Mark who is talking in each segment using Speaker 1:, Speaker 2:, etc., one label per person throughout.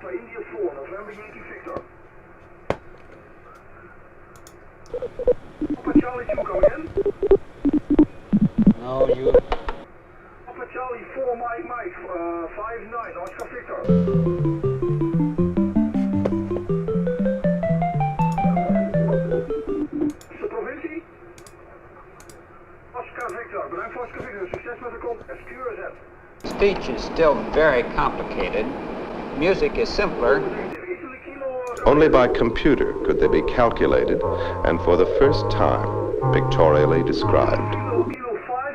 Speaker 1: Papa India 4, November Yankee Victor. Papa Charlie 2 coming in.
Speaker 2: No, you.
Speaker 1: Papa Charlie 4, Mike, 5-9, Oscar Victor. De provincie? Oscar Victor, bedankt voor Oscar Victor. Succes met de contest. QRZ.
Speaker 2: Speech is still very complicated. Music is simpler.
Speaker 3: Only by computer could they be calculated and for the first time pictorially described.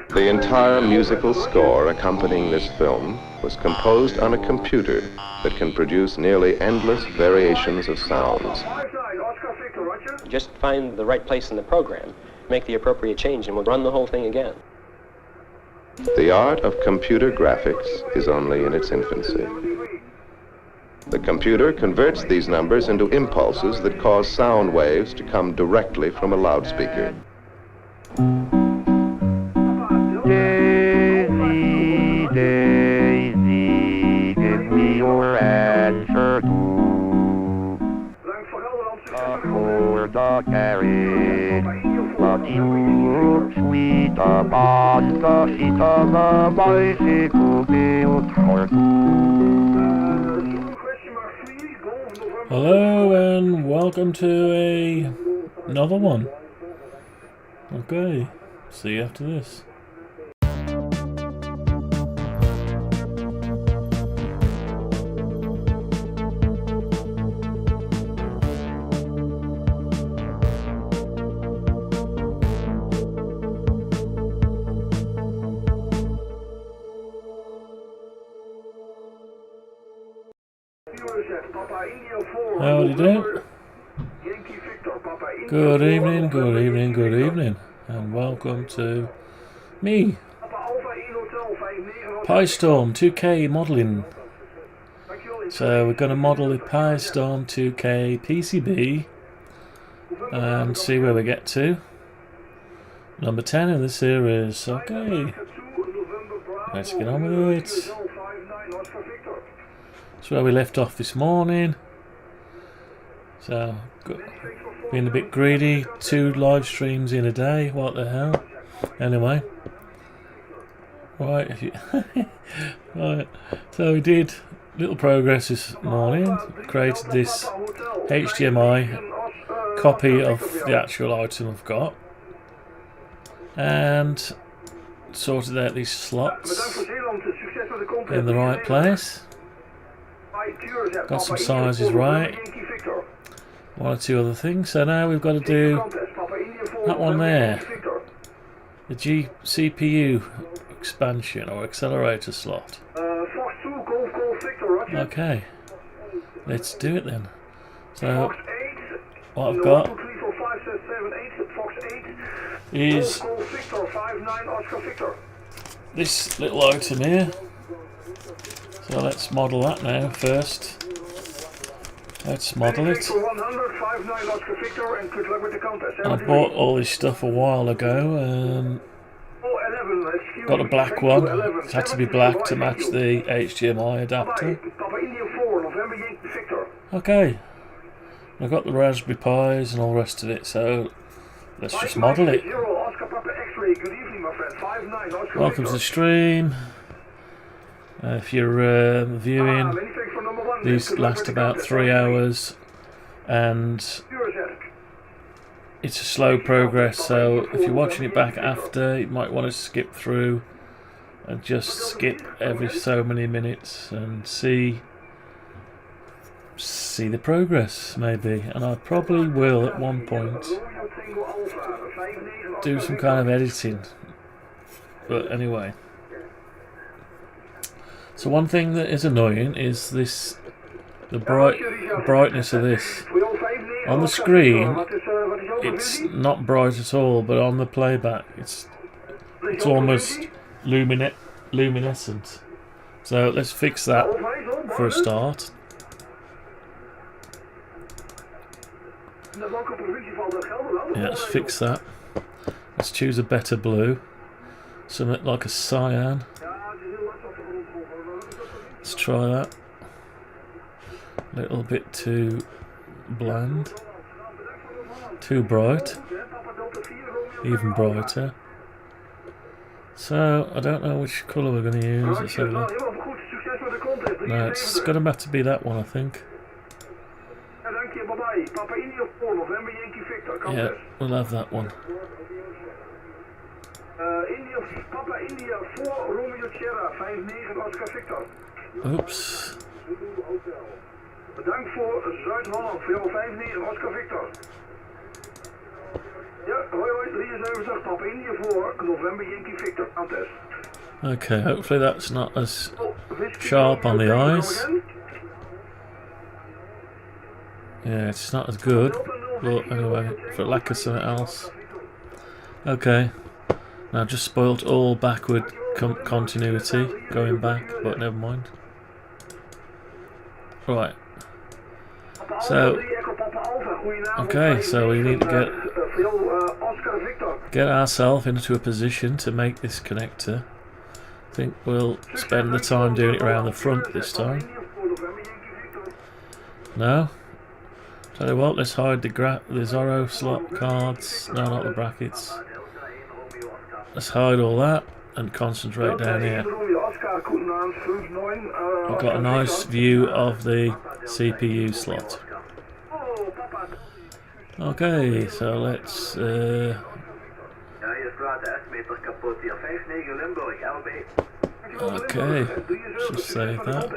Speaker 3: The entire musical score accompanying this film was composed on a computer that can produce nearly endless variations of sounds.
Speaker 4: Just find the right place in the program, make the appropriate change, and we'll run the whole thing again.
Speaker 3: The art of computer graphics is only in its infancy. The computer converts these numbers into impulses that cause sound waves to come directly from a loudspeaker.
Speaker 5: Daisy, Daisy, give me your answer to for the carriage. But you look sweet upon the seat of a bicycle built for two.
Speaker 6: Hello and welcome to another one. Okay, see you after this. Howdy do. Good evening, good evening, good evening, and welcome to me, PISTORM 2K modelling. So we're going to model the PISTORM 2K PCB and see where we get to. Number 10 in the series. Okay, let's get on with it. That's where we left off this morning. So, being a bit greedy, 2 live streams in a day, what the hell. Anyway. Right, right. So we did little progress this morning, created this HDMI copy of the actual item I've got, and sorted out these slots in the right place. Got some sizes right. 1 or 2 other things. So now we've got to do that one there. The CPU expansion or accelerator slot. Okay. Let's do it then. So what I've got is this little item here. So let's model that now first. Let's model it. And I bought all this stuff a while ago. Got a black one. It had to be black to match the HDMI adapter. Okay. I've got the Raspberry Pis and all the rest of it, so let's just model it. Welcome to the stream. If you're viewing, these last about 3 hours, and it's a slow progress, so if you're watching it back after, you might want to skip through and just skip every so many minutes and see the progress maybe. And I probably will at one point do some kind of editing, but anyway. So one thing that is annoying is this, the brightness of this. On the screen, it's not bright at all, but on the playback, it's almost luminescent. So let's fix that for a start. Yeah, let's fix that. Let's choose a better blue, something like a cyan. Let's try that. Little bit too bland. Too bright. Even brighter. So, I don't know which colour we're going to use. Let's have a look. No, it's going to have to be that one, I think. Yeah, we'll have that one.
Speaker 1: Papa India 4 Romeo Sierra 59 Oscar Victor.
Speaker 6: Oops.
Speaker 1: Bedankt voor Zuid-Holland voor 59 Oscar Victor. Ja, hoi 73 Papa India 4 November Yankee Victor. Contest.
Speaker 6: Okay, hopefully that's not as sharp on the eyes. Yeah, it's not as good, but anyway, for lack of something else. Okay, now just spoilt all backward continuity going back, but never mind. Right. So, okay, so we need to get ourselves into a position to make this connector. I think we'll spend the time doing it around the front this time. No? Tell you what, let's hide the Zorro slot cards. No, not the brackets. Let's hide all that and concentrate down here. I've got a nice view of the CPU slot. Okay, so let's okay, just save that.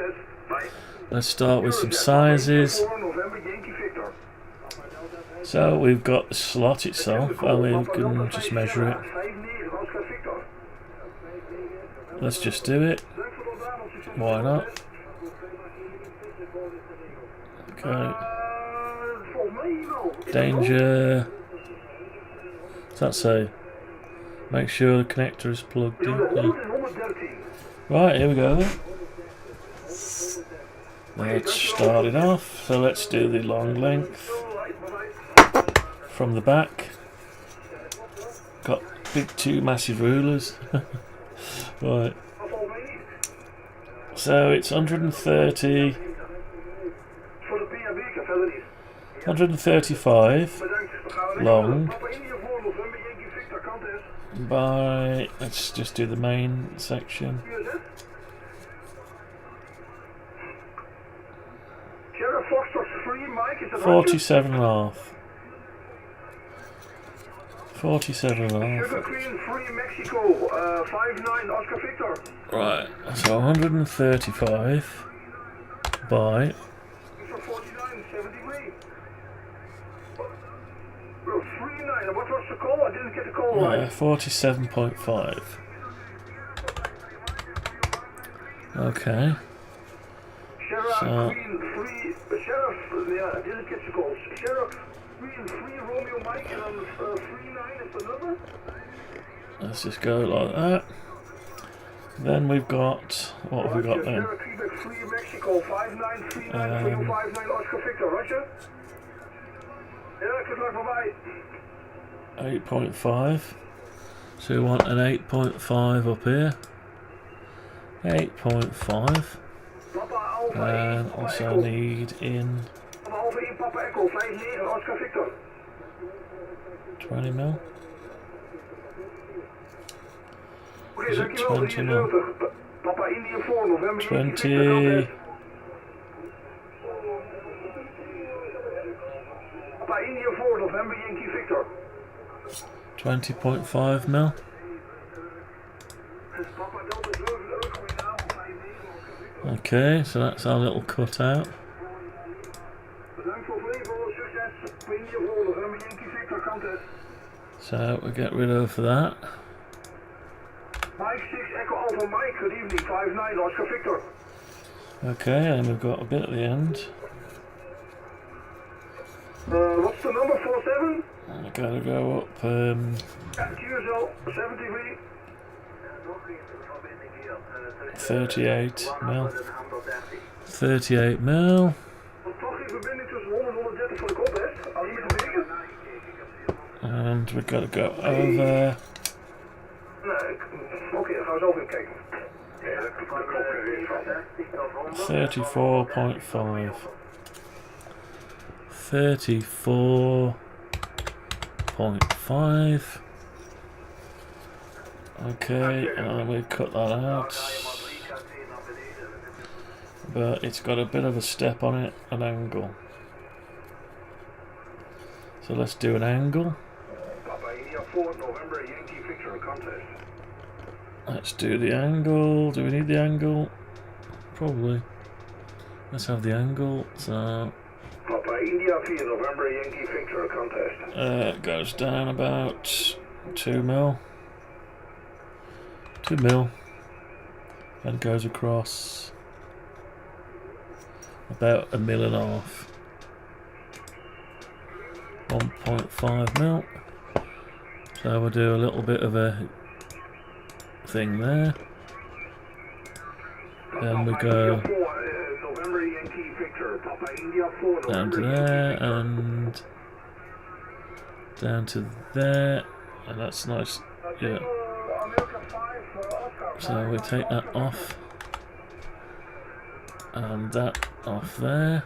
Speaker 6: Let's start with some sizes. So we've got the slot itself, and we can just measure it. Let's just do it. Why not? Okay. Danger. What's that say? Make sure the connector is plugged in. Yeah. Right, here we go then. Let's start it off. So let's do the long length from the back. Got two massive rulers. Right. So it's 135 long by, let's just do the main section. 47.5. 47.5. Right, so 135 by 47.5. Okay. So let's just go like that. Then we've got, what have we got then? 8.5. So we want an 8.5 up here. 8.5. And also need in 20 mil. Is it 20 mil? 20. 20.5 mil. Okay, so that's our little cutout. So we get rid of that. Okay, and we've got a bit at the end.
Speaker 1: What's the number? 47?
Speaker 6: I gotta go up.
Speaker 1: QSL 73.
Speaker 6: 38 mil. 38 mil. And we've got to go over. 34.5. 34.5. Okay, and we cut that out. But it's got a bit of a step on it, an angle. So let's do an angle. Let's do the angle. Do we need the angle? Probably. Let's have the angle. So
Speaker 1: Papa India 4 November Yankee Victor contest.
Speaker 6: It goes down about 2 mil. 2 mil. And goes across about 1.5 mil. 1.5 mil. So we'll do a little bit of a thing there. Then we go down to there and down to there, and that's nice. Yeah. So we take that off and that off there.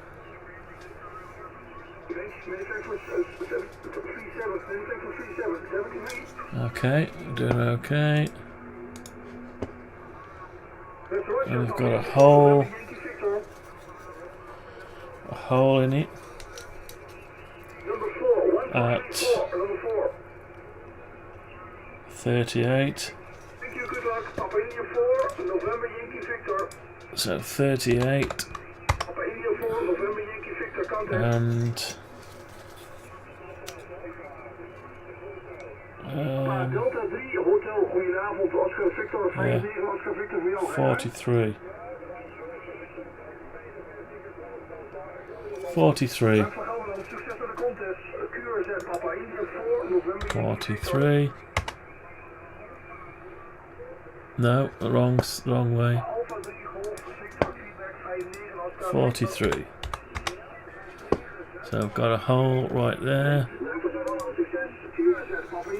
Speaker 6: Okay, doing okay. And we've got a hole in it at 38. So 38 and
Speaker 1: Delta 3 Hotel, goedenavond, Oscar Victor 59, Oscar Victor voor jou.
Speaker 6: 43. 43. 43. No, wrong way. 43. So I've got a hole right there.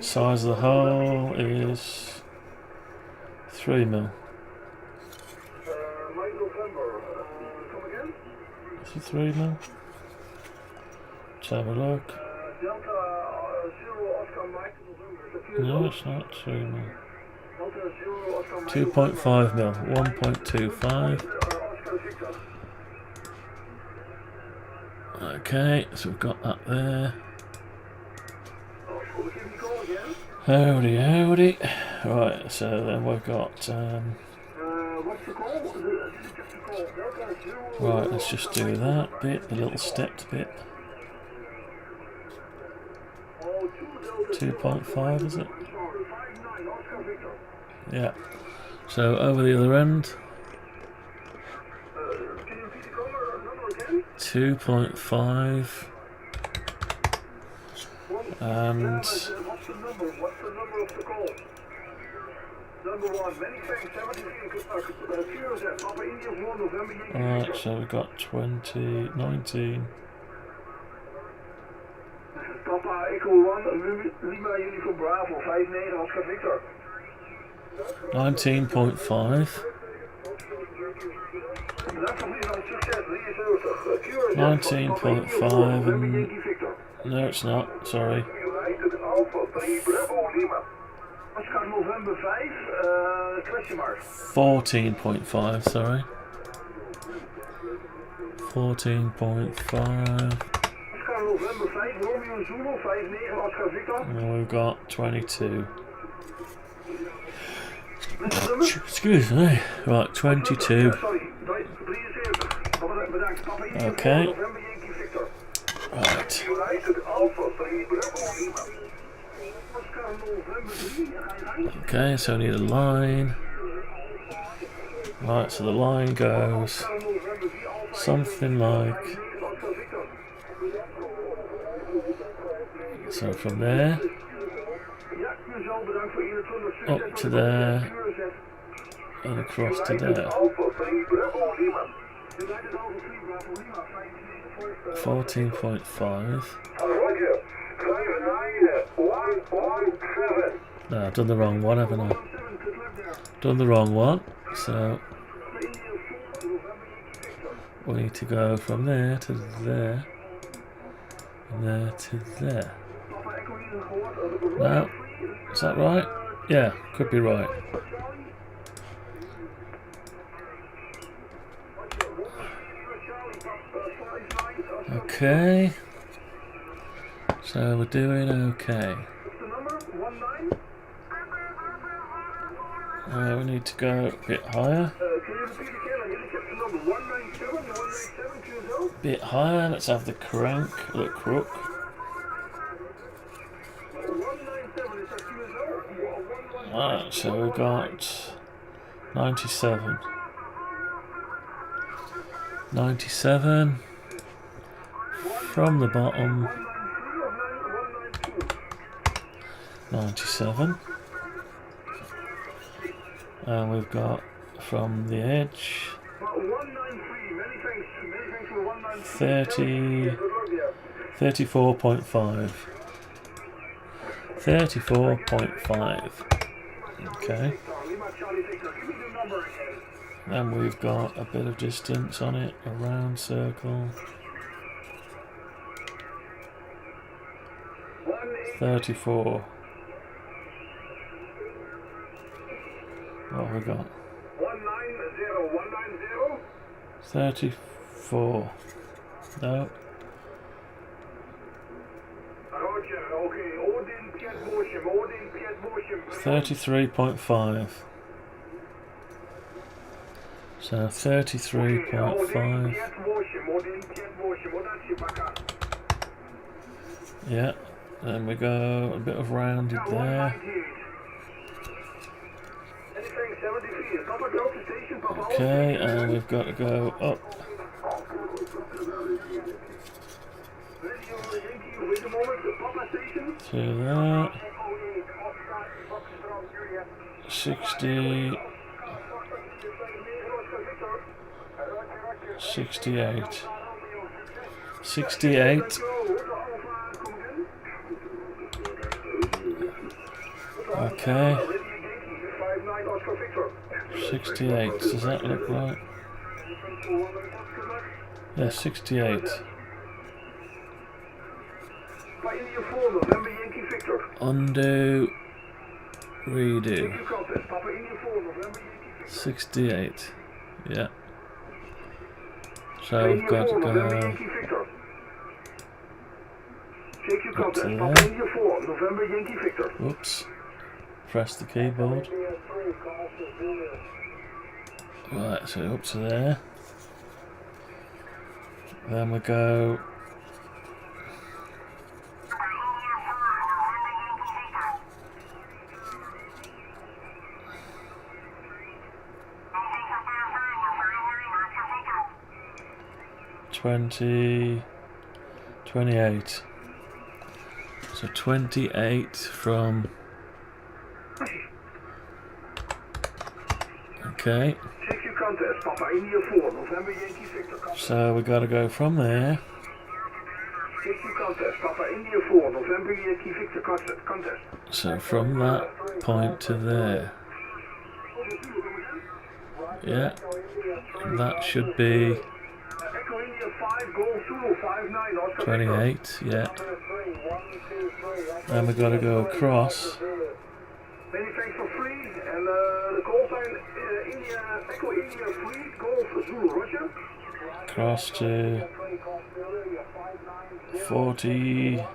Speaker 6: Size of the hole is 3 mil. Is it 3 mil? Let's have a look. No, it's not 3 mil. 2.5 mil. 1.25. Okay, so we've got that there. Howdy. Right, so then we've got right, let's just do that bit, the little stepped bit. 2.5 is it? Yeah. So over the other end. 2.5 and alright, so we've got 20, 19.
Speaker 1: Papa Echo 1, Lima Uniform Bravo 59, Oscar Victor.
Speaker 6: 19.5. 19.5 and no, it's not. Sorry. 14.5. Sorry. 14.5. And we've got 22. Excuse me. Right, 22. Okay. Right. Okay, so I need a line. Right, so the line goes something like so from there up to there and across to there. 14.5. No, I've done the wrong one, haven't I? Done the wrong one, so we need to go from there to there. And there to there. No, is that right? Yeah, could be right. Okay. So we're doing okay. We need to go a bit higher. Bit higher, let's have the crank, the crook. Alright, so we've got 97. 97 from the bottom. 97. And we've got from the edge 34.5. 34.5. Okay. And we've got a bit of distance on it, a round circle. 34. What have we got? 34. No. 33.5. So 33.5. Yeah. Then we go a bit of rounded there. Okay, and we've got to go up. To that. 60. 68. 68. Okay. 68. Does that look right? Yeah, 68. Undo. Redo. 68. Yeah. So we've got to go up to there. Oops. Press the keyboard. Right, so up to there. Then we go. $20, 28. So 28 from. Okay. So we got to go from there. So from that point to there. Yeah. That should be 28, yeah. And we got to go across.
Speaker 1: Many thanks for free, and the call sign India, Echo India free, Golf Zulu, Roger.
Speaker 6: Across to 40.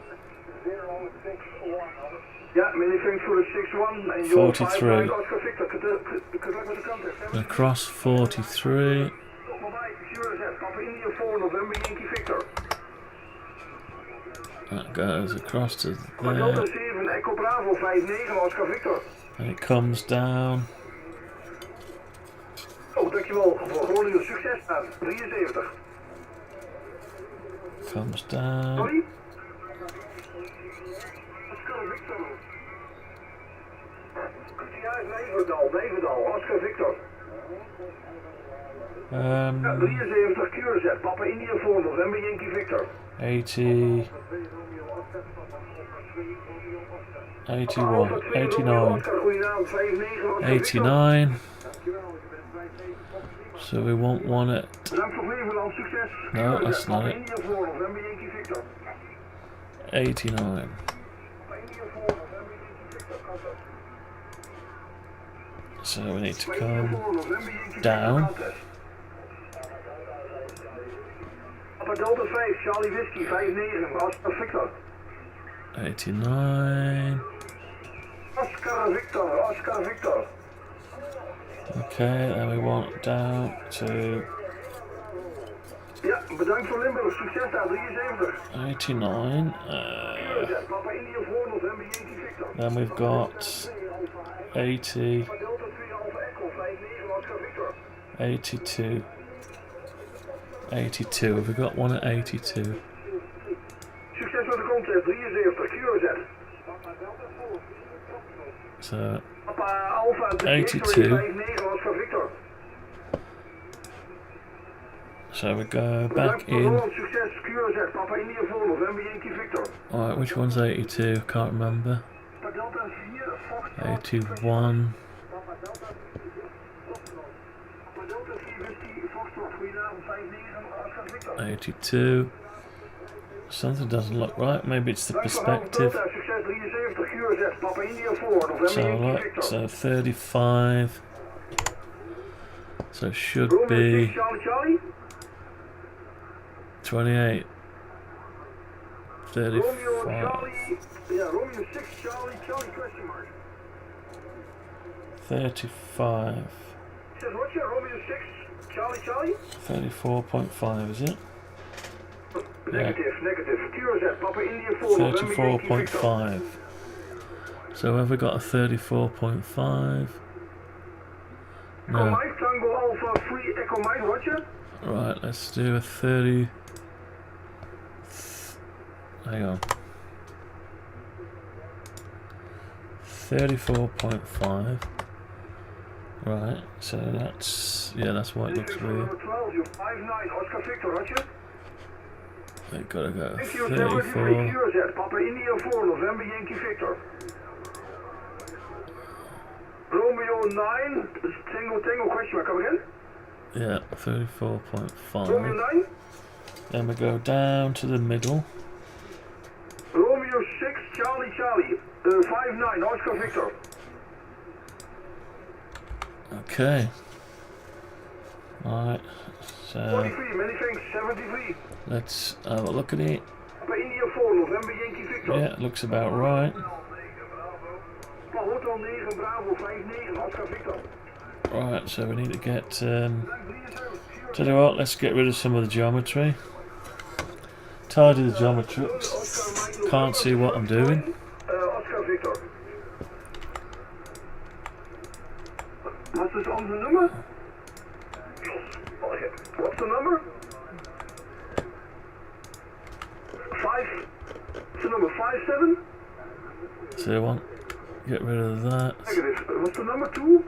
Speaker 1: Yeah, many thanks for the 6-1 and your
Speaker 6: 43.
Speaker 1: Good luck with the contest.
Speaker 6: Across 43. That goes across to there. And it comes down.
Speaker 1: Oh, dankjewel voor gewoon uw succes aan 73.
Speaker 6: Comes down.
Speaker 1: Sorry? Nevendal, Oscar Victor. 73 Curzet, Papa India voor November Yankee Victor.
Speaker 6: 80. 81, 89, 89. So we want one at. No, that's not it. 89. So we need to come down.
Speaker 1: Papa Delta 5, Charlie Whiskey, 59, Oscar Victor.
Speaker 6: 89.
Speaker 1: Oscar Victor.
Speaker 6: Okay, then we want down to...
Speaker 1: Ja, bedankt voor Limburg, succes daar, 73.
Speaker 6: 89.
Speaker 1: Papa India 4, November Yankee Victor.
Speaker 6: Then we've got 80.
Speaker 1: Papa Delta 3 Alpha Echo, 59, Oscar Victor.
Speaker 6: 82. 82. Have we got one at 82?
Speaker 1: Succes met de contest, 73, QRZ.
Speaker 6: So,
Speaker 1: Papa Alpha
Speaker 6: 82.
Speaker 1: 59, Oscar Victor.
Speaker 6: So we go back in.
Speaker 1: Succes, QRZ, Papa India 4, November Yankee Victor.
Speaker 6: Alright, which one's 82? I can't remember. 81. 82. Something doesn't look right. Maybe it's the perspective. So look, so 35. So it should be 28. 35. 35. 34.5, is it? Yeah. 34.5. So have we got a 34.5? No. Right, let's do a 30. Hang on. 34.5. Right, so that's, yeah, that's why it looks weird. They gotta go 34.
Speaker 1: Papa India 4, November Yankee Victor. Romeo 9, Tango question mark, come again?
Speaker 6: Yeah, 34.5.
Speaker 1: Romeo 9?
Speaker 6: Then we go down to the middle.
Speaker 1: Romeo 6, Charlie, 59, Oscar Victor.
Speaker 6: Okay. Alright, so
Speaker 1: 43, many thanks, 73.
Speaker 6: let's have a look at it.
Speaker 1: Papa India 4, November Yankee Victor.
Speaker 6: Yeah, it looks about right.
Speaker 1: Hotel 9, Bravo 59, Oscar Victor.
Speaker 6: Right, so we need to get, tell you what, let's get rid of some of the geometry. Tidy the geometry. Can't see what I'm doing.
Speaker 1: Oscar Victor. Wat is onze nummer? What's the number? 5. What's the number? 57?
Speaker 6: So I want get rid of that.
Speaker 1: Negative. What's the number 2?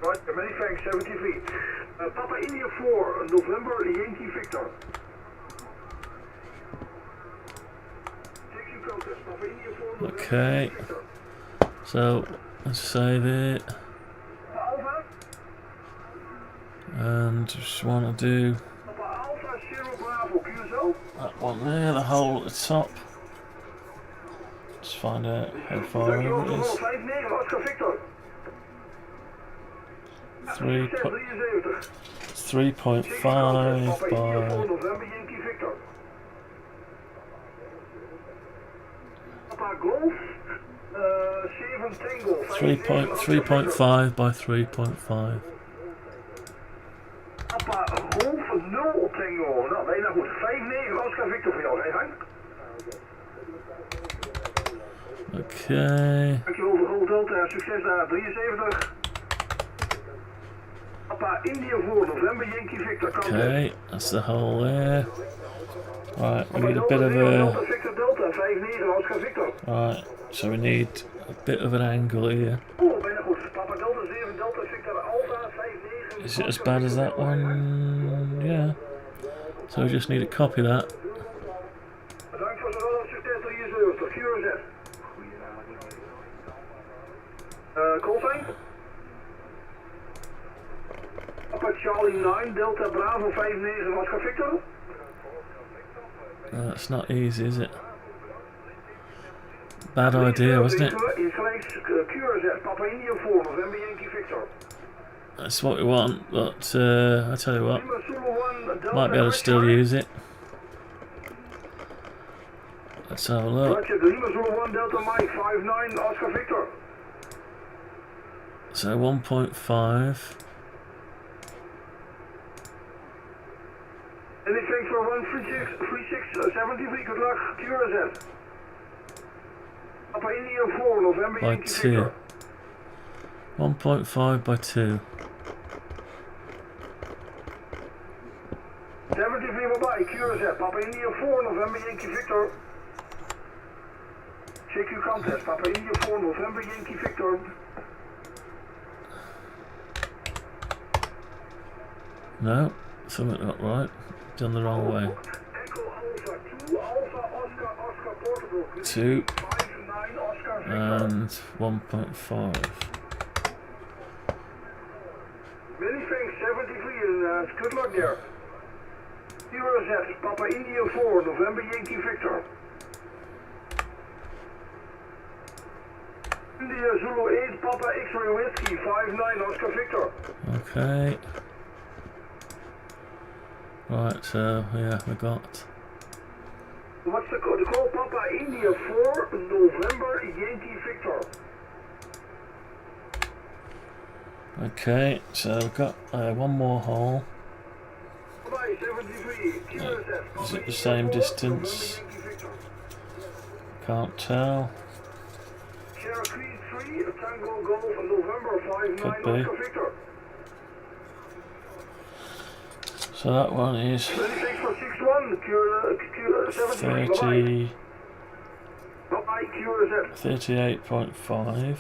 Speaker 1: Right, many thanks, 73. Papa India 4, November Yankee Victor.
Speaker 6: Okay. So let's save it. And just want to do that one there, the hole at the top. Just find out how far over it is. 3.5 by 3.5 by 3.5.
Speaker 1: Papa Golf 0 Tango. Nou, bijna goed. 5-9 Oscar Victor voor jou, hè Hank?
Speaker 6: Okay.
Speaker 1: Dankjewel voor Golf Delta. Succes daar. 73. Papa India 4, November Yankee Victor.
Speaker 6: Okay, that's the hole there. Right, we need a bit of a...
Speaker 1: Victor Delta, 5-9 Oscar Victor.
Speaker 6: Right, so we need a bit of an angle here.
Speaker 1: Oh, bijna goed. Papa Delta 7 Delta Victor Alpha, 5-9.
Speaker 6: Is it as bad as that one? Yeah. So we just need to copy that.
Speaker 1: Bedankt voor zowel succes 73. QRZ. Callsign? Papa Charlie 9 Delta Bravo 5-9 Oscar Victor.
Speaker 6: That's not easy, is it? Bad idea, wasn't it? That's what we want, but I tell you what, might be able to still use it. Let's have a look. So 1.5.
Speaker 1: Anything for 13673, good luck, QRZ. Papa India 4, November
Speaker 6: By
Speaker 1: Yankee
Speaker 6: 2.
Speaker 1: Victor.
Speaker 6: 1.5 by 2.
Speaker 1: 73 bye-bye, QRZ, Papa India 4, November Yankee Victor. CQ contest, Papa India 4, November Yankee Victor.
Speaker 6: No, something not right. Done the wrong way.
Speaker 1: Echo Alpha 2, Alpha Oscar, Oscar Portable.
Speaker 6: 2
Speaker 1: 59 Oscar Victor.
Speaker 6: and 1.5.
Speaker 1: Many thanks, 73, and good luck there. QRZ, Papa India 4, November Yankee Victor. India Zulu 8, Papa X-Ray Whiskey, 59 Oscar Victor.
Speaker 6: Okay. Right, so yeah, we got.
Speaker 1: What's the code? The call Papa India 4, November Yankee Victor.
Speaker 6: Okay, so we've got one more hole.
Speaker 1: Bye, 73. QRZ,
Speaker 6: Is it the same distance? Can't tell.
Speaker 1: Cherokee 3, Tango Golf, November 59
Speaker 6: Could be.
Speaker 1: Oscar Victor.
Speaker 6: So that one is
Speaker 1: 26 for 61, Q73.
Speaker 6: 30,
Speaker 1: Bye, QRZ.
Speaker 6: 38.5.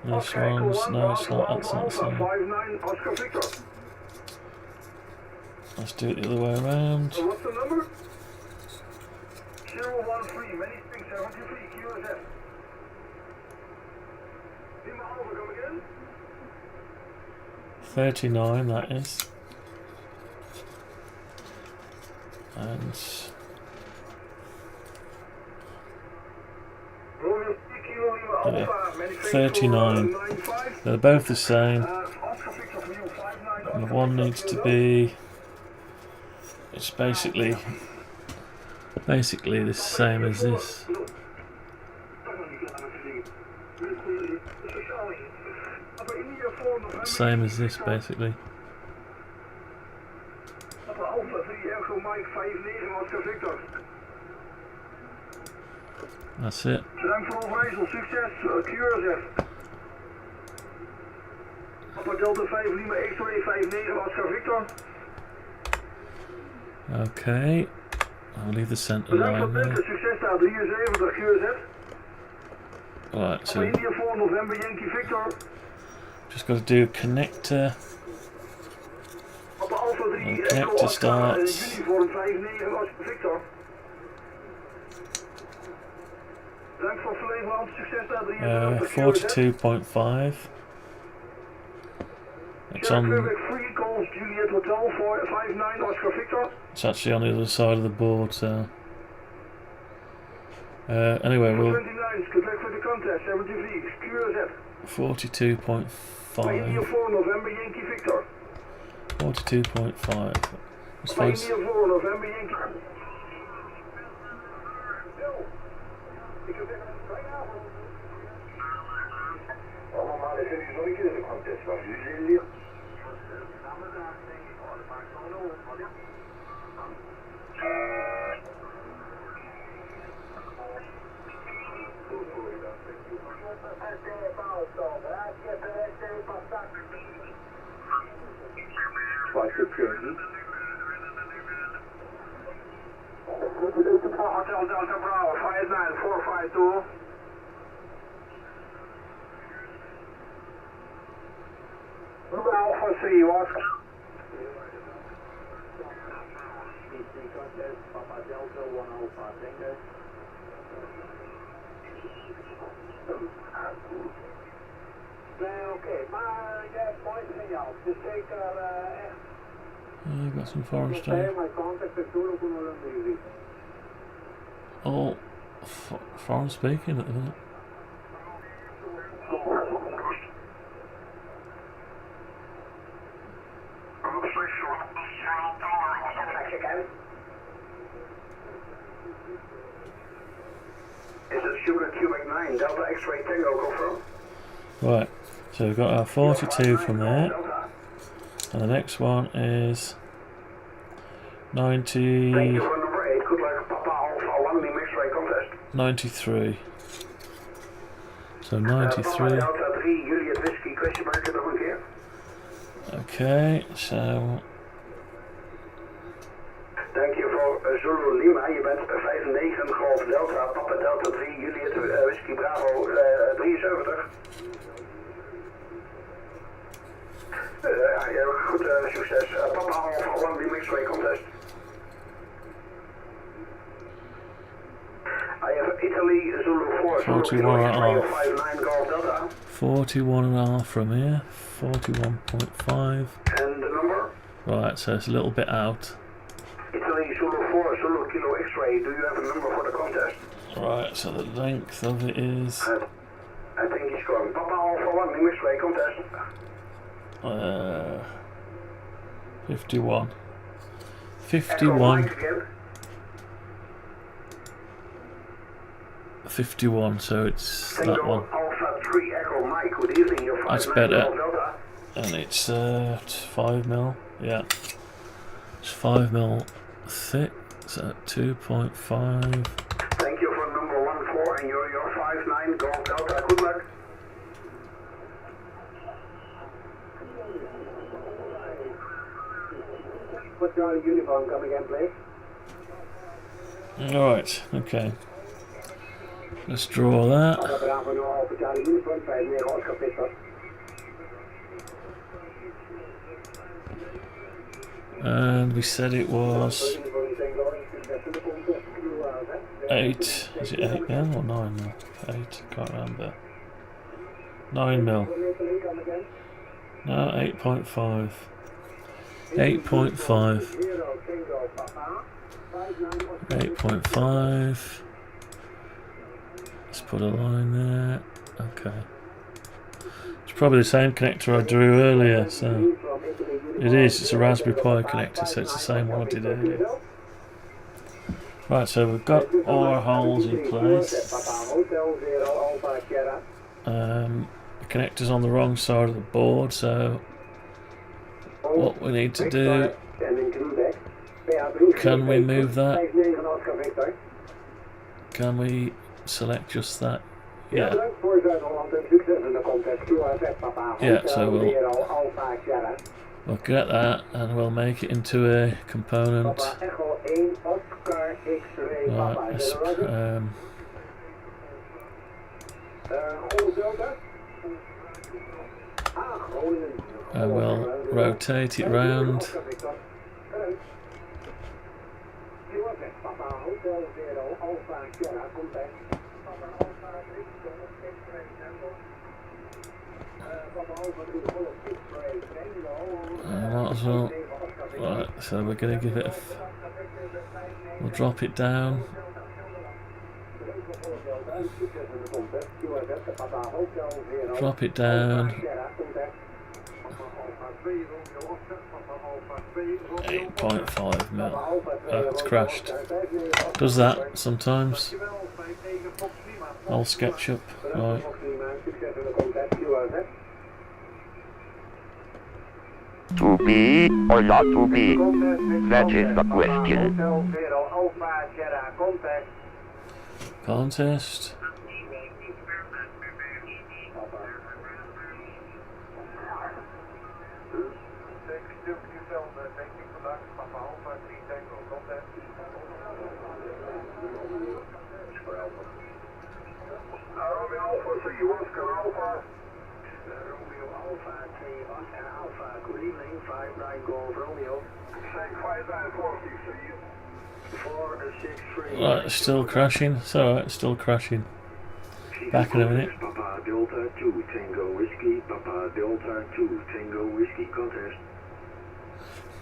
Speaker 6: This one's, no, it's not, that's not the same.
Speaker 1: 59 Oscar Victor.
Speaker 6: Let's do it the other way around.
Speaker 1: So what's the number? 013, many things, 73, QRZ. Lima Alpha, come again?
Speaker 6: 39, that is. And
Speaker 1: Romeo 3 Kilo Lima
Speaker 6: yeah,
Speaker 1: Alpha, many thanks
Speaker 6: 39.
Speaker 1: for 95.
Speaker 6: They're both the same.
Speaker 1: Oscar Victor for you, 59
Speaker 6: And
Speaker 1: Oscar
Speaker 6: one
Speaker 1: Victor,
Speaker 6: needs
Speaker 1: good
Speaker 6: to
Speaker 1: luck.
Speaker 6: be. It's basically the same as this. Same as this, basically. That's it.
Speaker 1: Bedankt voor overijssel, succes, QRZ. Papa Delta 5 Lima X-Ray 59 Oscar Victor.
Speaker 6: Okay. I'll leave the centre
Speaker 1: Bedankt voor
Speaker 6: line
Speaker 1: het
Speaker 6: there.
Speaker 1: punten, succes daar 73 QRZ.
Speaker 6: Right,
Speaker 1: Papa
Speaker 6: so
Speaker 1: India 4 November Yankee Victor.
Speaker 6: just got to do connector.
Speaker 1: Papa Alpha 3
Speaker 6: And
Speaker 1: Echo
Speaker 6: connector
Speaker 1: Oscar
Speaker 6: starts.
Speaker 1: Uniform 59 Oscar Victor. Bedankt voor Flevoland, succes daar 73 QRZ.
Speaker 6: 42.5. It's
Speaker 1: Quebec 3 calls Juliet Hotel 59 Oscar Victor.
Speaker 6: It's actually on the other side of the board, so. Anyway, we'll
Speaker 1: 29 Quebec for the contest 73 QRZ.
Speaker 6: 42.5.
Speaker 1: India 4 November Yankee Victor.
Speaker 6: 42.5. I suppose.
Speaker 1: India 4 November Yankee. Allemaal is jullie nog niet in de contest, maar jullie leren. Hotel Delta Bravo 59452. Alpha 3 Oscar. Papa Delta 1 Alpha, thank you. Okay, maar jij mooi signaal. Dus zeker echt.
Speaker 6: Got some forest
Speaker 1: my contact
Speaker 6: All foreign speaking at the minute.
Speaker 1: Is it Sugar Cubic 9 Delta X-Ray Tango confirmed?
Speaker 6: Right, so we've got our 42 from there, and the next one is 90.
Speaker 1: Thank you for number 8. Good luck, Papa Alpha 1 Lima X-Ray contest.
Speaker 6: 93. So
Speaker 1: Papa
Speaker 6: 93.
Speaker 1: Delta 3 Juliet Whiskey, question mark nog een keer.
Speaker 6: Okay, so
Speaker 1: Dank je voor Zulu Lima. Je bent 95 Golf Delta, Papa Delta 3 Juliet Whiskey Bravo 73. Ja, goed, succes. Papa Alpha 1 Lima X-Ray contest. I have Italy Zulu 4 Zulu 59 Golf Delta.
Speaker 6: 41.5 from here. 41.5.
Speaker 1: And the number?
Speaker 6: Right, so it's a little bit out.
Speaker 1: Italy Zulu 4 Zulu Kilo X-Ray. Do you have a number for the contest?
Speaker 6: Right, so the length of it is
Speaker 1: I think he's going. Papa Alpha 1 Lima X-Ray contest.
Speaker 6: 51.
Speaker 1: Echo
Speaker 6: 51.
Speaker 1: Mike again.
Speaker 6: 51, so it's that one.
Speaker 1: Alpha 3 Echo Mike. Good evening. You're 5
Speaker 6: That's better. And it's 5 mil. Yeah. It's 5 mil thick. So 2.5.
Speaker 1: Thank you for number 14 and you're 5-9 Golf Delta. Good luck. What's your uniform? Come again, please.
Speaker 6: Alright, okay. Let's draw that. And we said it was 8. Is it 8 mil or 9 mil? 8, can't remember. 9 mil. No, 8.5. 8.5. 8.5. Let's put a line there. Okay. It's probably the same connector I drew earlier, so it is. It's a Raspberry Pi connector, so it's the same one I did earlier. Right, so we've got all our holes in place. The connector's on the wrong side of the board, so what we need to do, can we move that? Can we select just that? Yeah. Yeah, so we'll get that and we'll make it into a component. Right, let's, and we'll rotate it round. Might as well. Right, so we're going to give it a. We'll drop it down. Drop it down. 8.5 mil. Oh, it's crashed. Does that sometimes. I'll sketch up. Right.
Speaker 5: To be or not to be? That is the question.
Speaker 6: Contest. Right, still crashing. It's alright, still crashing. Back in a minute.
Speaker 1: Papa Delta 2 Tango Whiskey, Papa Delta 2 Tango Whiskey contest.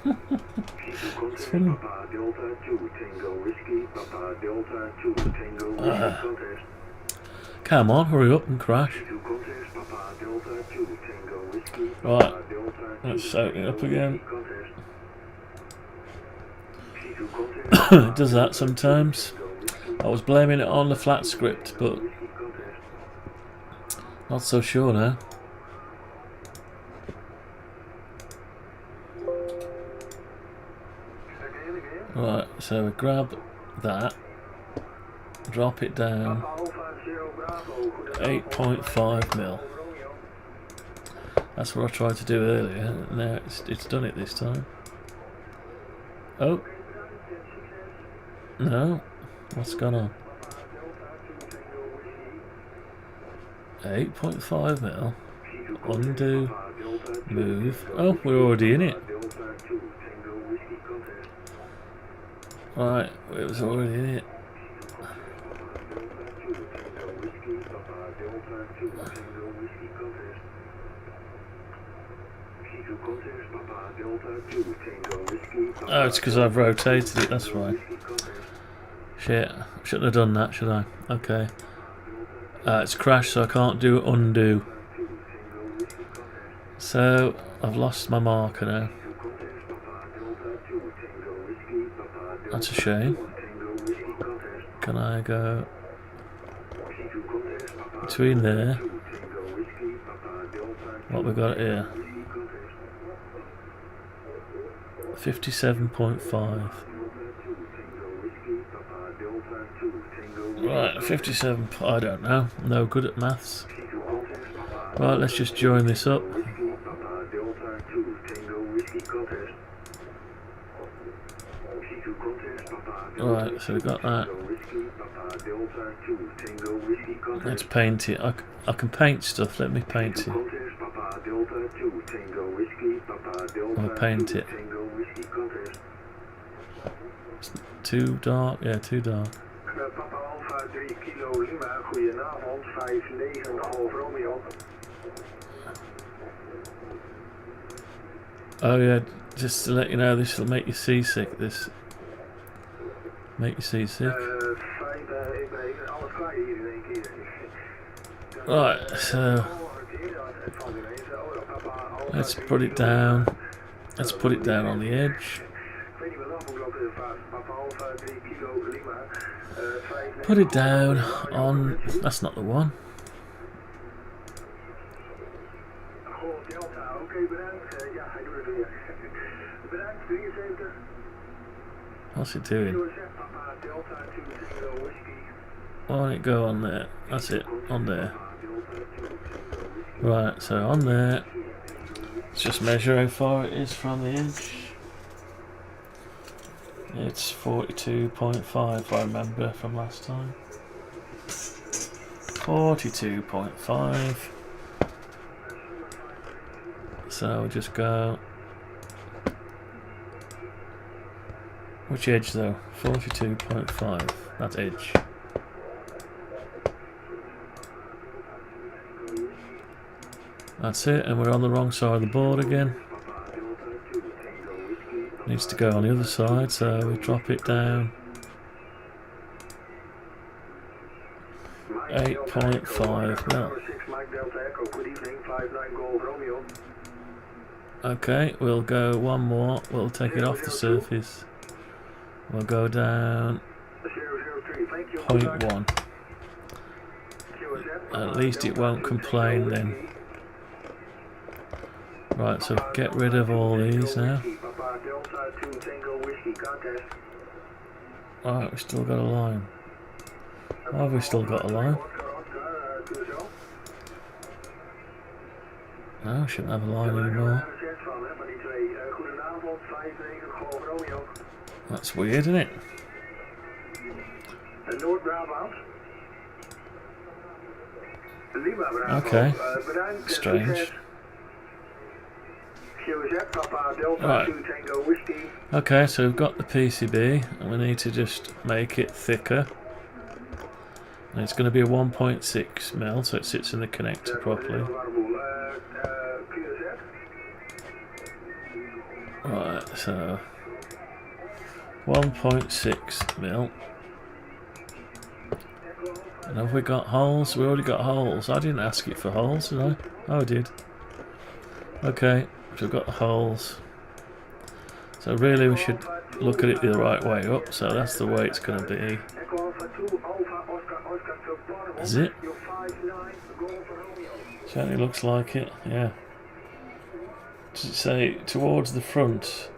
Speaker 6: It's funny. Come on, hurry up and crash. Right, let's open it up again. It does that sometimes. I was blaming it on the flat script, but not so sure now. Right, so we grab that, drop it down, 8.5 mil. That's what I tried to do earlier. Now it's done it this time. Oh no, what's gone on? 8.5 mil. Undo. Move. Oh, we're already in it. Right, it was already in it. Oh, it's because I've rotated it, that's right. Shit, shouldn't have done that, should I? Okay. It's crashed, so I can't do undo. So, I've lost my marker now. That's a shame. Can I go between there? What we got here? 57.5. Right, 57. I don't know. No good at maths. Right, let's just join this up. Right, so we got that. Let's paint it. I can paint stuff. Let me paint it. I'll paint it. It's too dark. Yeah, too dark. Oh yeah, just to let you know, this will make you seasick. This make you seasick. Right, so let's put it down. Let's put it down on the edge. Put it down on. That's not the one. What's it doing? Why won't it go on there? That's it, on there. Right, so on there. Let's just measure how far it is from the edge. It's 42.5, if I remember from last time. 42.5. So we'll just go. Which edge though? 42.5. That edge. That's it, and we're on the wrong side of the board again. Needs to go on the other side, so we drop it down. 8.5 mil. Okay, we'll go one more. We'll take it off the surface. We'll go down 0.1. At least it won't complain then. Right, so get rid of all these now. Right, we've still got a line. Why have we still got a line? No, we shouldn't have a line anymore. That's weird, isn't it? Okay, strange. Right. Okay, so we've got the PCB and we need to just make it thicker. And it's going to be a 1.6 mil, so it sits in the connector properly. Right, So 1.6 mil. And have we got holes? We already got holes. I didn't ask it for holes, did I? Oh, I did. Okay, so we've got the holes. So really we should look at it the right way up. So that's the way it's going to be. Is it? Certainly looks like it, yeah. Does it say towards the front?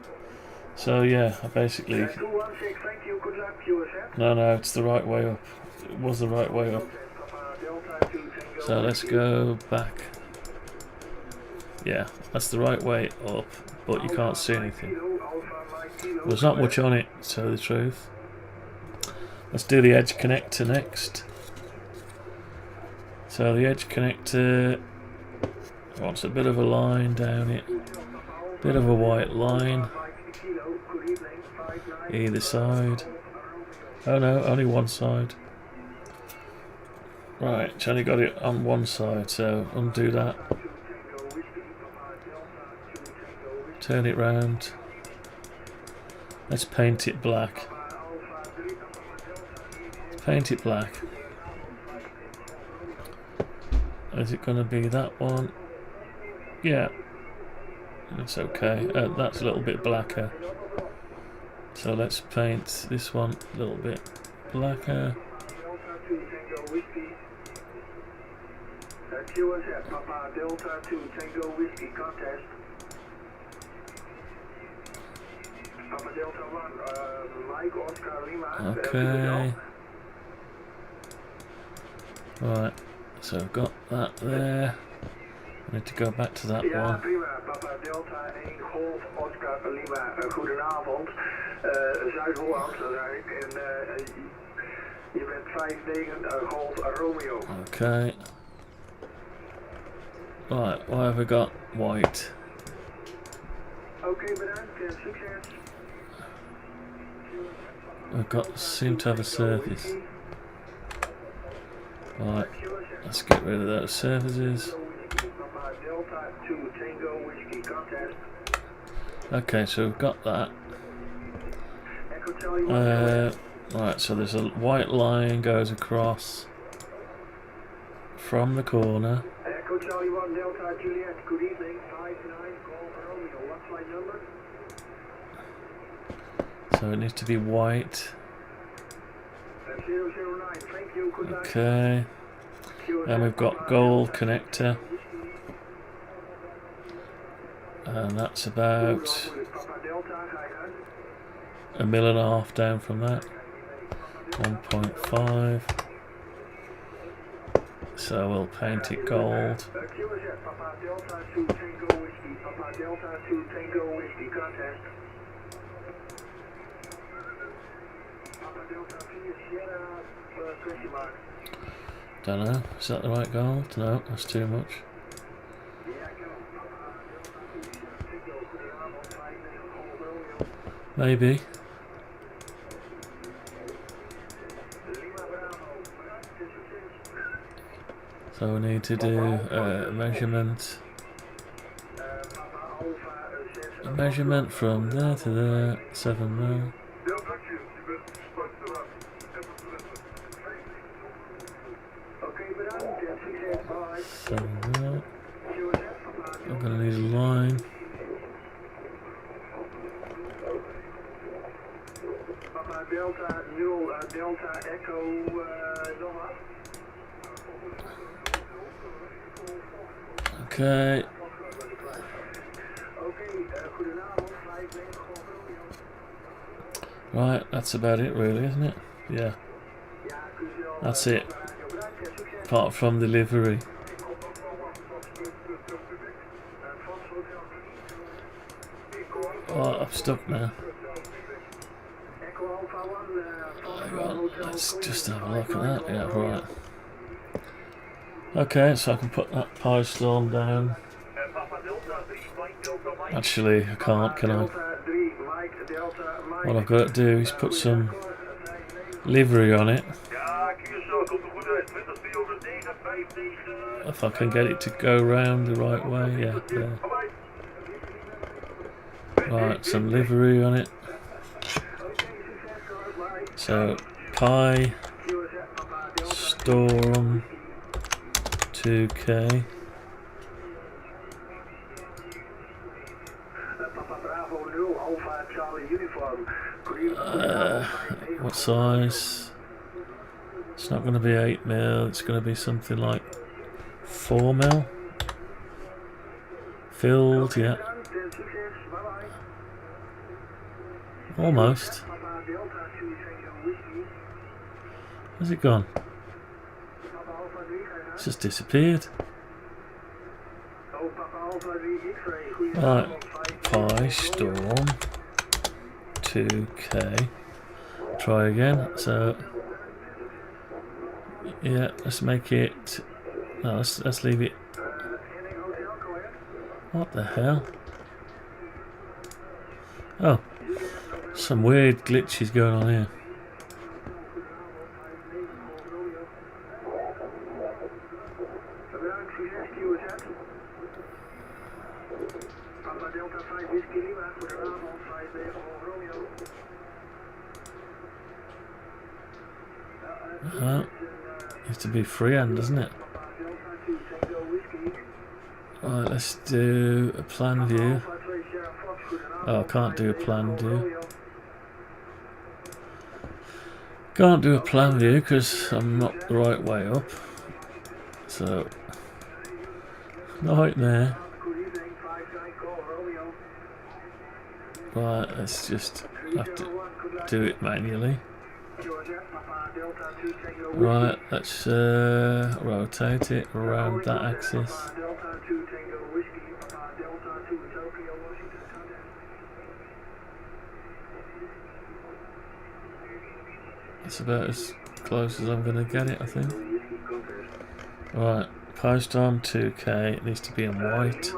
Speaker 6: So yeah, I basically... No, it's the right way up. It was the right way up. So let's go back. Yeah, that's the right way up, but you can't see anything. There's not much on it, to tell the truth. Let's do the edge connector next. So the edge connector wants a bit of a line down it. Bit of a white line. Either side. Oh no, only one side. Right, it's only got it on one side, so undo that. Turn it round. Let's paint it black. Paint it black. Is it going to be that one? Yeah. That's okay. That's a little bit blacker. So let's paint this one a little bit blacker.
Speaker 1: Papa Delta 2 Tango Whiskey contest. Papa Delta 1 Mike Oscar Lima.
Speaker 6: Okay. Right. So I've got that there. I need to go back to that
Speaker 1: Ja,
Speaker 6: one.
Speaker 1: prima. Papa Delta 1 Golf Oscar Lima. Goedenavond. Zuid-Holland. En je bent 5-9 Golf Romeo.
Speaker 6: Okay. Right, why have we got white?
Speaker 1: Okay, bedankt en succes.
Speaker 6: We've got seem to have a surface. Right, let's get rid of those surfaces. Okay, so we've got that. Right, so there's a white line goes across from the corner.
Speaker 1: Echo Charlie 1 Delta Juliet, good evening, 59 Golf Romeo, what's my number?
Speaker 6: So it needs to be white.
Speaker 1: 009, thank you, good night.
Speaker 6: Okay. And we've got gold connector. And that's about 1.5 mil down from that. 1.5. So we'll paint it gold.
Speaker 1: Papa Delta 2 Tango Whiskey, Papa Delta 2 Tango Whiskey contest. Papa Delta 4 Sierra question mark.
Speaker 6: Don't know, is that the right gold? No, that's too much. Maybe. So we need to do a measurement. A measurement from there to there, 7 mil. So I'm going to need a line.
Speaker 1: Papa Delta 0 Delta Echo Nova.
Speaker 6: Okay. Right, that's about it really, isn't it? Yeah. That's it. Apart from the livery. Oh, I'm stuck now. Hang on, let's just have a look at that. Yeah, right. Okay, so I can put that PISTORM down. Actually, I can't, can I? What I've got to do is put some livery on it. If I can get it to go round the right way, yeah, there. Right, some livery on it. So PISTORM 2K. What size? It's not going to be 8mm, it's going to be something like 4mm. Filled, yeah. Almost. Where's it gone? It's just disappeared. Right, PISTORM 2K. Try again. So yeah, let's make it. No, let's leave it. What the hell? Oh, some weird glitches going on here. Needs to be freehand, doesn't it? Right, let's do a plan view. Oh, I can't do a plan view. Can't do a plan view because I'm not the right way up. So, right there. Right, let's just have to do it manually. Right, let's rotate it around that axis. That's about as close as I'm going to get it, I think. Right, PISTORM 2K, it needs to be in white.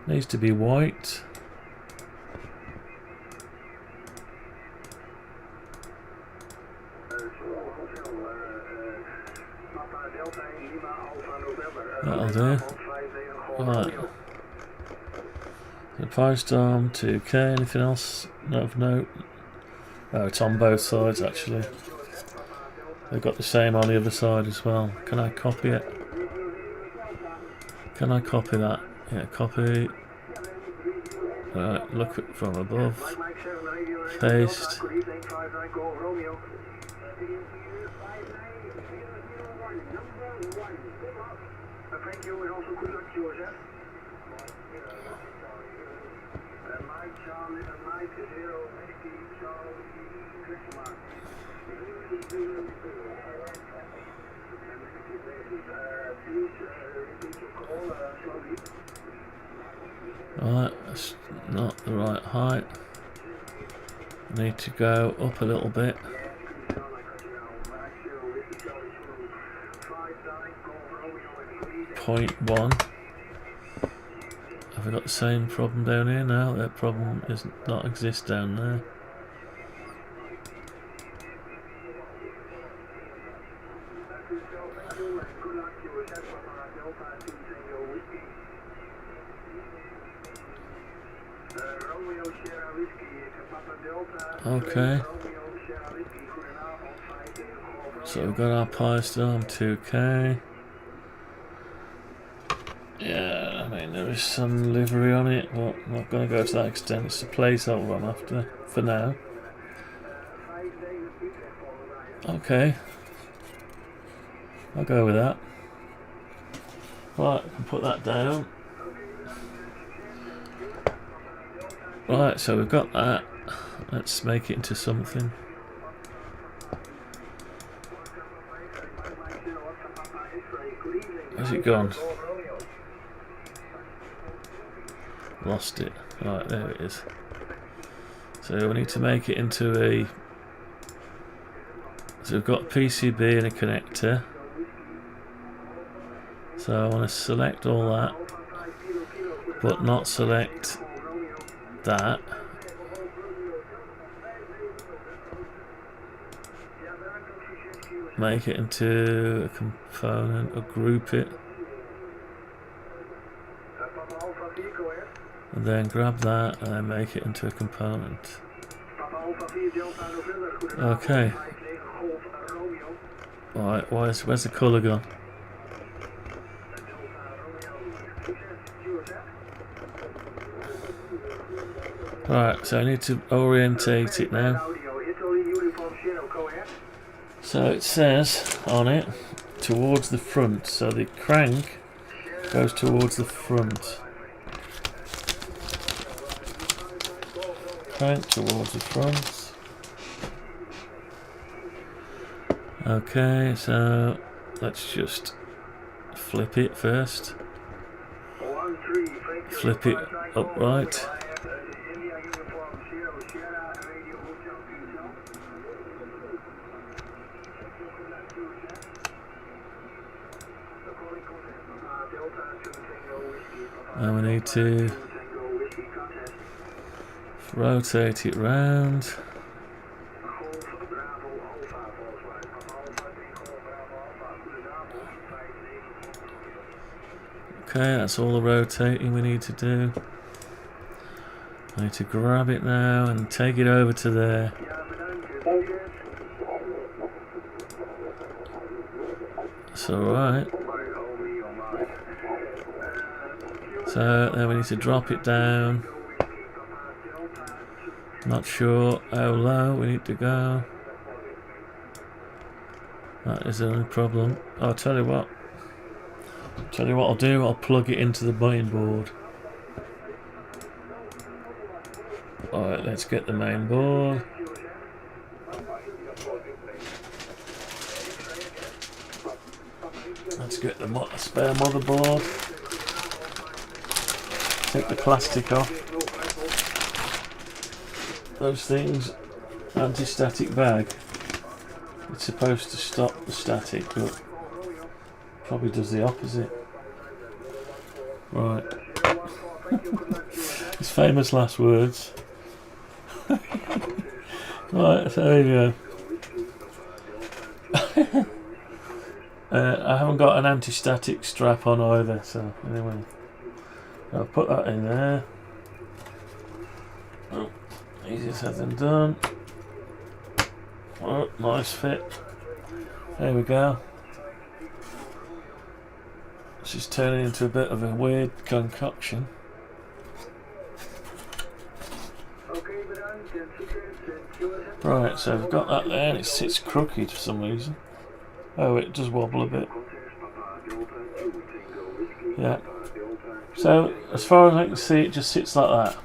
Speaker 6: Needs to be white. That'll do. Right. The PISTORM 2K, anything else? No, of note. Oh, it's on both sides actually. They've got the same on the other side as well. Can I copy it? Can I copy that? Yeah, copy. Right, look at from above. Paste. Right, that's not the right height. Need to go up a little bit. 0.1. Have we got the same problem down here now? That problem does not exist down there. Okay. So we've got our PISTORM 2K. Yeah, I mean there is some livery on it, but I'm not going to go to that extent. It's a placeholder I'm after for now. Okay. I'll go with that. Right, I can put that down. Right, so we've got that. Let's make it into something. Where's it gone? Lost it. Right, there it is. So we need to make it into a... So we've got a PCB and a connector. So I want to select all that, but not select that. Make it into a component or group it. and then grab that and then make it into a component. Okay. Alright, where's the colour gone? Right, so I need to orientate it now. So it says on it, towards the front, so the crank goes towards the front. Crank towards the front. Okay, so let's just flip it first. Flip it upright. And we need to rotate it round. Okay, that's all the rotating we need to do. I need to grab it now and take it over to there. That's alright. So then we need to drop it down. Not sure how low we need to go. That is the only problem. I'll tell you what. I'll do. I'll plug it into the mainboard. Alright, let's get the mainboard. Let's get the spare motherboard. Take the plastic off. Those things, anti-static bag. It's supposed to stop the static, but probably does the opposite. Right. His famous last words. Right, so there you go. I haven't got an anti-static strap on either, so anyway. I'll put that in there. Oh, easier said than done. Oh, nice fit. There we go. This is turning into a bit of a weird concoction. Right, so I've got that there and it sits crooked for some reason. Oh, it does wobble a bit. Yeah. So, as far as I can see, it just sits like that.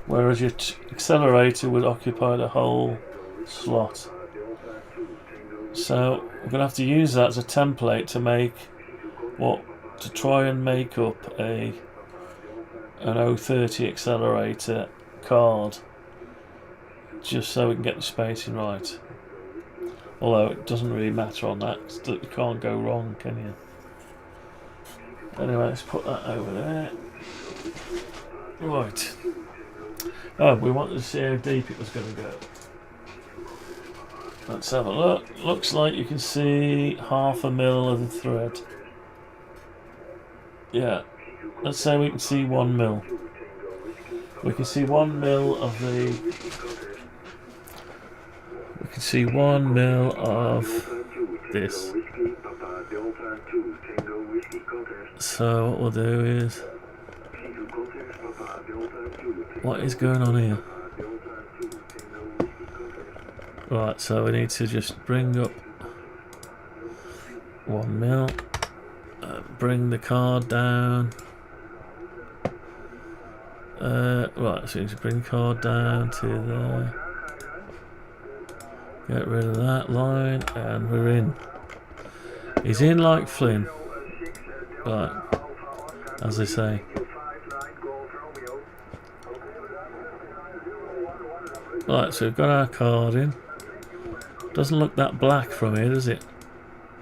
Speaker 6: Whereas your accelerator would occupy the whole slot. So, we're going to have to use that as a template to make to try and make up an 030 accelerator card. Just so we can get the spacing right. Although it doesn't really matter on that, you can't go wrong, can you? Anyway, let's put that over there. Right. Oh, we wanted to see how deep it was going to go. Let's have a look. Looks like you can see 1/2 mil of the thread. Yeah. Let's say we can see 1 mil. We can see 1 mil of the... We can see 1 mil of this. So what we'll do is... What is going on here? Right, so we need to just bring up 1 mil. Bring the card down. Right, so we need to bring the card down to there. Get rid of that line, and we're in. He's in like Flynn. Right, as they say. Right, so we've got our card in. Doesn't look that black from here, does it?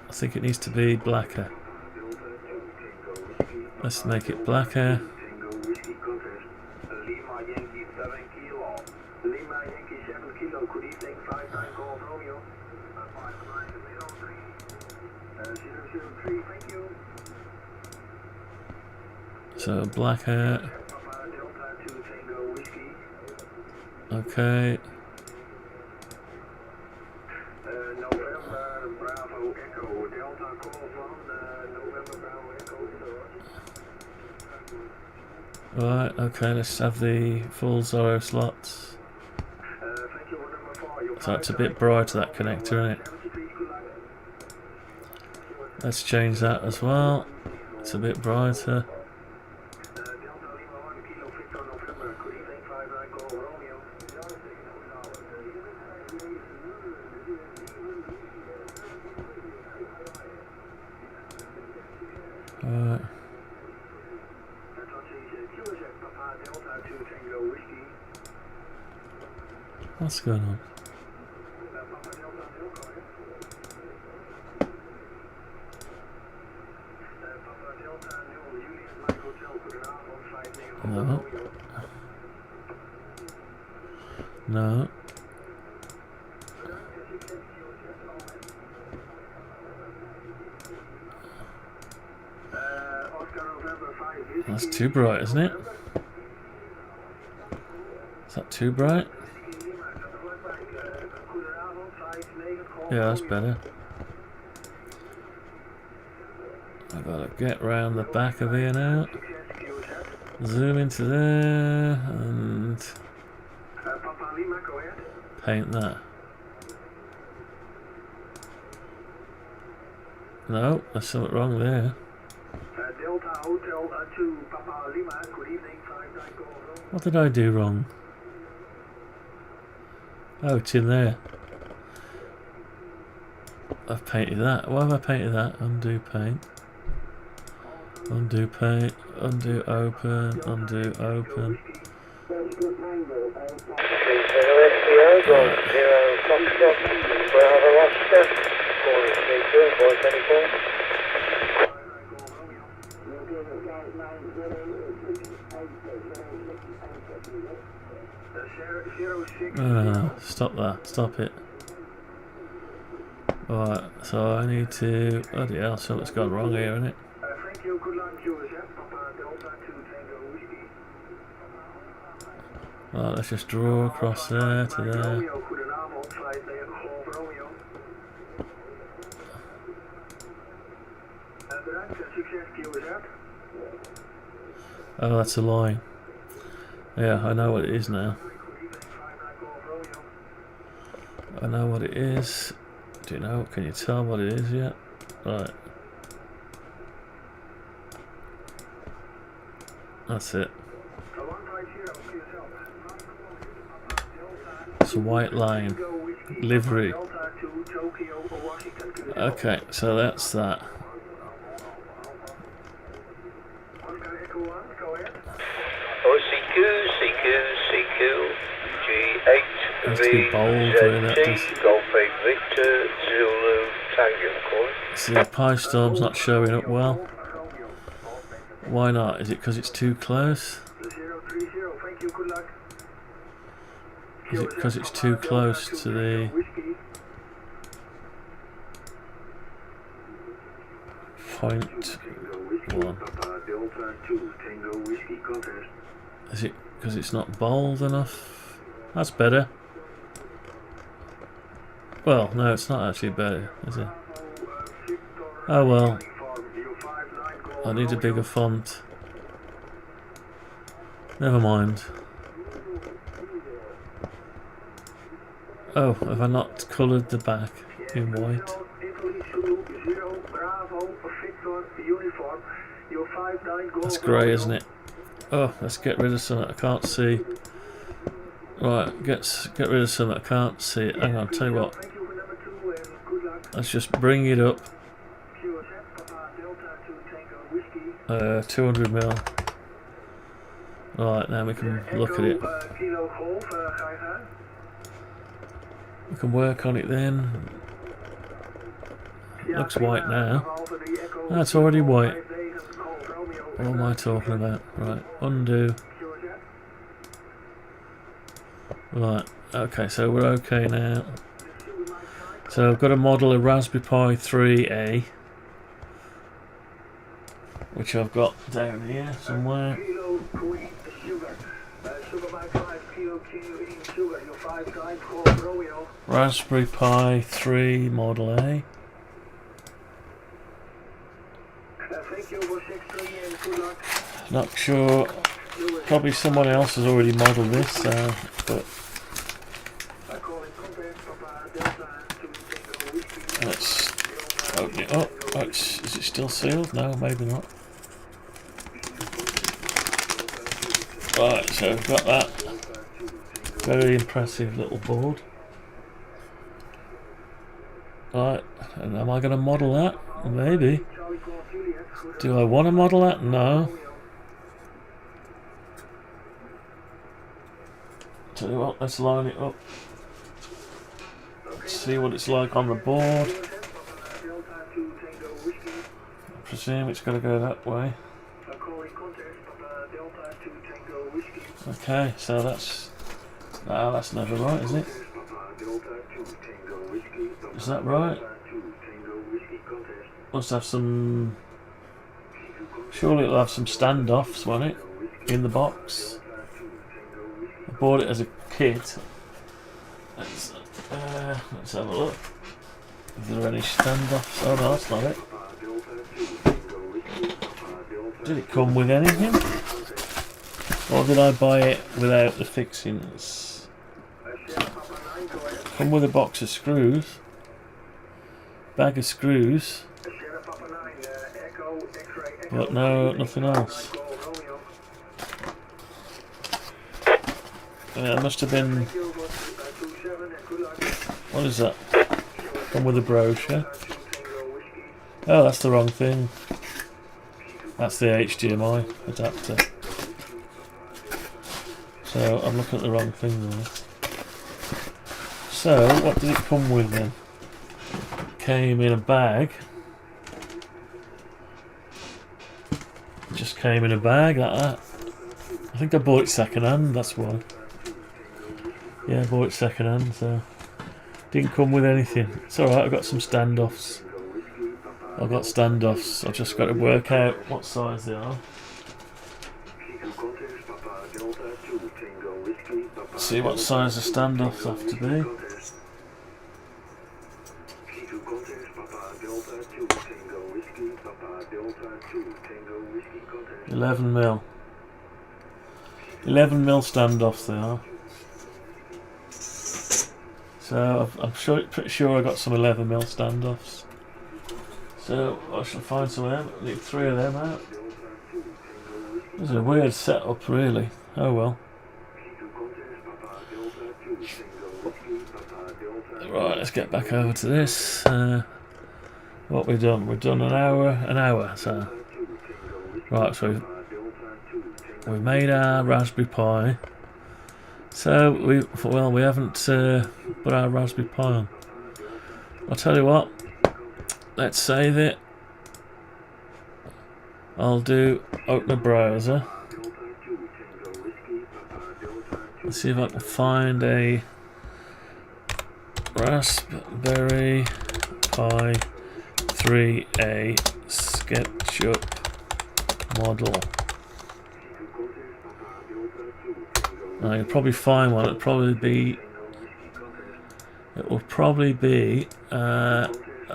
Speaker 6: I think it needs to be blacker. Let's make it blacker. So blacker. Okay.
Speaker 1: November Bravo Echo Delta call from November Bravo Echo.
Speaker 6: Right, okay, let's have the full Zorro slots. So it's a bit brighter, that connector, isn't it? Let's change that as well. It's a bit brighter. Alright. What's going on? No. No. That's too bright, isn't it? Is that too bright? Yeah, that's better. I gotta get round the back of here now. Zoom into there and paint that. No, there's something wrong there. What did I do wrong? Oh, it's in there. I've painted that. Why have I painted that? Undo paint. Undo paint. Undo open. Undo open. Stop that. Stop it. Alright, so I need to... Bloody hell, something's gone wrong here, isn't it? Right, let's just draw across there to there. Oh, that's a line. Yeah, I know what it is now. I know what it is. Do you know? Can you tell what it is yet? Right. That's it. It's a white line. Livery. Okay, so that's that. Has to be bold doing that. See, the PISTORM's not showing up well. Why not? Is it because it's too close? Is it because it's too close to the... .1? Is it because it's not bold enough? That's better. Well, no, it's not actually better, is it? Oh well. I need a bigger font. Never mind. Oh, have I not coloured the back in white? That's grey, isn't it? Oh, let's get rid of something I can't see. Right, get rid of something I can't see. Hang on, tell you what. Let's just bring it up. 200mm. Right, now we can look at it. We can work on it then. It looks white now. That's already white. What am I talking about? Right, undo. Right, okay, so we're okay now. So I've got to model a Raspberry Pi 3A, which I've got down here somewhere. Raspberry Pi 3 Model A. Not sure. Probably someone else has already modelled this, but let's open it up. Is it still sealed? No, maybe not. Right, so we've got that. Very impressive little board. Right, and am I going to model that? Maybe. Do I want to model that? No. Tell you what, let's line it up. See what it's like on the board. I presume it's got to go that way. Okay, so that's... No, that's never right, is it? Is that right? Must have some... Surely it'll have some standoffs, won't it? In the box. I bought it as a kit. Let's have a look. Is there any standoffs? Oh no, that's not it. Did it come with anything? Or did I buy it without the fixings? Come with a box of screws. Bag of screws. But no, nothing else. It must have been... What is that? Come with a brochure. Oh, that's the wrong thing. That's the HDMI adapter. So I'm looking at the wrong thing there. So what did it come with then? Came in a bag. Just came in a bag like that. I think I bought it second hand, that's why. Yeah, I bought it second hand, so didn't come with anything. It's alright, I've got some standoffs. I've got standoffs, I've just got to work out what size they are. See what size the standoffs have to be. 11mm. 11mm standoffs they are. So I'm pretty sure I got some 11mm standoffs. So I shall find some of them. I need 3 of them out. This is a weird setup, really. Oh well. Right, let's get back over to this. What we've done? We've done an hour. So right, so we've made our Raspberry Pi. So we haven't put our Raspberry Pi on. I'll tell you what. Let's save it. I'll open a browser. Let's see if I can find a Raspberry Pi 3A SketchUp model. Now you'll probably find one. It will probably be a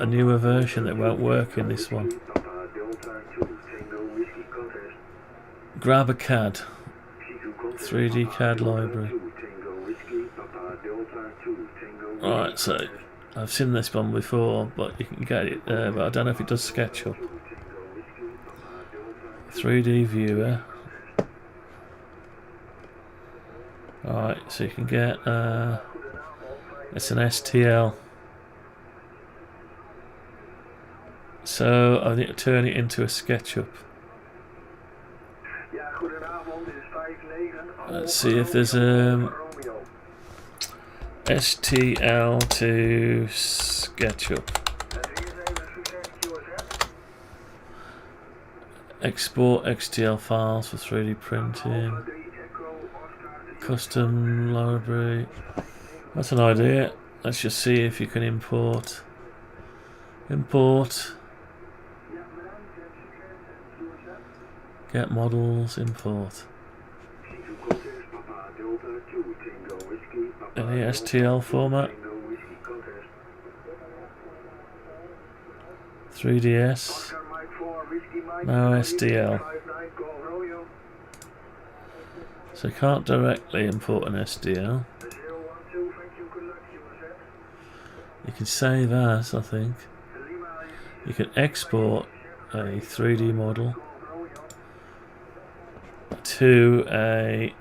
Speaker 6: newer version that won't work in this one. Grab a CAD. 3D CAD library. Right, so I've seen this one before, but you can get it there, but I don't know if it does SketchUp. 3D viewer. Alright, so you can get it's an STL. So I need to turn it into a SketchUp. Let's see if there's STL to SketchUp. Export XTL files for 3D printing. Custom library. That's an idea. Let's just see if you can import. Get models, import. Any STL format? 3DS? No STL. So you can't directly import an STL. You can save as, I think. You can export a 3D model to a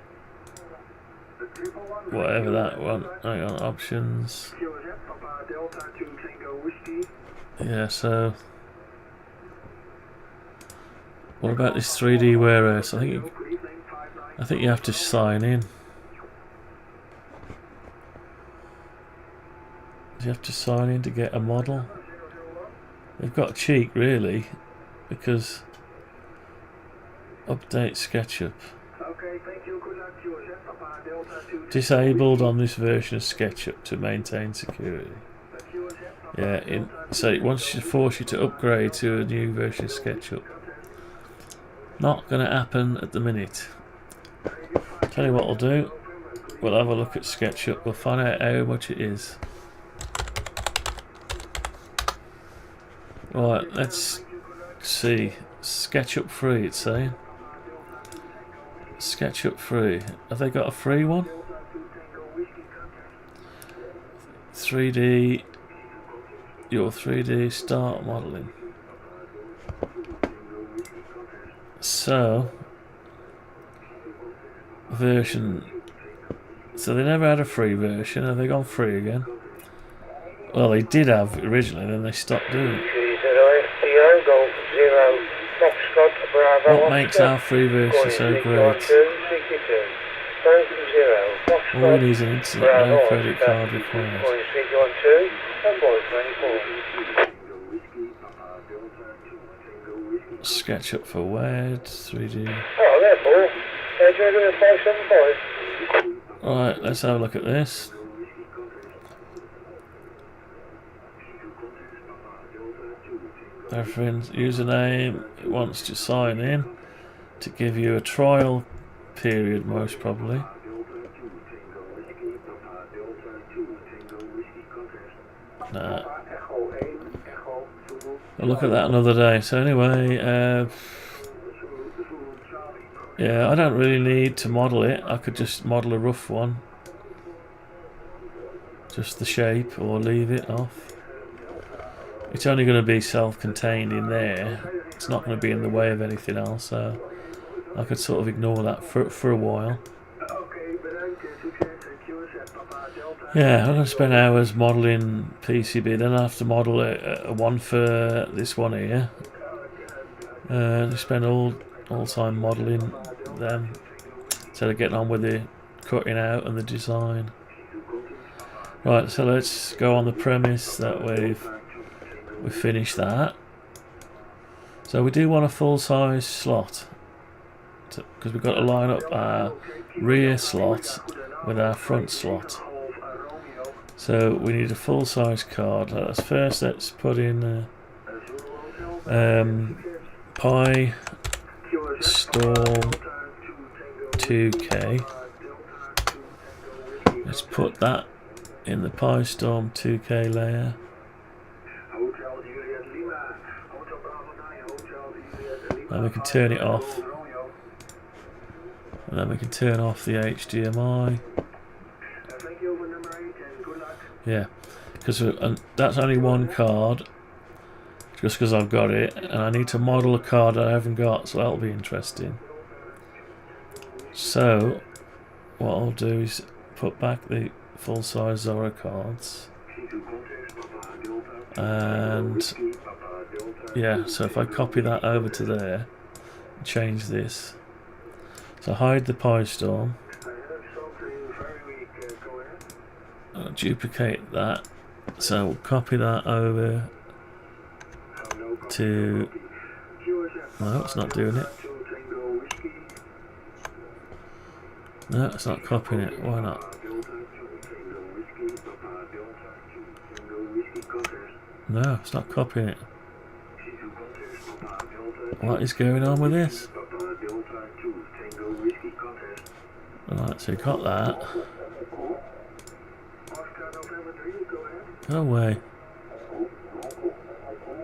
Speaker 6: whatever that one. Hang on, options. Yeah, so what about this 3D warehouse? I think you have to sign in. You have to sign in to get a model. They've got cheek really, because update SketchUp. Disabled on this version of SketchUp to maintain security. Yeah, so it wants to force you to upgrade to a new version of SketchUp. Not going to happen at the minute. Tell you what we'll do. We'll have a look at SketchUp. We'll find out how much it is. Right, let's see. SketchUp free, it's saying. SketchUp free. Have they got a free one? 3D. Your 3D start modeling. So, version. So they never had a free version. Have they gone free again? Well, they did have originally, then they stopped doing it. What makes our free version so great? All we need is an instant, no credit card required. SketchUp for WED, 3D. Alright, let's have a look at this. Reference username, it wants to sign in to give you a trial period, most probably. Nah. I'll look at that another day. So anyway, yeah, I don't really need to model it. I could just model a rough one, just the shape, or leave it off. It's only going to be self-contained in there. It's not going to be in the way of anything else, so I could sort of ignore that for a while. Yeah, I'm going to spend hours modelling PCB, then I have to model a one for this one here. And spend all time modelling them instead of getting on with the cutting out and the design. Right, so let's go on the premise that we've finished that. So we do want a full-size slot, because we've got to line up our rear slot with our front slot. So we need a full-size card. Let's put in PISTORM 2K. Let's put that in the PISTORM 2K layer. And we can turn it off. And then we can turn off the HDMI. Yeah, because that's only one card, just because I've got it, and I need to model a card I haven't got, so that'll be interesting. So, what I'll do is put back the full-size Zorro cards. And yeah, so if I copy that over to there, change this. So hide the PISTORM. I'll duplicate that. So we'll copy that over to. No, it's not doing it. No, it's not copying it. Why not? No, it's not copying it. What is going on with this? Alright, so you got that. Go away.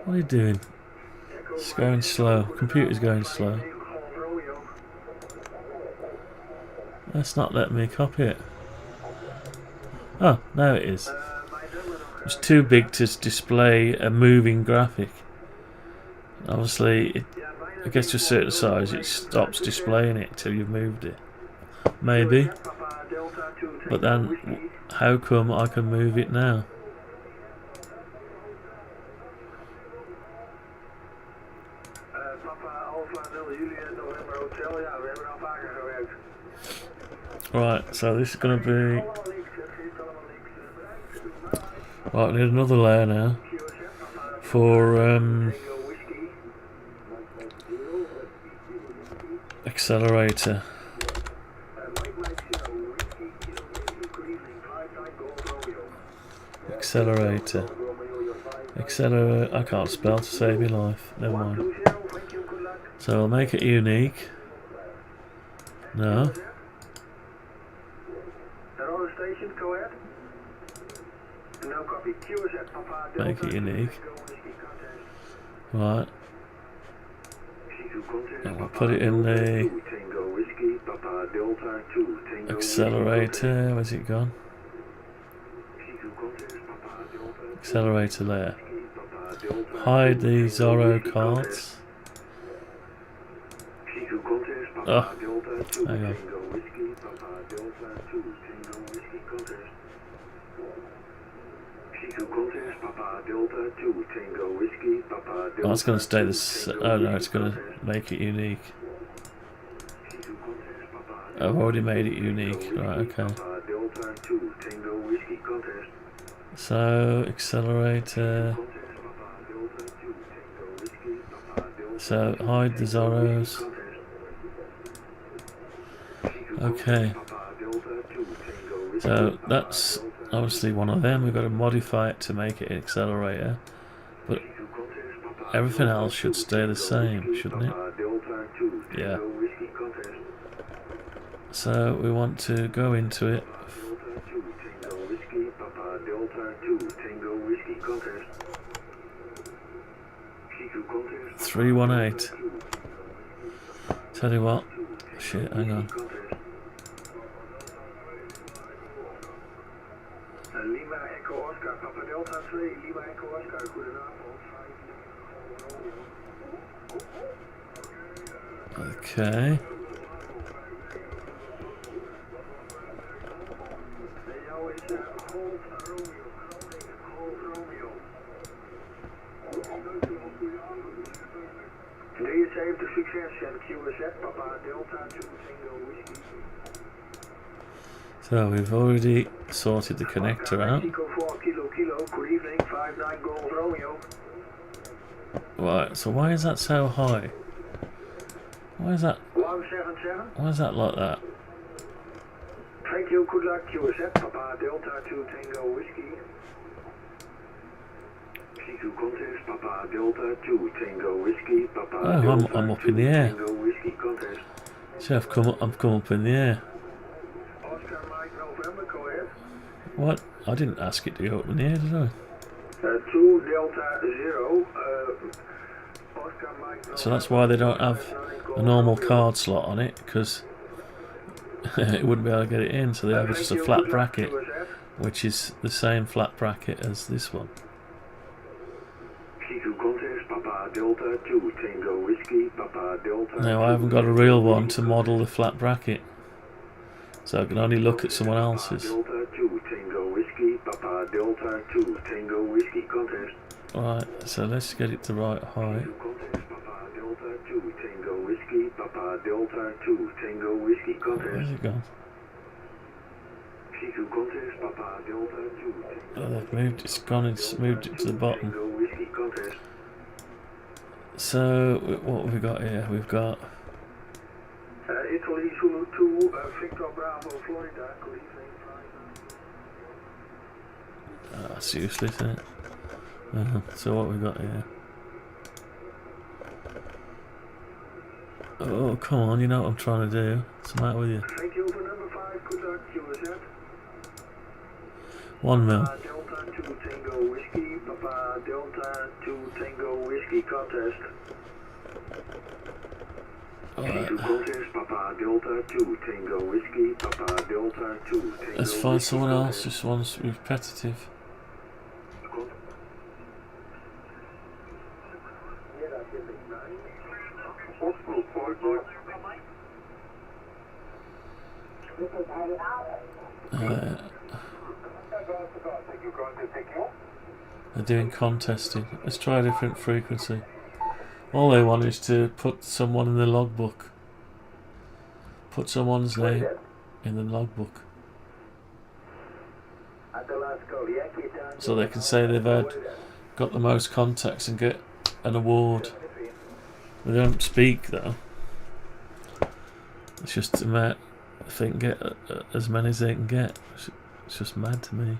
Speaker 6: What are you doing? It's going slow. Computer's going slow. That's not letting me copy it. Oh, now it is. It's too big to display a moving graphic. Obviously, it gets to a certain size, it stops displaying it till you've moved it. Maybe. But then, how come I can move it now? Right, so this is going to be... Right, I need another layer now for Accelerator. Accelerator. I can't spell to save your life. Never mind. So I'll make it unique. No. Make it unique. Right. And we'll put it in the Accelerator. Where's it gone? Accelerator layer. Hide the Zorro cards. Oh, hang on. Oh, it's going to stay this. Oh no, it's going to make it unique. I've already made it unique. Right, okay. So, Accelerator. So, hide the Zorros. Okay. So, that's obviously one of them. We've got to modify it to make it an Accelerator. But everything else should stay the same, shouldn't it? Yeah. So, we want to go into it. 318. Tell you what. Shit, hang on. Okay. So we've already sorted the connector out. Right, so why is that so high? Why is that? Why is that like that?
Speaker 1: Thank you, good luck, QSF, Papa Delta 2 Tango Whiskey. CQ contest, Papa Delta 2 Tango Whiskey, Papa
Speaker 6: Oh, I'm up in the air.
Speaker 1: Tango Whiskey contest.
Speaker 6: See, I've come up in the air.
Speaker 1: Oscar Mike November, go ahead.
Speaker 6: What? I didn't ask it to go up in the air, did I?
Speaker 1: 2 Delta 0. Oscar Mike November.
Speaker 6: So that's why they don't have a normal card slot on it, because it wouldn't be able to get it in, so they have just a flat bracket, which is the same flat bracket as this one. Now I haven't got a real one to model the flat bracket, so I can only look at someone else's. Alright, so let's get it the right height. Where's it gone? Oh, they've moved, it's gone, it's moved it to the bottom. So, what have we got here? We've got
Speaker 1: Italy Zulu 2, Victor Bravo, Florida, good evening.
Speaker 6: that's useless, isn't it? So what we got here? Oh, come on, you know what I'm trying to do. What's the matter with you?
Speaker 1: Thank you for number 5, good luck, QSF.
Speaker 6: 1 mil.
Speaker 1: Delta 2 Tango Whiskey, Papa Delta 2 Tango Whiskey contest.
Speaker 6: Alright.
Speaker 1: To contest, Papa Delta 2 Tango Whiskey, Papa Delta 2 Tango.
Speaker 6: Let's find someone else. This one's repetitive. They're doing contesting. Let's try a different frequency. All they want is to put someone in the logbook. Put someone's name in the logbook. So they can say they've got the most contacts and get an award. They don't speak though. It's just a matter if they can get as many as they can get. It's just mad to me.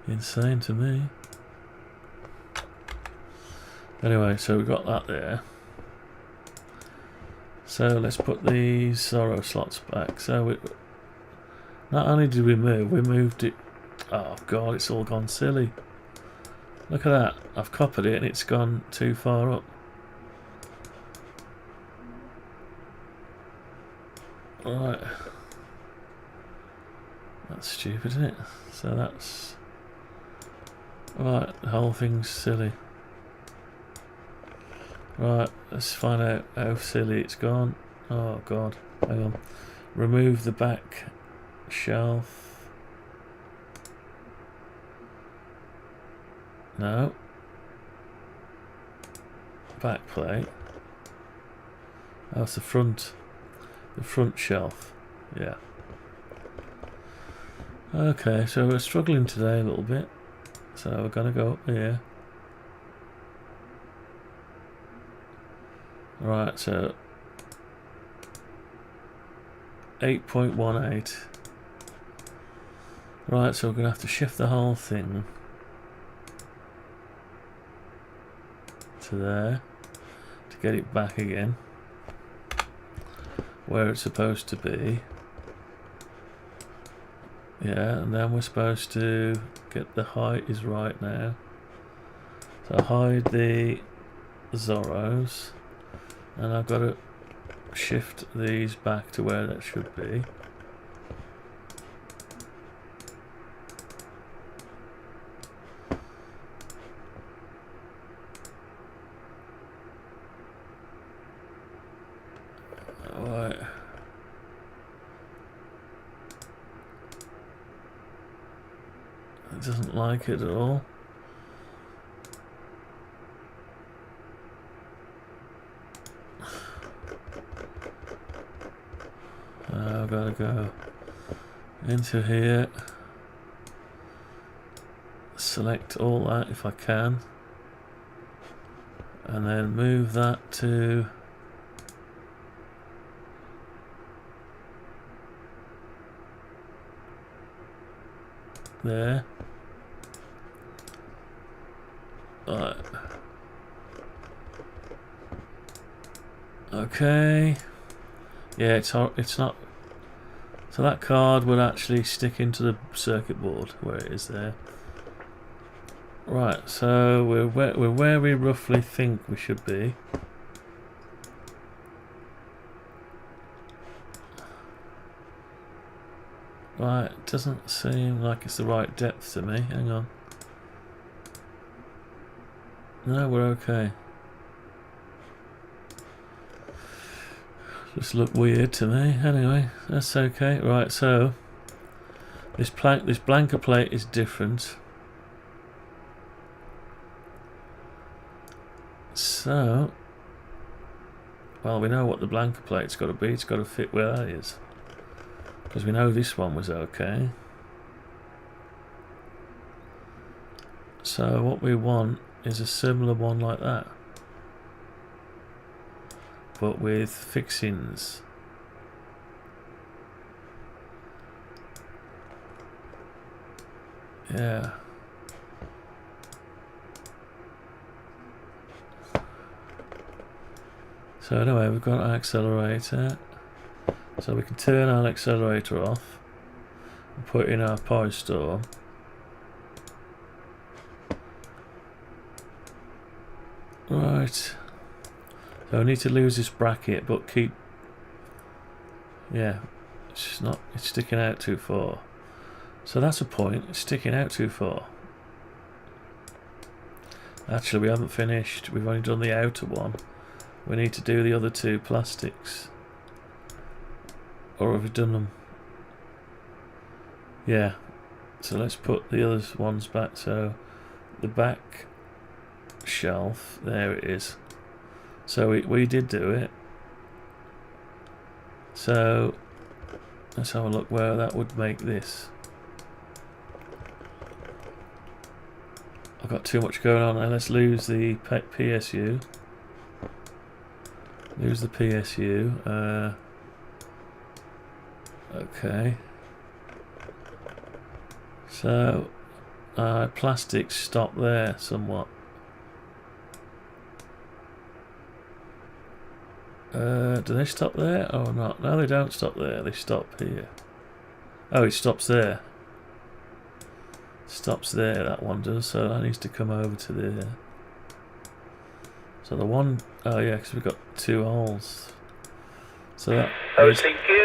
Speaker 6: Insane to me. Anyway, so we've got that there. So let's put these Zorro slots back. So not only did we moved it. Oh god, it's all gone silly. Look at that. I've copied it and it's gone too far up. Right. That's stupid, isn't it? So that's... Right, the whole thing's silly. Right, let's find out how silly it's gone. Oh god, hang on. Remove the back shelf. No. Back plate. Oh, it's the front shelf. Yeah. Okay, so we're struggling today a little bit. So we're gonna go up here. Right, so 8.18. Right, so we're gonna have to shift the whole thing to there to get it back again where it's supposed to be. Yeah, and then we're supposed to get the height is right now. So hide the Zorros, and I've got to shift these back to where that should be. Alright. It doesn't like it at all. I've got to go into here, select all that if I can, and then move that to there. Right. Okay. Yeah, it's not. So that card would actually stick into the circuit board where it is there. Right. So we're where we roughly think we should be. Right. It doesn't seem like it's the right depth to me. Hang on. No, we're okay. Just look weird to me. Anyway, that's okay. Right, so this blanker plate is different. So, well, we know what the blanker plate's got to be. It's got to fit where that is, because we know this one was okay. So what we want is a similar one like that, but with fixings. Yeah. So anyway, we've got an accelerator. So we can turn our accelerator off and put in our PISTORM. Right. So I need to lose this bracket, but keep. Yeah, it's just not. It's sticking out too far. So that's a point. It's sticking out too far. Actually, we haven't finished. We've only done the outer one. We need to do the other two plastics. Or have we done them? Yeah. So let's put the other ones back. So the back shelf, there it is. So we did do it. So let's have a look where that would make this. I've got too much going on now. Let's lose the PSU. Lose the PSU. Okay. So plastics stop there somewhat. Do they stop there or not? No, they don't stop there. They stop here. Oh, it stops there. Stops there, that one does, so that needs to come over to there. So the one, oh yeah, because we've got two holes. So that is
Speaker 7: CQ,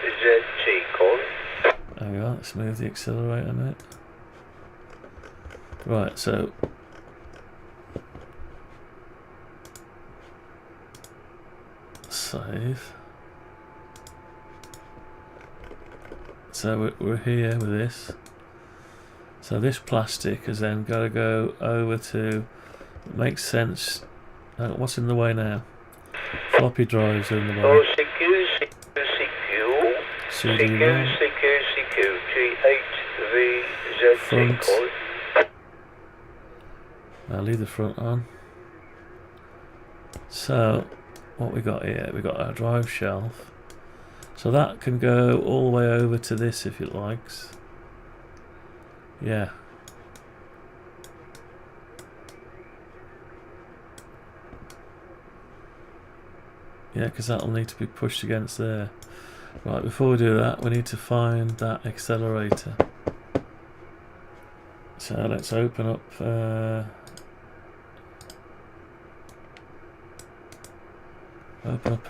Speaker 7: G8VZT call.
Speaker 6: hang on, let's move the accelerator a minute. Right, so save. So we're here with this. So this plastic has then got to go over to. It makes sense. What's in the way now? Floppy drives are in the way.
Speaker 7: Oh, CQ,
Speaker 6: CD-ROM.
Speaker 7: G8VZT
Speaker 6: Front.
Speaker 7: call.
Speaker 6: I'll leave the front on. So what we got here? We got our drive shelf. So that can go all the way over to this if it likes. Yeah. Yeah, because that'll need to be pushed against there. Right, before we do that, we need to find that accelerator. So let's open up a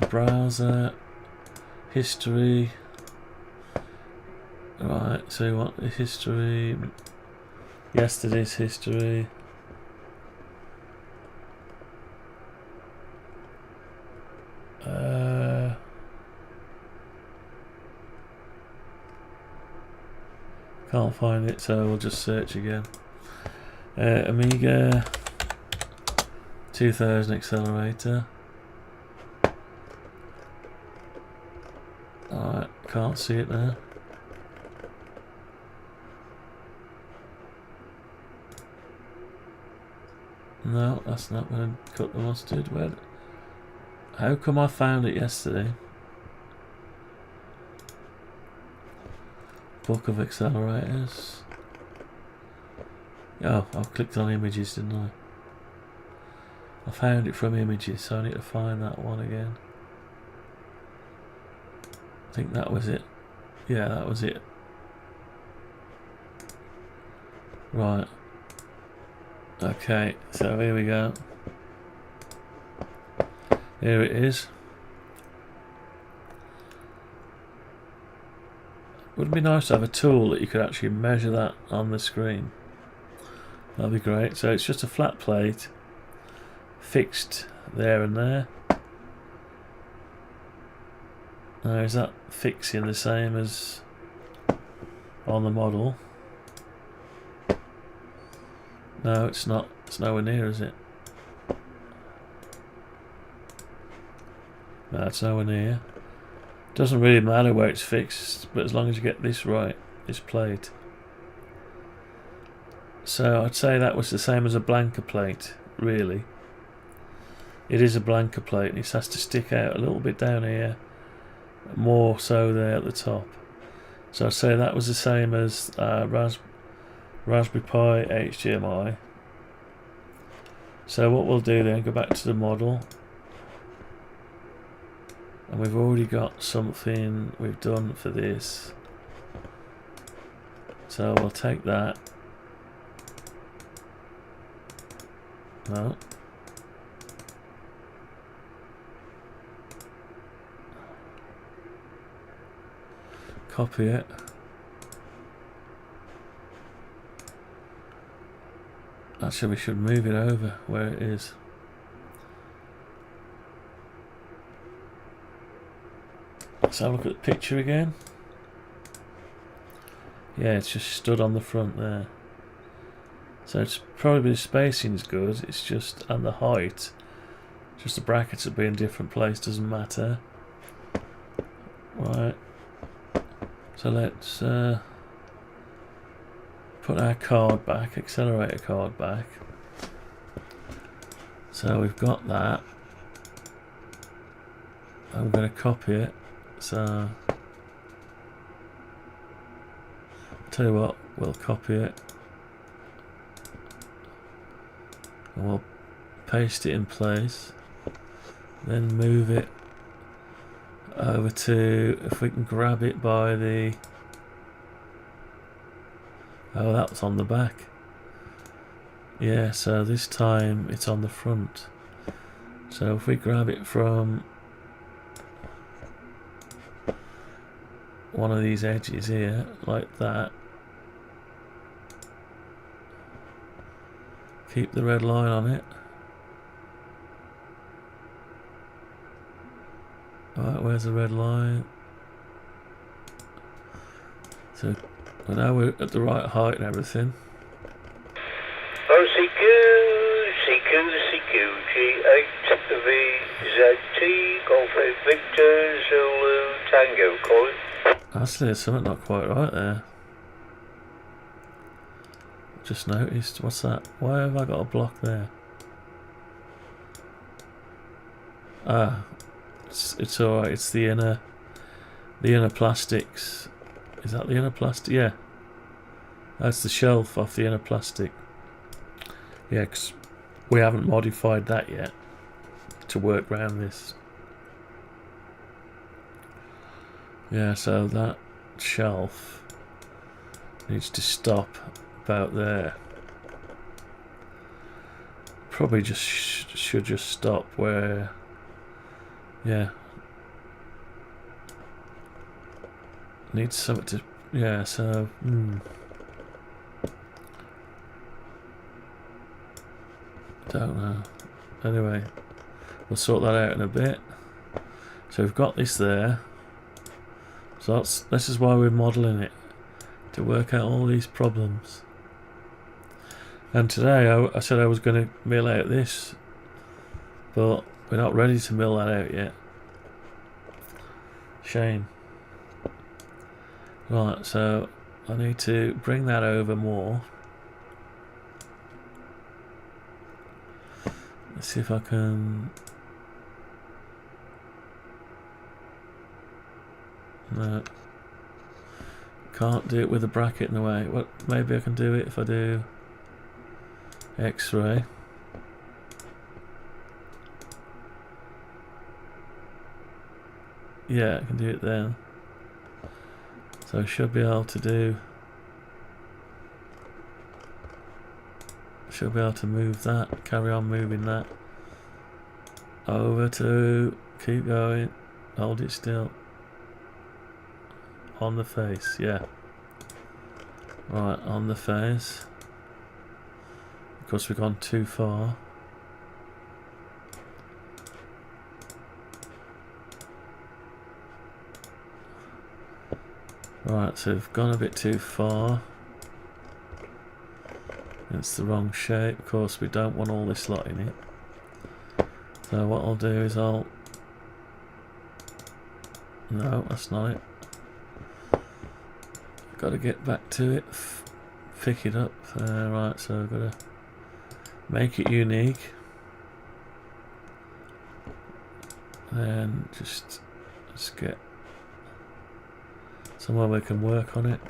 Speaker 6: browser. History. Right, so you want the history. Yesterday's history. Can't find it, so we'll just search again. Amiga 2000 Accelerator. Alright, can't see it there. No, that's not going to cut the mustard. Where? How come I found it yesterday? Book of accelerators. Oh, I've clicked on images, didn't I? I found it from images, so I need to find that one again. I think that was it. Yeah, that was it. Right. Okay, so here we go. Here it is. Would be nice to have a tool that you could actually measure that on the screen. That'd be great. So it's just a flat plate fixed there and there. Now is that fixing the same as on the model? No, it's not. It's nowhere near, is it? No, it's nowhere near. Doesn't really matter where it's fixed, but as long as you get this right, this plate. So I'd say that was the same as a blanker plate, really. It is a blanker plate, and it has to stick out a little bit down here, more so there at the top. So I'd say that was the same as Raspberry Pi HDMI. So what we'll do then, go back to the model, and we've already got something we've done for this, so we'll take that. No. Copy it. Actually, we should move it over where it is. Let's have a look at the picture again. Yeah, it's just stood on the front there. So it's probably the spacing's good, it's just, and the height. Just the brackets will be in a different place, doesn't matter. Right. So let's put our card back, accelerator card back. So we've got that. I'm going to copy it. So tell you what, we'll copy it and we'll paste it in place, then move it over to, if we can grab it by the, oh, that's on the back. Yeah, so this time it's on the front. So if we grab it from one of these edges here, like that, keep the red line on it. Right, where's the red line? So well, now we're at the right height and everything.
Speaker 7: CQ, G8VZT, Golf 8 Victor, Zulu, Tango, call it.
Speaker 6: Actually, there's something not quite right there. Just noticed. What's that? Why have I got a block there? Ah, it's alright. It's the inner plastics. Is that the inner plastic? Yeah. That's the shelf off the inner plastic. Yeah, 'cause we haven't modified that yet to work around this. Yeah, so that shelf needs to stop about there. Probably just should just stop where, yeah. Needs something to, yeah, so, don't know. Anyway, we'll sort that out in a bit. So we've got this there. So this is why we're modelling it, to work out all these problems. And today I said I was going to mill out this, but we're not ready to mill that out yet. Shame. Right, so I need to bring that over more. Let's see if I can. No, can't do it with a bracket in the way. Well, maybe I can do it if I do X-ray. Yeah, I can do it then. So I should be able to do. Should be able to move that. Carry on moving that over to. Keep going. Hold it still. On the face, yeah. Right, on the face. Of course, we've gone too far. Right, so we've gone a bit too far. It's the wrong shape. Of course, we don't want all this lot in it. So what I'll do is I'll. No, that's not it. Got to get back to it, pick it up. Right, so I've got to make it unique, and just let's get somewhere we can work on it.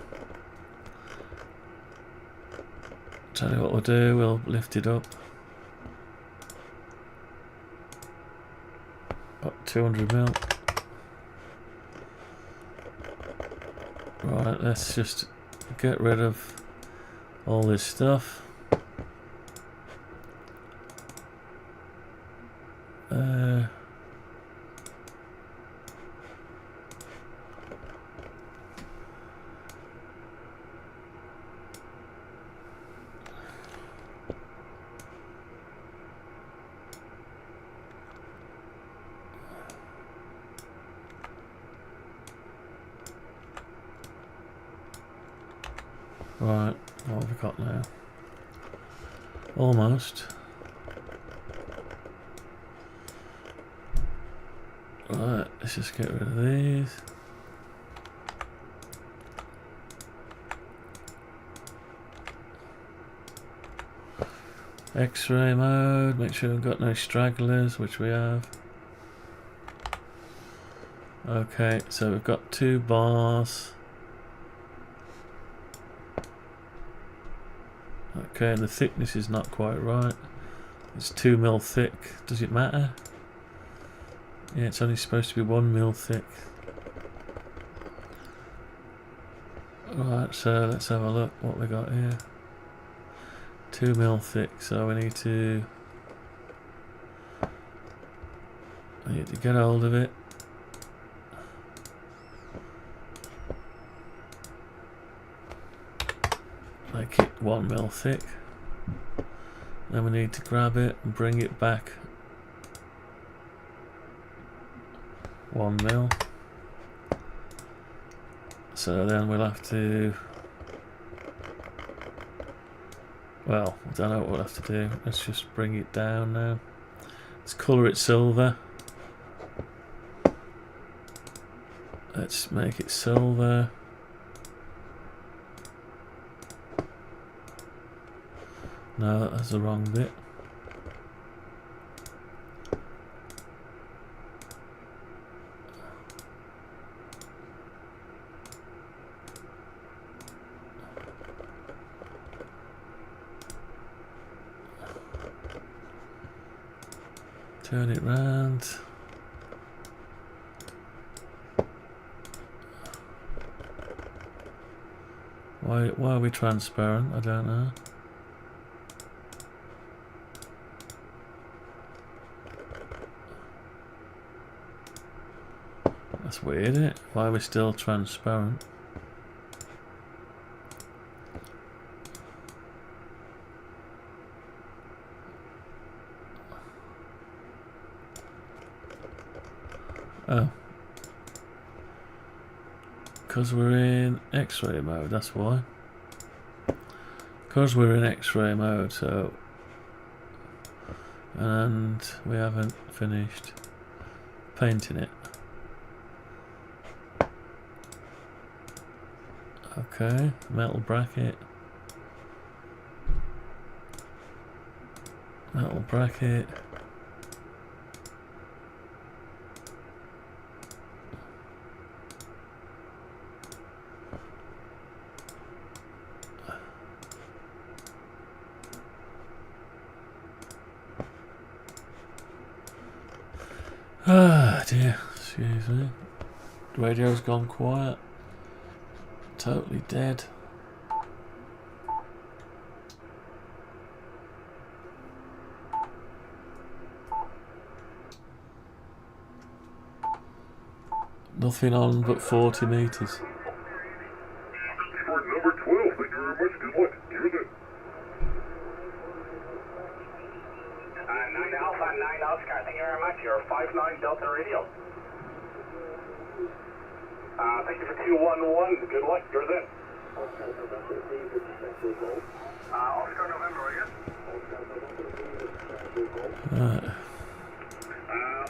Speaker 6: Tell you what we'll do, we'll lift it up. 200mm. Right, let's just get rid of all this stuff. Right, what have we got now? Almost. Right, let's just get rid of these. X-ray mode, make sure we've got no stragglers, which we have. Okay, so we've got 2 bars. Okay, and the thickness is not quite right. It's 2mm thick. Does it matter? Yeah, it's only supposed to be 1mm thick. Right, so let's have a look what we got here. 2mm thick, so we need to get hold of it. Make it 1mm thick. Then we need to grab it and bring it back 1mm. So then we'll have to, well, I don't know what we'll have to do. Let's just bring it down now. Let's colour it silver. Let's make it silver. No, that's the wrong bit. Turn it round. Why are we transparent? I don't know. That's weird, isn't it? Why are we still transparent? Oh. Because we're in X-ray mode, that's why. Because we're in X-ray mode, so... And we haven't finished painting it. Okay, metal bracket. Metal bracket. Ah dear, excuse me. The radio's gone quiet. Totally dead. Nothing on but 40 meters.
Speaker 1: For number 12, thank you very much. Good luck. Here's it. 9 Alpha, 9 Oscar, thank you very much. You're 59 Delta Radio. Thank you for 211. Good luck. You're in. Oscar November, I guess.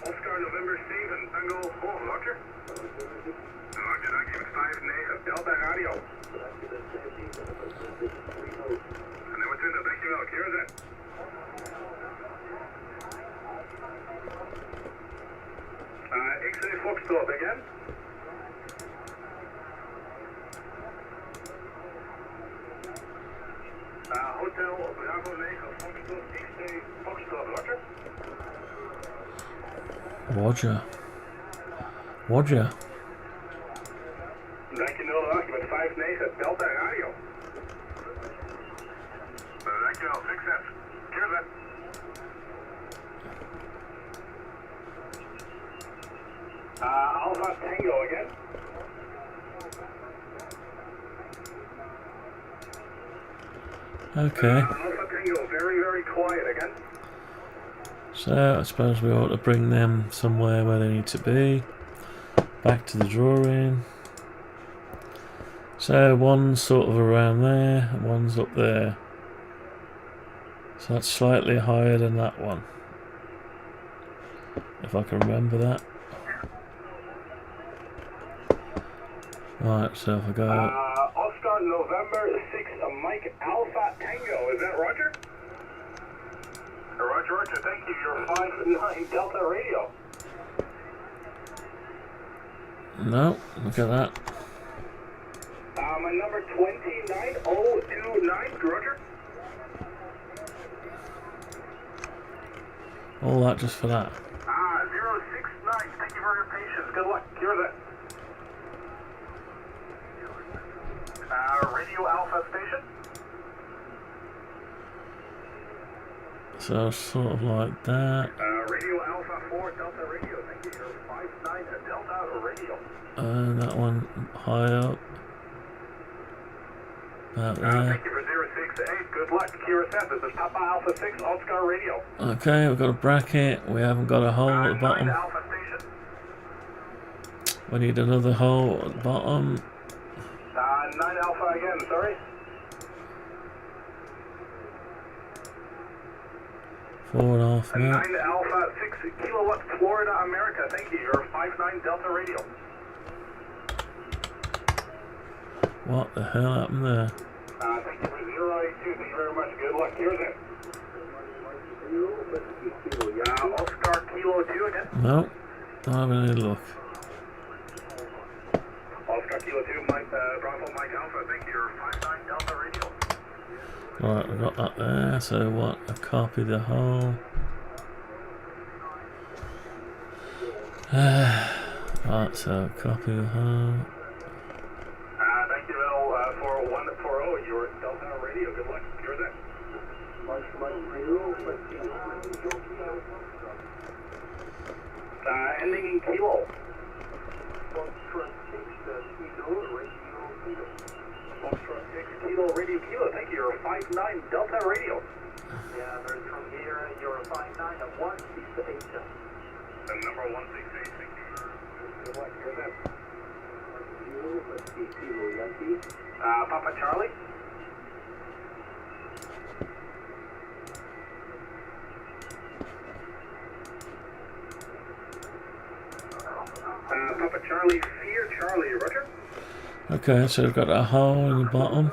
Speaker 1: Oscar November Steven, Tango Golf, Roger. Roger, that gives 5-9 Delta Radio. And then what's in the thank you, Milk. Here's it. X-ray Foxtrot again. Hotel Bravo 9 Foxtrot, X-ray Foxtrot, Roger.
Speaker 6: Roger. Roger.
Speaker 1: Dankjewel, met 5-9, Delta Radio. Dankjewel, succes. Cheers, hè. Alpha Tango again.
Speaker 6: Okay.
Speaker 1: Alpha Tango, very, very quiet again.
Speaker 6: So I suppose we ought to bring them somewhere where they need to be. Back to the drawing. So one's sort of around there, and one's up there. So that's slightly higher than that one, if I can remember that. Right, so if I go...
Speaker 1: Oscar November 6, Mike Alpha Tango, is that Roger? Roger, Roger, thank you, you're 5-9 Delta Radio.
Speaker 6: No, look at that.
Speaker 1: My number 29029, Roger.
Speaker 6: All that just for that.
Speaker 1: 069, thank you for your patience, good luck, here's it. Radio Alpha Station.
Speaker 6: So sort of like that.
Speaker 1: Radio Alpha 4 Delta Radio, thank you, you're 5-9 Delta Radio.
Speaker 6: And that one high up. About there.
Speaker 1: Thank you for 068, good luck, Kira says this is Papa Alpha 6 Oscar Radio.
Speaker 6: Okay, we've got a bracket, we haven't got a hole at the bottom.
Speaker 1: 9 Alpha Station.
Speaker 6: We need another hole at the bottom.
Speaker 1: 9 Alpha again, sorry.
Speaker 6: 4.5 mil.
Speaker 1: 9 Alpha 6 kilowatt Florida America, thank you, you're 5-9 Delta Radio.
Speaker 6: What the hell happened there?
Speaker 1: Thank you for 082, thank you very much, good luck, here's it. Oscar Kilo 2 again.
Speaker 6: No, not having any luck.
Speaker 1: Oscar Kilo 2, Mike, Bravo Mike Alpha, thank you, you're 5-9 Delta Radio.
Speaker 6: Right, we got that there, so what? I copy the hole. Right, so copy the hole.
Speaker 1: Thank you, Bill, for 140, you're Delta Radio, good luck, here's it. Ending in kilo. Foxtrot 6 kilo radio kilo, thank you, you're 5-9 Delta Radio. Yeah, there's from here, you're 5-9 at 168. The number 168, thank you. Good luck, here's it. Papa Charlie. Papa Charlie, Fear Charlie, Roger.
Speaker 6: Okay, so we've got a hole in the bottom.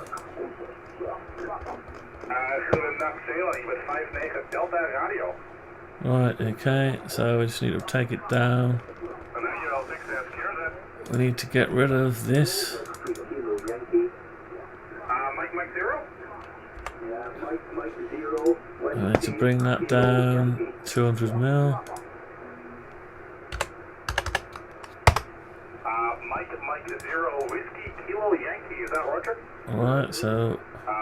Speaker 1: With 5-9 Delta Radio.
Speaker 6: Right, okay, so we just need to take it down. We need to get rid of this.
Speaker 1: Mike 0? Mike 0.
Speaker 6: I need to bring that down 200 mil.
Speaker 1: Mike 0 Whiskey Kilo Yankee, is that Roger?
Speaker 6: Alright, so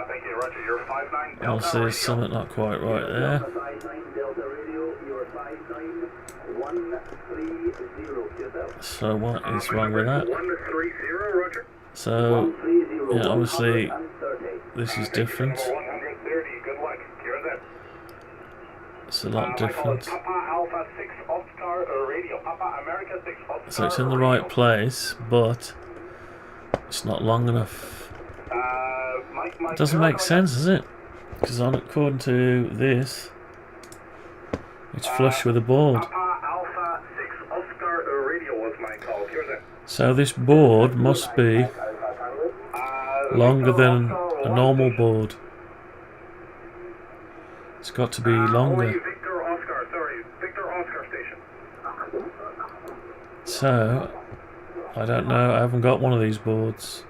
Speaker 1: thank you, Roger. You're 5-9 Delta
Speaker 6: I'll see
Speaker 1: Radio.
Speaker 6: something not quite right there.
Speaker 1: 5-9 Delta Radio, you're 5-9-130.
Speaker 6: So what is wrong with that?
Speaker 1: 130, Roger.
Speaker 6: So yeah, obviously this is different.
Speaker 1: 130, good luck. Here's it.
Speaker 6: It's a lot different.
Speaker 1: Papa Alpha 6 Oscar Radio. Papa America 6 Oscar.
Speaker 6: So it's in the right place, but it's not long enough. It doesn't make sense, does it? Because according to this, it's flush with the board.
Speaker 1: Papa Alpha 6 Oscar Radio was my call. Here's it.
Speaker 6: So this board must be longer than a normal board. It's got to be longer.
Speaker 1: Victor Oscar, sorry, Victor Oscar station.
Speaker 6: So I don't know, I haven't got one of these boards.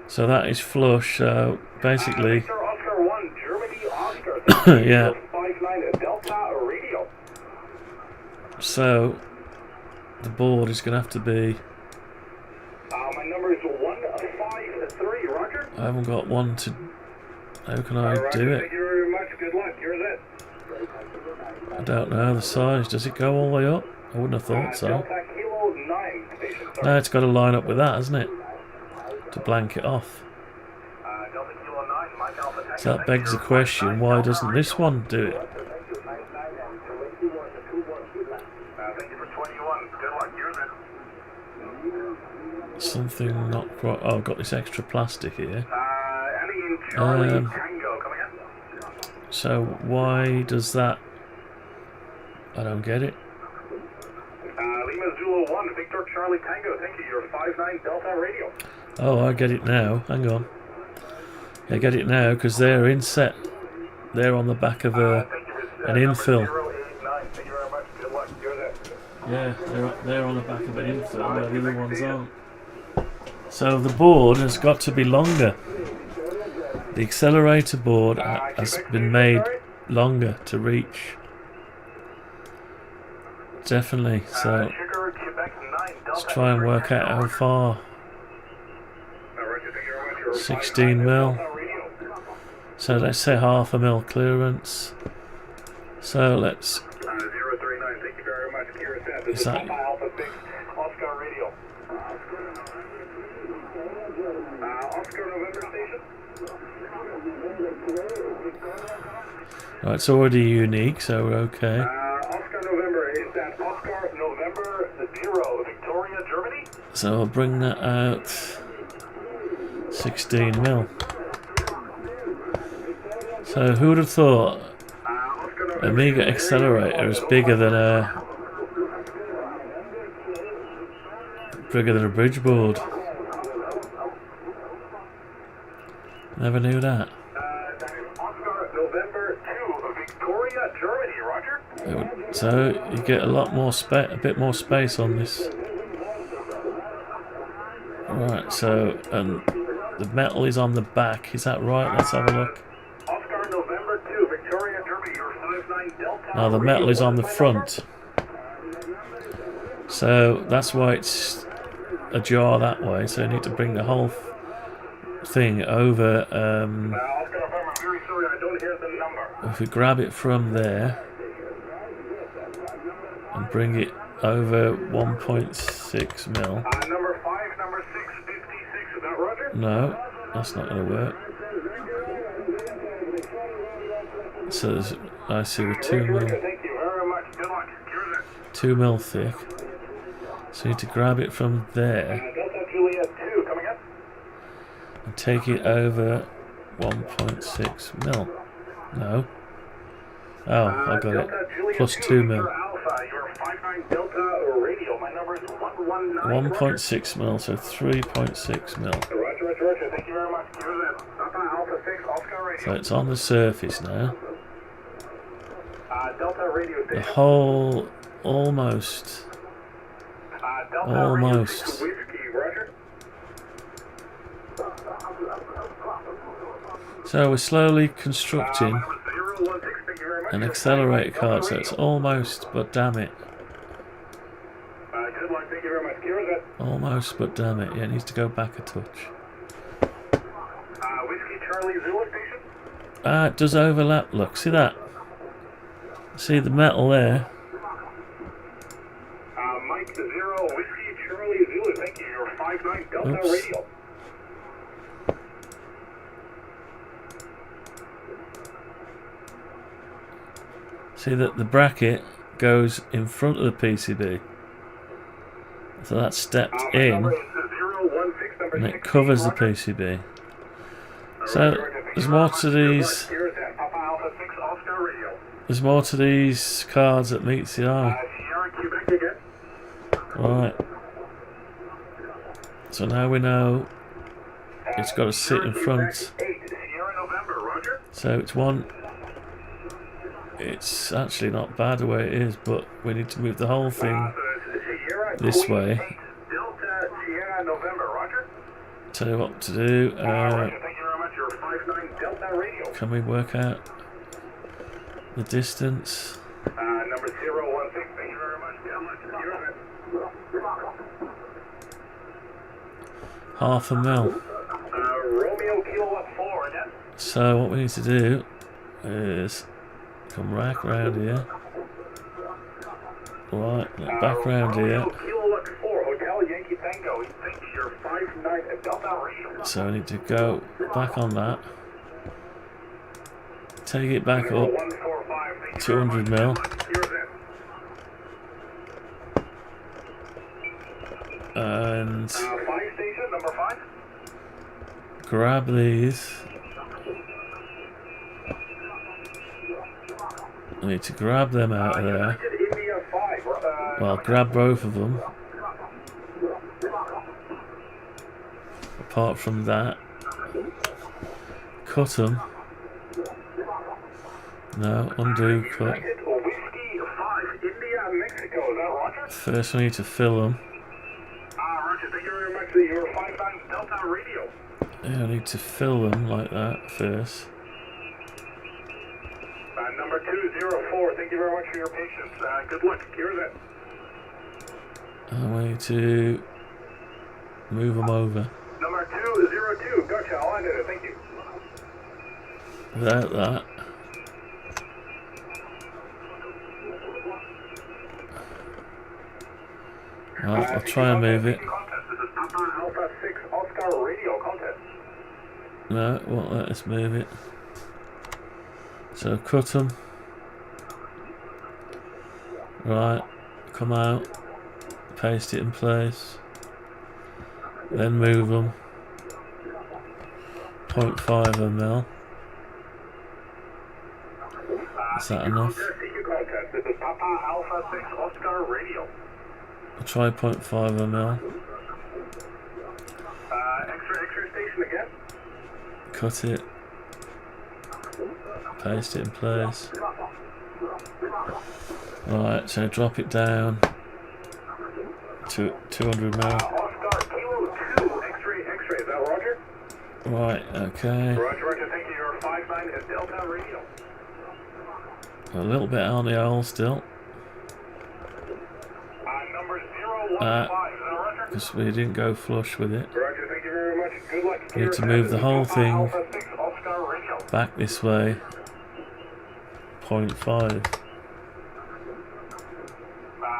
Speaker 6: So that is flush, so basically
Speaker 1: Victor Oscar 1, Germany Oscar.
Speaker 6: yeah.
Speaker 1: 5-9 Delta Radio.
Speaker 6: So the board is going to have to be...
Speaker 1: My number is 153, Roger.
Speaker 6: I haven't got one to... How can I do it?
Speaker 1: Thank you very much. Good luck. Here's it.
Speaker 6: I don't know the size. Does it go all the way up? I wouldn't have thought so.
Speaker 1: Delta Kilo 9 station.
Speaker 6: No, it's got to line up with that, hasn't it? To blank it off.
Speaker 1: Delta Kilo 9, Mike Alpha Tango.
Speaker 6: So that begs the question, why doesn't this one do it?
Speaker 1: Thank you for 21. Good luck. Here's it.
Speaker 6: Something not quite... Oh, I've got this extra plastic here.
Speaker 1: Annie and Charlie Tango coming in.
Speaker 6: So why does that... I don't get it.
Speaker 1: Lima Zulu 1, Victor Charlie Tango. Thank you. Your 59 Delta radio.
Speaker 6: Oh, I get it now. Hang on. I get it now because they're inset. They're on the back of an infill.
Speaker 1: 089. Thank you very much. Good luck. Here's it.
Speaker 6: Yeah, they're on the back of an infill where the other ones aren't. So the board has got to be longer. The accelerator board has been made longer to reach. Definitely. So let's try and work out how far. 16 mil. So let's say half a mil clearance. So let's.
Speaker 1: 039. Thank you very much.
Speaker 6: Is that?
Speaker 1: Alpha 6 Oscar radio. Oscar November station.
Speaker 6: Right, it's already unique, so we're okay.
Speaker 1: Oscar November, is that Oscar November 0, Victoria, Germany?
Speaker 6: So I'll bring that out. 16 mil. So who would have thought Amiga Accelerator is bigger than a bridge board? Never knew that.
Speaker 1: Oscar November 2, Victoria, Germany, Roger.
Speaker 6: So you get a lot more a bit more space on this. Right, so and the metal is on the back. Is that right? Let's have a look.
Speaker 1: Oscar November 2, Victoria, Germany, your 59 Delta.
Speaker 6: Now the metal is on the front. So that's why it's ajar that way. So you need to bring the whole thing over.
Speaker 1: Oscar November, I'm very sorry, I don't hear the number.
Speaker 6: If we grab it from there and bring it over 1.6 mil.
Speaker 1: Number 5, number 656, is that Roger?
Speaker 6: No, that's not going to work. So there's, I see we're 2 mil.
Speaker 1: Thank you very much. Good luck. Here's it.
Speaker 6: 2 mil thick. So you need to grab it from there
Speaker 1: Delta Juliet 2 coming up.
Speaker 6: and take it over 1.6 mil. No. Oh, I got it. Plus 2 mil.
Speaker 1: Alpha, your 59 Delta radio. My number is 119.
Speaker 6: 1.6 mil, so 3.6 mil.
Speaker 1: Roger. Thank you very much. Here's it. Alpha 6, Oscar radio.
Speaker 6: So it's on the surface now.
Speaker 1: Delta radio
Speaker 6: The
Speaker 1: station.
Speaker 6: whole almost.
Speaker 1: Delta
Speaker 6: Almost.
Speaker 1: Radio 6 Whiskey, Roger.
Speaker 6: So we're slowly constructing
Speaker 1: Number 016, thank you very much.
Speaker 6: an accelerator card, so it's almost, but damn it.
Speaker 1: Good luck. Thank you very much. Here's it.
Speaker 6: Almost, but damn it. Yeah, it needs to go back a touch.
Speaker 1: Whiskey Charlie Zulu station.
Speaker 6: Ah, it does overlap. Look, see that? See the metal there?
Speaker 1: Mike 0 Whiskey Charlie Zulu. Thank you. Your 59 Delta
Speaker 6: Oops.
Speaker 1: radio.
Speaker 6: See that the bracket goes in front of the PCB. So that's stepped in and it covers the PCB. So there's more to these. There's more to these cards that meets the eye. Right. So now we know it's got to sit in front. So it's one. It's actually not bad the way it is, but we need to move the whole thing this way. Tell you what to do. Can we work out the distance?
Speaker 1: Number 016, thank you very much.
Speaker 6: half a mil.
Speaker 1: Romeo Kilowatt 4 again.
Speaker 6: So what we need to do is come back round here. Right, back round here.
Speaker 1: Romeo Kilowatt 4 Hotel Yankee Tango. Thank you. You're 59 at Delta Radio.
Speaker 6: So I need to go back on that. Take it back up 200 mil. And
Speaker 1: Fire station number 5.
Speaker 6: grab these. I need to grab them out of there.
Speaker 1: India 5.
Speaker 6: Well, grab both of them. Apart from that, cut them. No, undo, cut.
Speaker 1: Whiskey 5 India Mexico. Is that Roger?
Speaker 6: First, we need to fill them.
Speaker 1: Roger. Thank you very much. You're 59 Delta Radio.
Speaker 6: Yeah, I need to fill them like that first.
Speaker 1: Number 204. Thank you very much for your patience. Good luck. Here's it.
Speaker 6: And we need to move them over.
Speaker 1: Number 202. Gotcha. I'll end it. Thank you.
Speaker 6: Without that. Well, I'll try and move it.
Speaker 1: This is Papa Alpha 6 Oscar Radio contest.
Speaker 6: No, it won't let us move it. So cut them. Right, come out. Paste it in place. Then move them. 0.5 ml. Is that enough?
Speaker 1: This is Papa Alpha 6 Oscar Radio.
Speaker 6: I'll try 0.5 ml.
Speaker 1: Extra station again.
Speaker 6: Cut it. Paste it in place. Right, so drop it down to 200 ml.
Speaker 1: Oscar Kilo 2 X-ray. Is that Roger?
Speaker 6: Right, okay.
Speaker 1: Roger. Thank you. You're 59 at Delta Radio.
Speaker 6: A little bit on the hole still.
Speaker 1: Number 015. Is that Roger?
Speaker 6: Because we didn't go flush with it.
Speaker 1: Roger. Thank you very much. Good luck.
Speaker 6: We need to move the whole thing
Speaker 1: Alpha 6 Oscar Radio.
Speaker 6: back this way. 0.5.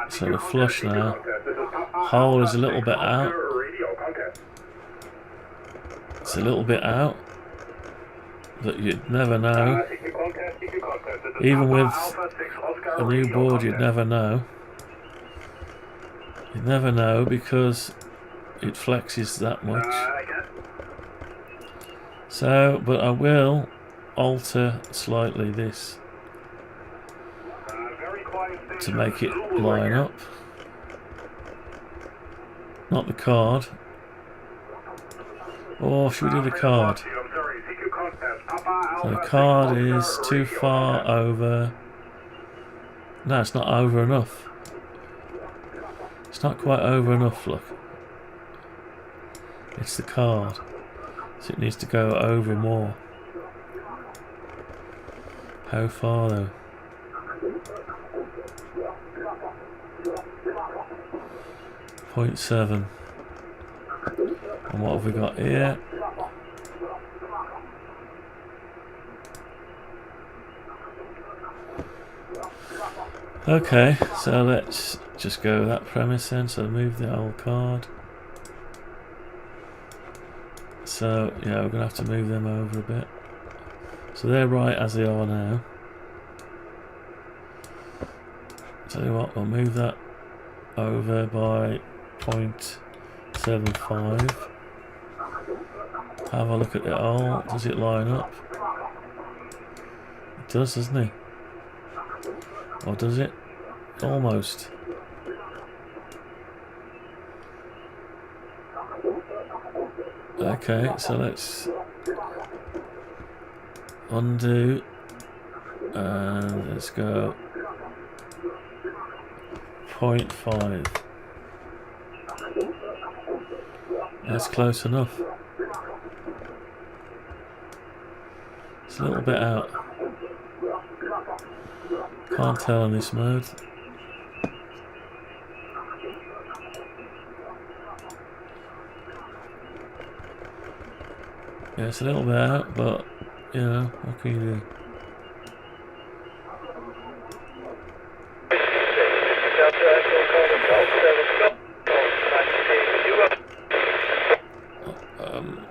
Speaker 6: So the flush now. Hole is a little bit out. It's a little bit out. But you'd never know. Even with a new board, you'd never know. You'd never know because it flexes that much. So, but I will alter slightly this to make it line up. Not the card. Or should we do the card? So the card is too far over. No, it's not over enough. It's not quite over enough, look. It's the card. So it needs to go over more. How far though? .7. And what have we got here? Okay, so let's just go with that premise then. So move the old card. So yeah, we're gonna have to move them over a bit. So they're right as they are now. Tell you what, we'll move that over by 0.75. Have a look at the hole. Does it line up? It does, doesn't it? Or does it? Almost. Okay, so let's undo and let's go 0.5. That's close enough. It's a little bit out. Can't tell in this mode. Yeah, it's a little bit out, but you know, what can you do?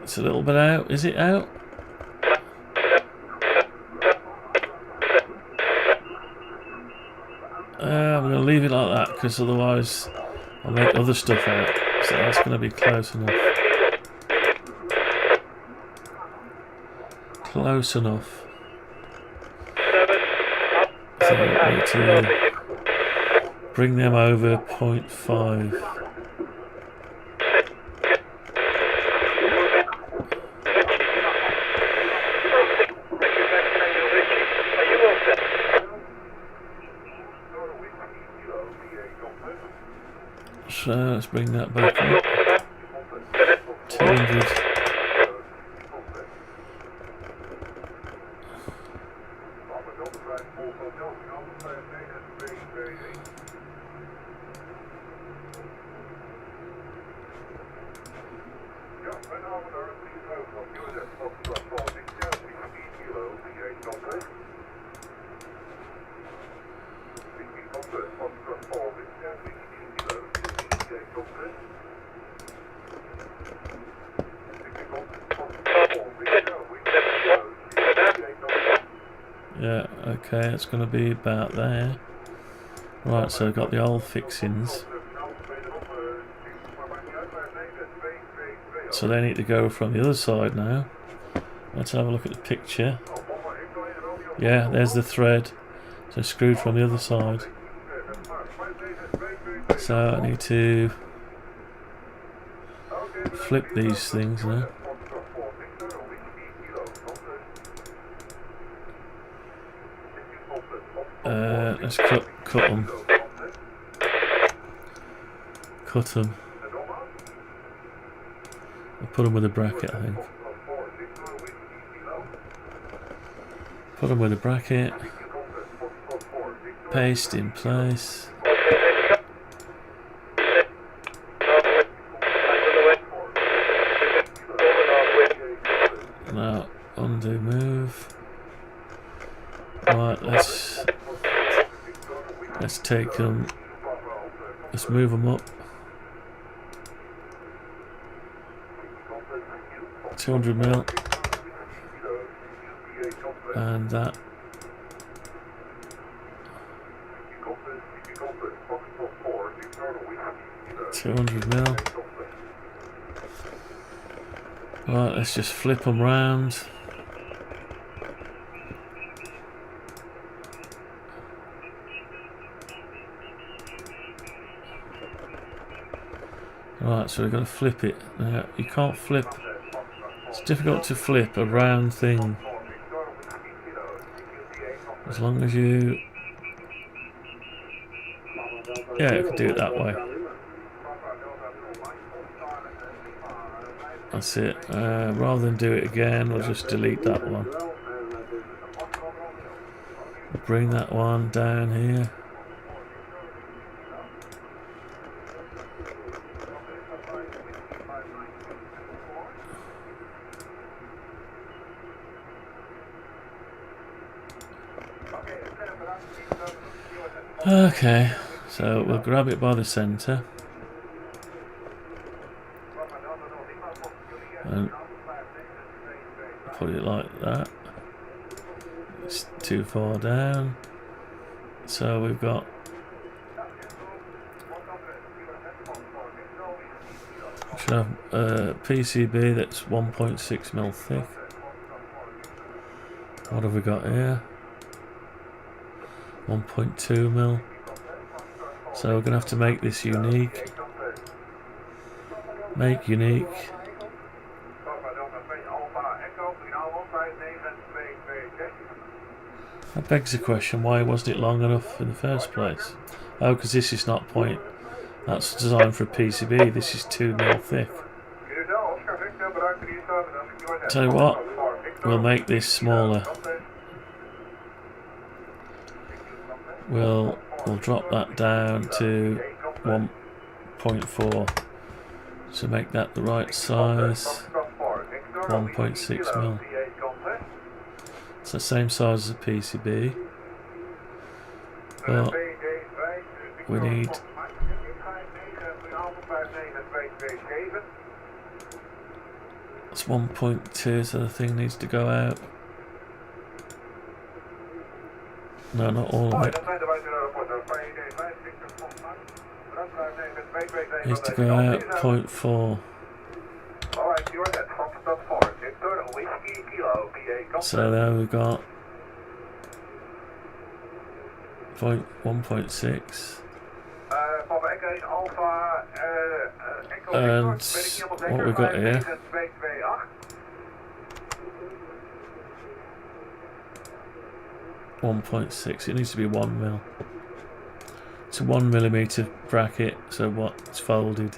Speaker 6: It's a little bit out. Is it out? I'm going to leave it like that because otherwise I'll make other stuff out. So that's going to be close enough. Close enough. So I need to bring them over 0.5. So let's bring that back up. 200. Yeah, okay, it's going to be about there. Right, so I've got the old fixings. So they need to go from the other side now. Let's have a look at the picture. Yeah, there's the thread. So screwed from the other side. So I need to flip these things now. Let's cut them. Cut them. I'll put them with a bracket, I think. Put them with a bracket. Paste in place. Now undo move. Right, let's take them. Let's move them up. 200mm. And that. 200mm. Right, let's just flip them round. Right, so we're going to flip it. Now, you can't flip. It's difficult to flip a round thing. As long as you... Yeah, you can do it that way. That's it. Rather than do it again, we'll just delete that one. Bring that one down here. Okay, so we'll grab it by the centre and put it like that. It's too far down, so we've got should have a PCB that's 1.6mm thick. What have we got here? 1.2mm. So we're going to have to make this unique. Make unique. That begs the question, why wasn't it long enough in the first place? Oh, because this is not point. That's designed for a PCB. This is 2mm thick. Tell you what, we'll make this smaller. We'll drop that down to 1.4 to make that the right size. 1.6mm. It's the same size as a PCB, but we need it's 1.2, so the thing needs to go out. No, not all of it. Needs to go out 0.4. So there we've got 1.6. And what we've got here, .6. It needs to be 1mm. It's a 1mm bracket, so what's folded.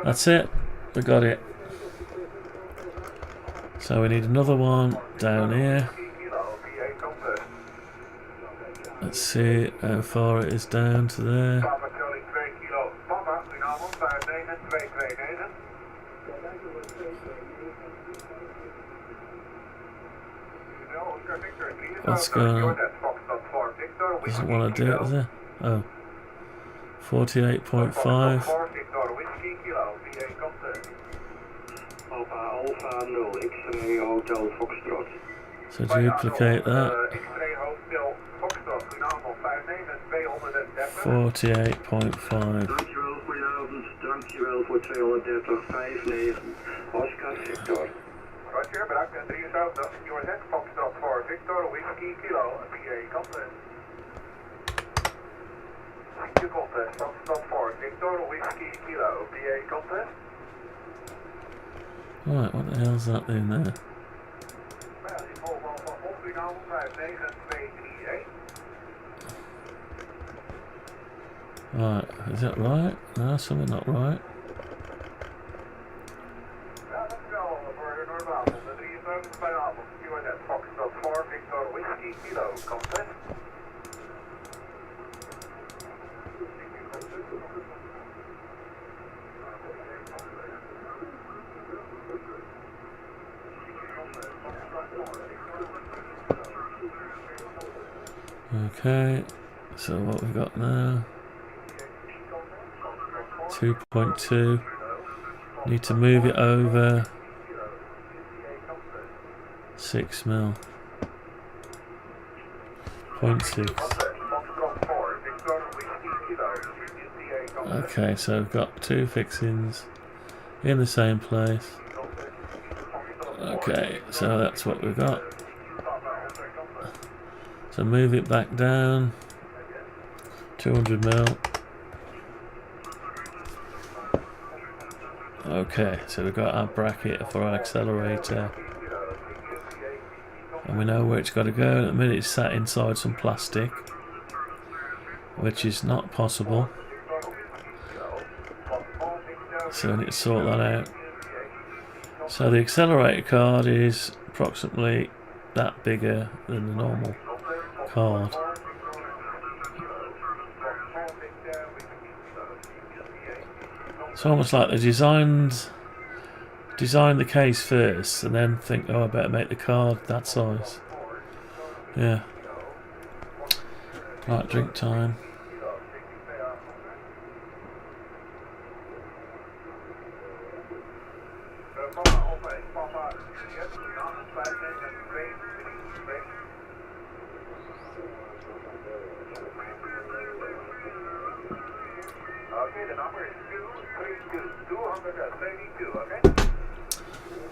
Speaker 6: That's it. We got it. So we need another one down here. Let's see how far it is down to there. What's going on? Doesn't want to do it, does it? Oh. 48.5. So duplicate that. 48.5.
Speaker 1: Dankjewel voor 230,59. Oscar Victor. Roger, bedankt. 73, UZ, Foxtrot voor Victor, Whiskey Kilo, PA Contest. Thank you, Contest, Foxtrot voor Victor, Whiskey Kilo, PA Contest.
Speaker 6: Right, what the hell's that in there? Right, is that right? No, something not right. Okay, so what we've got now, 2.2, need to move it over 6mm, 0.6. Okay, so we've got two fixings in the same place. Okay, so that's what we've got. So move it back down 200mm. Okay, so we've got our bracket for our accelerator, and we know where it's got to go. At the minute it's sat inside some plastic, which is not possible, so we need to sort that out. So the accelerator card is approximately that bigger than the normal card. It's almost like they designed the case first and then think, oh, I better make the card that size. Yeah. Right, drink time.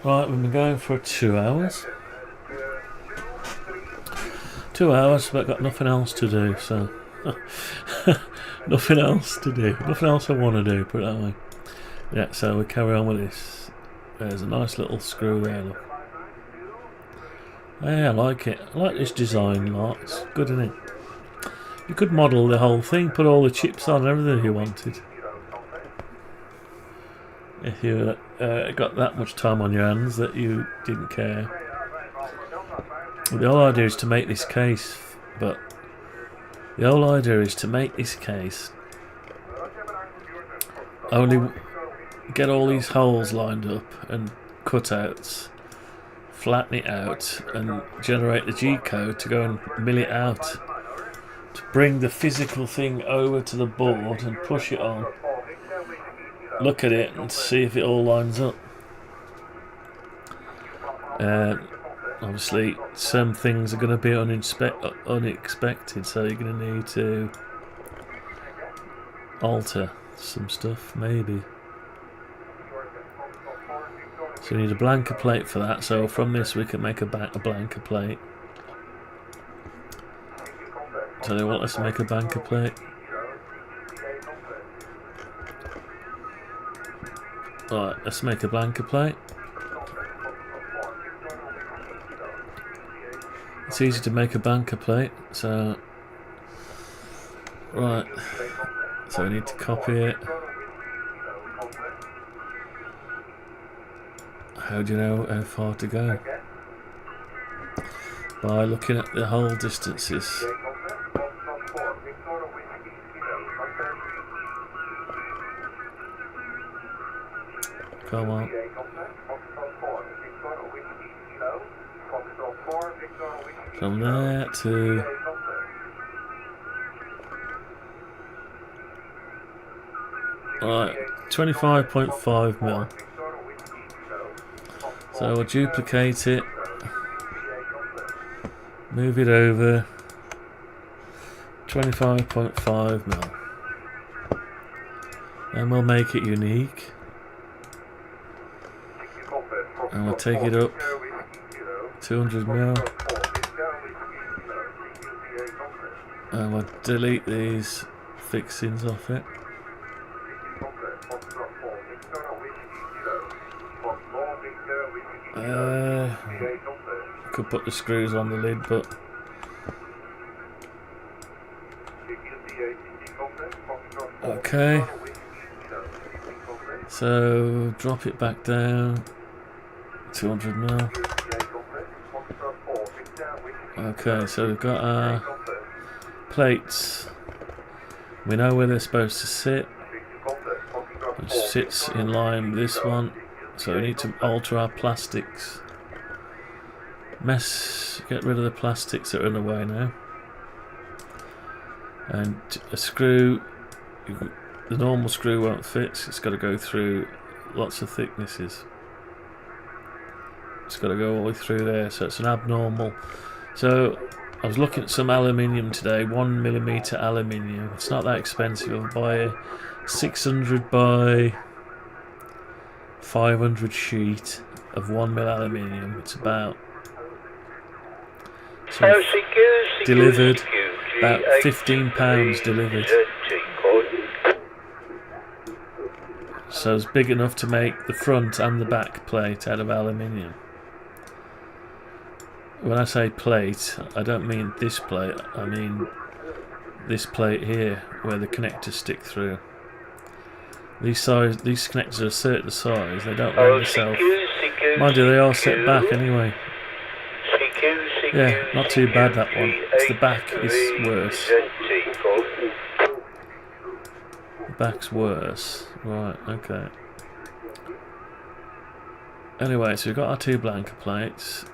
Speaker 6: Right, we've been going for 2 hours. 2 hours, but got nothing else to do, so nothing else to do. Nothing else I want to do, put it that way. Yeah, so we carry on with this. There's a nice little screw there, look. Yeah, I like it. I like this design lot. It's good, isn't it? You could model the whole thing, put all the chips on, everything you wanted. If you got that much time on your hands that you didn't care. But the whole idea is to make this case, only get all these holes lined up and cutouts, flatten it out, and generate the G code to go and mill it out. To bring the physical thing over to the board and push it on, look at it and see if it all lines up. Obviously, some things are going to be unexpected, so you're going to need to alter some stuff, maybe. So we need a blanker plate for that, so from this we can make a blanker plate. So they want us to make a blanker plate. Alright, let's make a blanker plate. It's easy to make a blanker plate, so right. So we need to copy it. How do you know how far to go? By looking at the hole distances. Come on. From there to... Right, 25.5 mil. So we'll duplicate it, move it over, 25.5 mil. And we'll make it unique. And we'll take it up 200 mil. And we'll delete these fixings off it. Could put the screws on the lid, but okay. So drop it back down 200 mil. Okay, so we've got our plates. We know where they're supposed to sit. It sits in line with this one. So we need to alter our plastics. Get rid of the plastics that are in the way now. And a screw, the normal screw won't fit, so it's got to go through lots of thicknesses. It's got to go all the way through there, so it's an abnormal. So I was looking at some aluminium today, 1mm aluminium. It's not that expensive. I'll buy a 600 by 500 sheet of 1mm aluminium. It's about delivered, about £15 delivered. So it's big enough to make the front and the back plate out of aluminium. When I say plate, I don't mean this plate, I mean this plate here, where the connectors stick through. These connectors are a certain size, they don't lend themselves. Mind you, they are set back anyway. Yeah, not too bad that one. It's the back is worse. The back's worse. Right, okay. Anyway, so we've got our two blanker plates.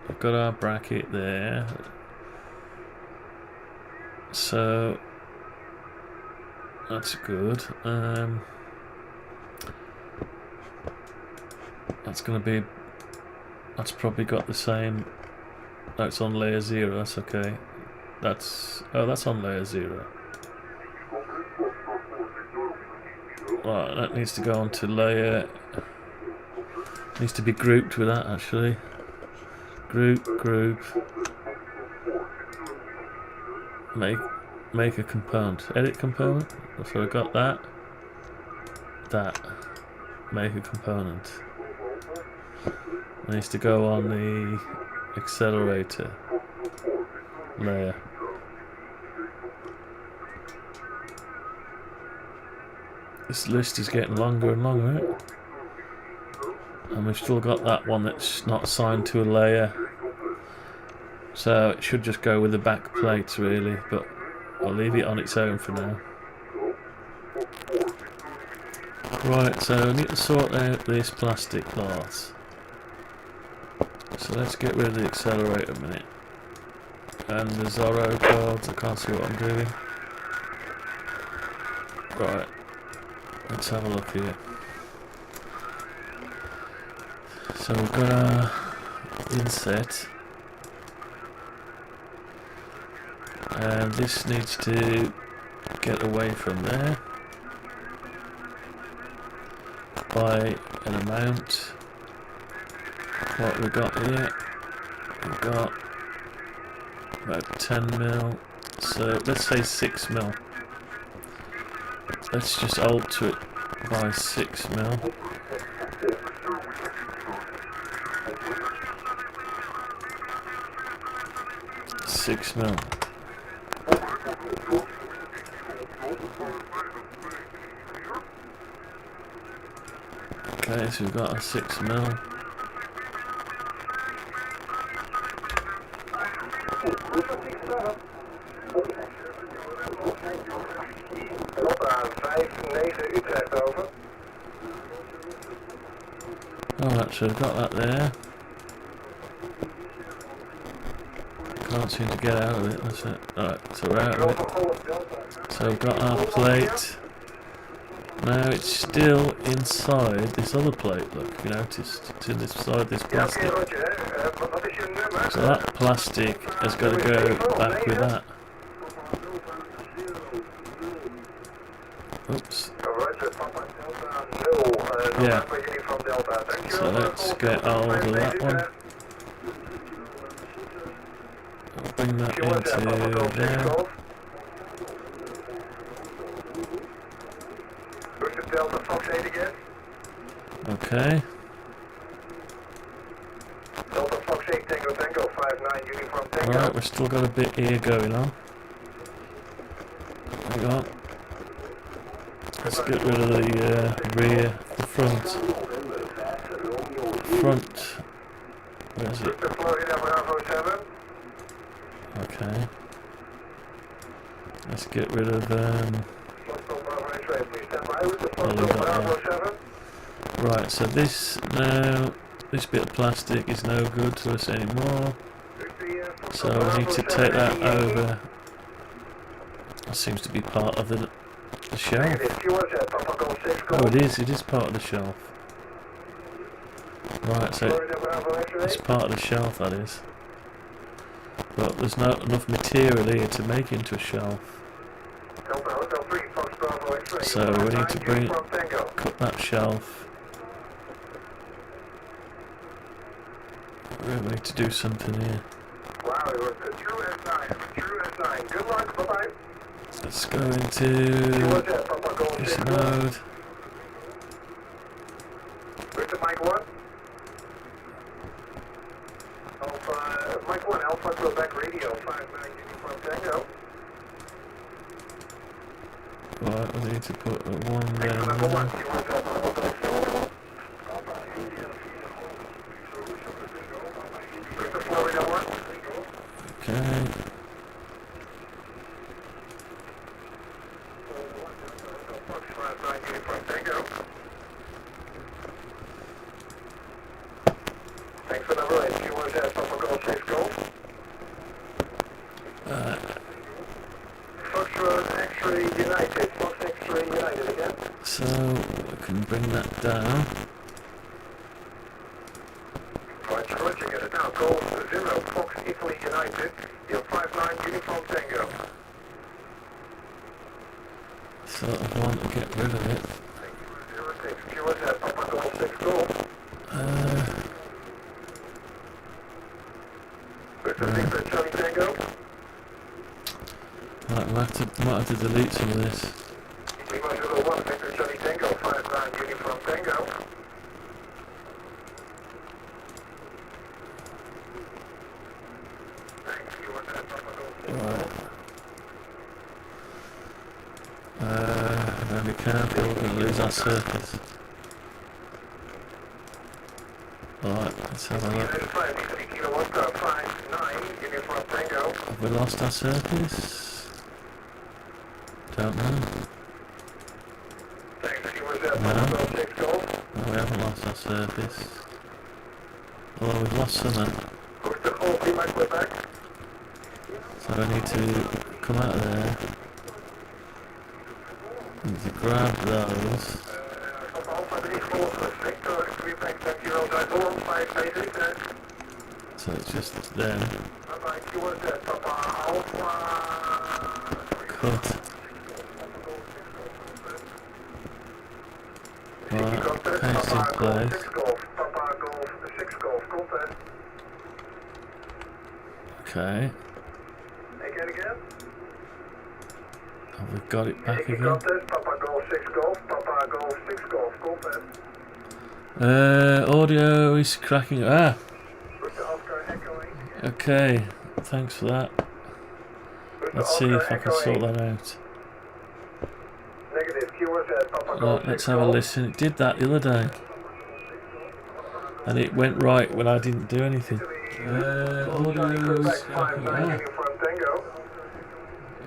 Speaker 6: We've got our bracket there. So that's good. That's going to be. That's probably got the same. That's on layer 0. That's okay. That's on layer 0. Right, that needs to go on to layer. Needs to be grouped with that actually. Group. Make a component. Edit component. So I got that. Make a component. It needs to go on the accelerator layer. This list is getting longer and longer, and we've still got that one that's not assigned to a layer, so it should just go with the back plates really, but I'll leave it on its own for now. Right, so I need to sort out this plastic part. So let's get rid of the accelerator a minute. And the Zorro cards, I can't see what I'm doing. Right, let's have a look here. So we've got our inset. And this needs to get away from there by an amount. What we've got here, we've got about 10 mil, so let's say 6 mil. Let's just alter it by 6 mil. Six mil. Okay, so we've got a 6 mil. Alright, so we've got that there. Can't seem to get out of it, that's it. Alright, so we're out of it. So we've got our plate. Now it's still inside this other plate, look, you noticed? It's inside this plastic. So that plastic has got to go back with that. Oops. Yeah. So let's get hold of that one. I'll bring that into there. Okay. Alright, we've still got a bit here going on. Hang on. Let's get rid of the rear, the front. Front. Where is it? Okay. Let's get rid of right, so this now, this bit of plastic is no good to us anymore. So we need to take that over. That seems to be part of the shelf. Oh, it is part of the shelf. Right, so it's part of the shelf, that is. But there's not enough material here to make into a shelf. So we need to cut that shelf. We need to do something here. Let's go into this mode.
Speaker 1: Mike 1, Alpha Quebec Radio, 59 Uniform Tango.
Speaker 6: Right, I need to put a 1 down there. Okay.
Speaker 1: Thanks for number 8. If you want to have Papa Golf 6 Golf. Foxtrot X-Ray United. Fox X-Ray United again.
Speaker 6: So I can bring that down.
Speaker 1: Roger, get it down. Golf 0, Fox Italy United. You're 59 Uniform Tango.
Speaker 6: So I want to get rid of it.
Speaker 1: If you want to have Papa Golf 6 Golf.
Speaker 6: Right, might have to delete some of this. Right. Now be careful, we're going to lose our surface. Alright, let's have a look. Have we lost our surface? Don't know. No, we haven't lost our surface. Although we've lost something. So I need to come out of there. Need to grab those. So it's just them. Cut. Right, paste in place. Okay. Oh, we've got it back again. Audio is cracking. Ah! Okay, thanks for that. Let's see if I can sort that out. Right, let's have a listen. It did that the other day. And it went right when I didn't do anything. Audio is cracking. Ah!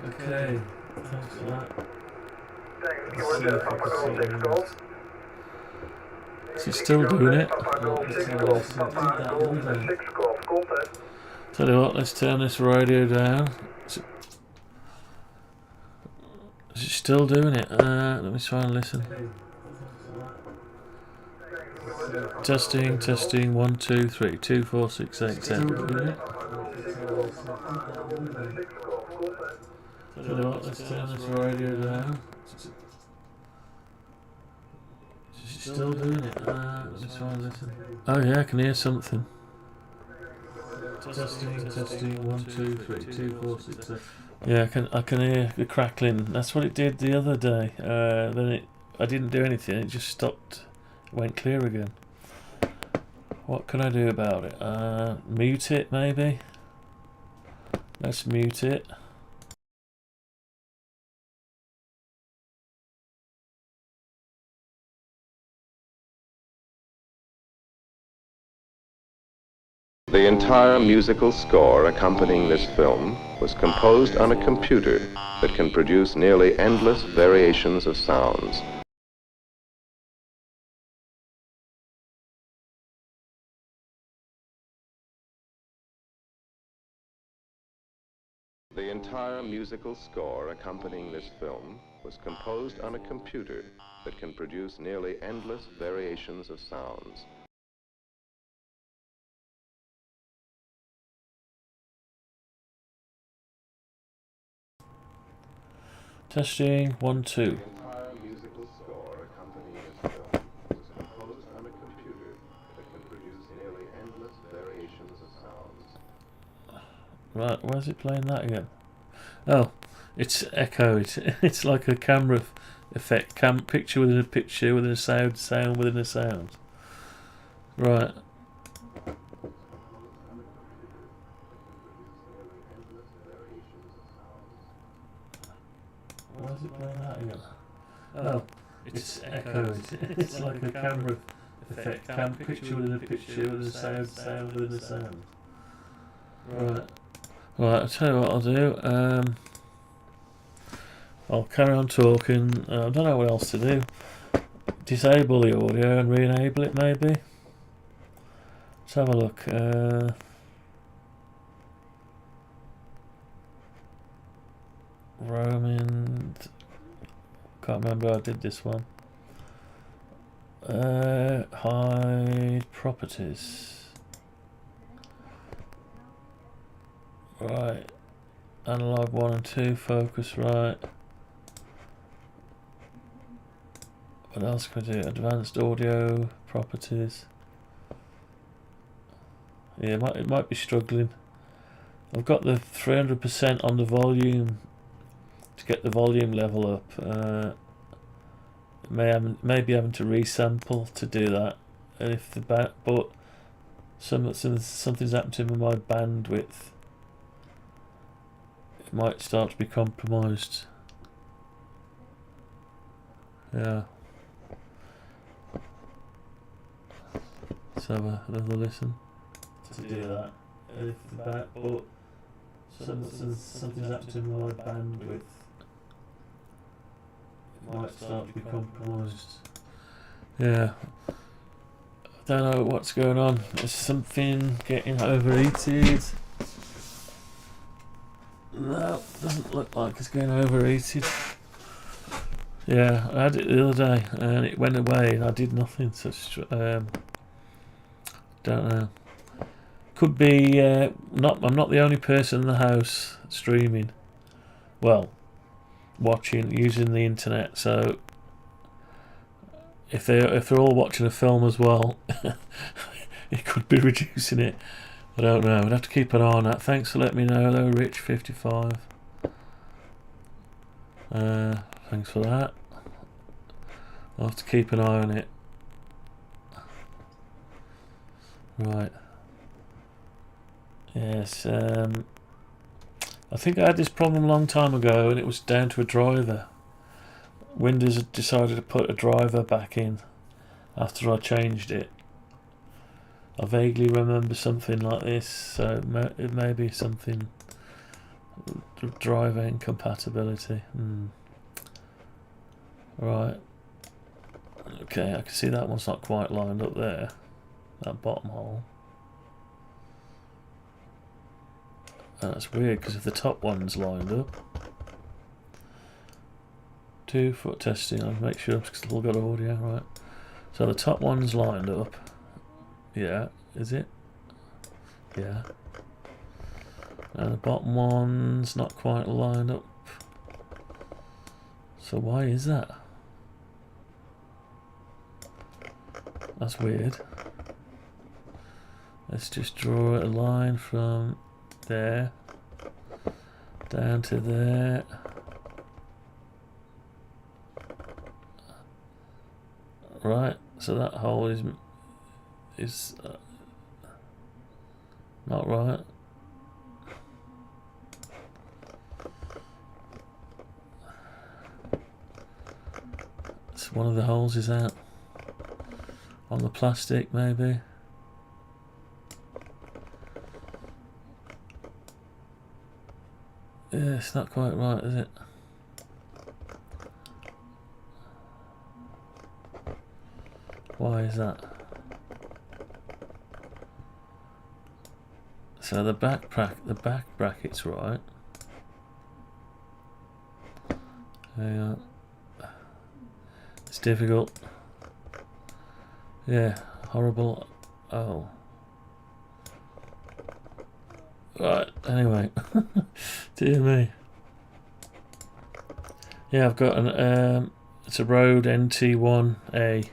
Speaker 6: Okay, thanks for that. Let's see if I can sort it out. Is it still doing it? Tell you what, let's turn this radio down. Is it still doing it? Let me try and listen. Testing, testing, 1, 2, 3, 2, 4, 6, 8, 10. Tell you what, let's turn this radio down. Still doing it. Let me try and listen. Oh yeah, I can hear something. Testing, testing, 1, 2, 3, 2, 4, 6, 7. Yeah, I can hear the crackling. That's what it did the other day. Then I didn't do anything. It just stopped. It went clear again. What can I do about it? Mute it maybe. Let's mute it.
Speaker 3: The entire musical score accompanying this film was composed on a computer that can produce nearly endless variations of sounds. The entire musical score accompanying this film was composed on a computer that can produce nearly endless variations of sounds.
Speaker 6: Testing, 1, 2.
Speaker 3: The entire musical score accompanying this film was composed on a computer that can produce nearly endless variations of sounds.
Speaker 6: Right, where's it playing that again? Oh, it's echoed. It's like a camera effect. Picture within a picture, within a sound, sound within a sound. Right. Why is it playing that again? Oh, it's echoed. It's like a camera effect. Picture within a picture, within a sound, sound within a sound. Right. Right, I'll tell you what I'll do. I'll carry on talking. I don't know what else to do. Disable the audio and re-enable it maybe. Let's have a look. Roaming. Can't remember how I did this one. Hide properties. Right. Analog 1 and 2, focus right. What else can I do? Advanced audio properties. Yeah, it might be struggling. I've got the 300% on the volume to get the volume level up. Maybe having to resample to do that. And if the but something's happened to my bandwidth. It might start to be compromised. Yeah. Let's have another listen to do that. If the but something's happened to my bandwidth. It might start to be compromised. Yeah. Don't know what's going on. Is something getting overheated? No, doesn't look like it's getting overheated. Yeah, I had it the other day and it went away and I did nothing. So don't know. Could be not. I'm not the only person in the house streaming. Well, watching using the internet. So if they're all watching a film as well, it could be reducing it. I don't know. I'd have to keep an eye on that. Thanks for letting me know, though, Rich55. Thanks for that. I'll have to keep an eye on it. Right. Yes. I think I had this problem a long time ago, and it was down to a driver. Windows had decided to put a driver back in after I changed it. I vaguely remember something like this, so it may be something driver incompatibility. Right. Okay, I can see that one's not quite lined up there. That bottom hole. And that's weird because if the top one's lined up. 2 foot testing. I'll make sure I've still got audio right. So the top one's lined up. Yeah, is it? Yeah. And the bottom one's not quite lined up. So why is that? That's weird. Let's just draw a line from there down to there. Right, so that hole is not right. So one of the holes is out on the plastic, maybe. Yeah, it's not quite right, is it? Why is that? So the back bracket's right. Hang on. It's difficult. Yeah, horrible. Oh. Right, anyway. Dear me. Yeah, I've got an it's a Rode NT1A